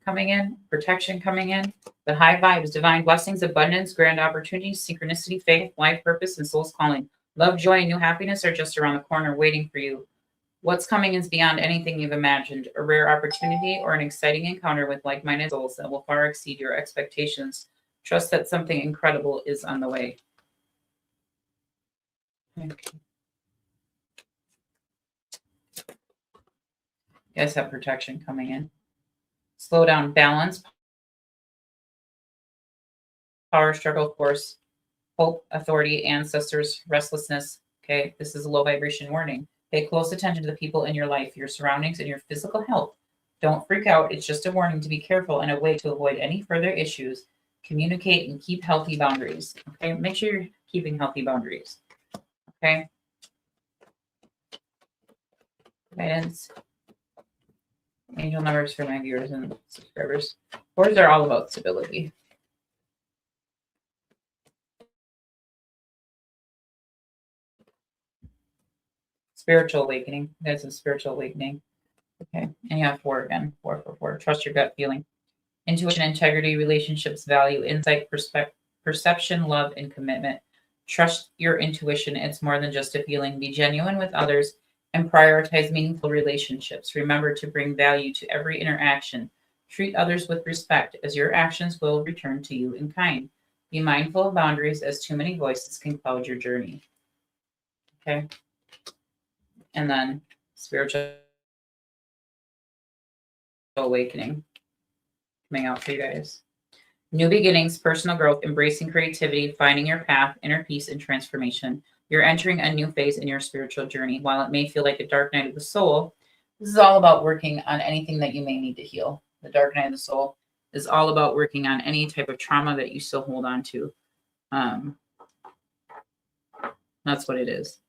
coming in, protection coming in, but high vibes, divine blessings, abundance, grand opportunities, synchronicity, faith, life purpose, and soul's calling. Love, joy, and new happiness are just around the corner waiting for you. What's coming is beyond anything you've imagined, a rare opportunity or an exciting encounter with like-minded souls that will far exceed your expectations. Trust that something incredible is on the way. Okay. You guys have protection coming in. Slow down, balance, power struggle, force, hope, authority, ancestors, restlessness. Okay, this is a low vibration warning. Pay close attention to the people in your life, your surroundings, and your physical health. Don't freak out. It's just a warning to be careful and a way to avoid any further issues. Communicate and keep healthy boundaries. Okay, make sure you're keeping healthy boundaries. Okay. Guidance. Angel numbers for my viewers and subscribers. Boards are all about stability. Spiritual awakening. You guys have spiritual awakening. Okay. And you have 4 again. 4 for 4. Trust your gut feeling. Intuition, integrity, relationships, value, insight, perception, love, and commitment. Trust your intuition. It's more than just a feeling. Be genuine with others and prioritize meaningful relationships. Remember to bring value to every interaction. Treat others with respect, as your actions will return to you in kind. Be mindful of boundaries, as too many voices can cloud your journey. Okay. And then spiritual awakening coming out for you guys. New beginnings, personal growth, embracing creativity, finding your path, inner peace, and transformation. You're entering a new phase in your spiritual journey. While it may feel like a dark night of the soul, this is all about working on anything that you may need to heal. The dark night of the soul is all about working on any type of trauma that you still hold on to. That's what it is.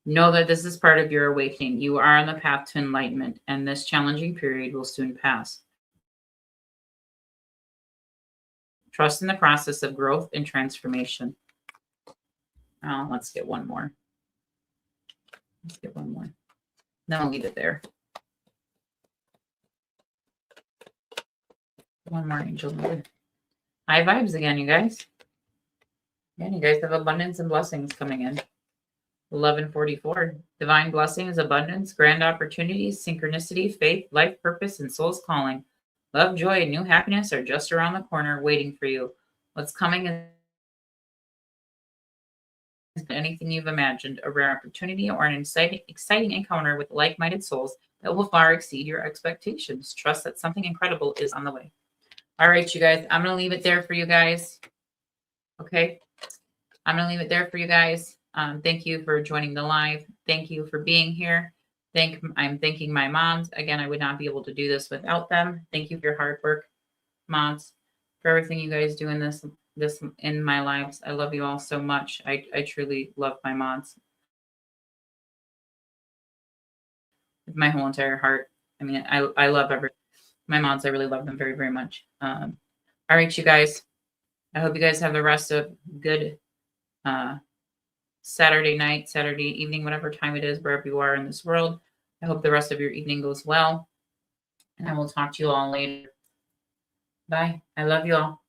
Know that this is part of your awakening. You are on the path to enlightenment, and this challenging period will soon pass. Trust in the process of growth and transformation. Let's get one more. Let's get one more. Then I'll leave it there. One more angel number. High vibes again, you guys. Again, you guys have abundance and blessings coming in. 1144. Divine blessings, abundance, grand opportunities, synchronicity, faith, life purpose, and soul's calling. Love, joy, and new happiness are just around the corner waiting for you. What's coming is anything you've imagined, a rare opportunity or an exciting encounter with like-minded souls that will far exceed your expectations. Trust that something incredible is on the way. All right, you guys, I'm going to leave it there for you guys. Okay. I'm going to leave it there for you guys. Thank you for joining the live. Thank you for being here. I'm thanking my moms. Again, I would not be able to do this without them. Thank you for your hard work, moms, for everything you guys do in this in my lives. I love you all so much. I truly love my moms with my whole entire heart. I mean, I love my moms. I really love them very, very much. All right, you guys. I hope you guys have the rest of good Saturday night, Saturday evening, whatever time it is, wherever you are in this world. I hope the rest of your evening goes well. And I will talk to you all later. Bye. I love you all.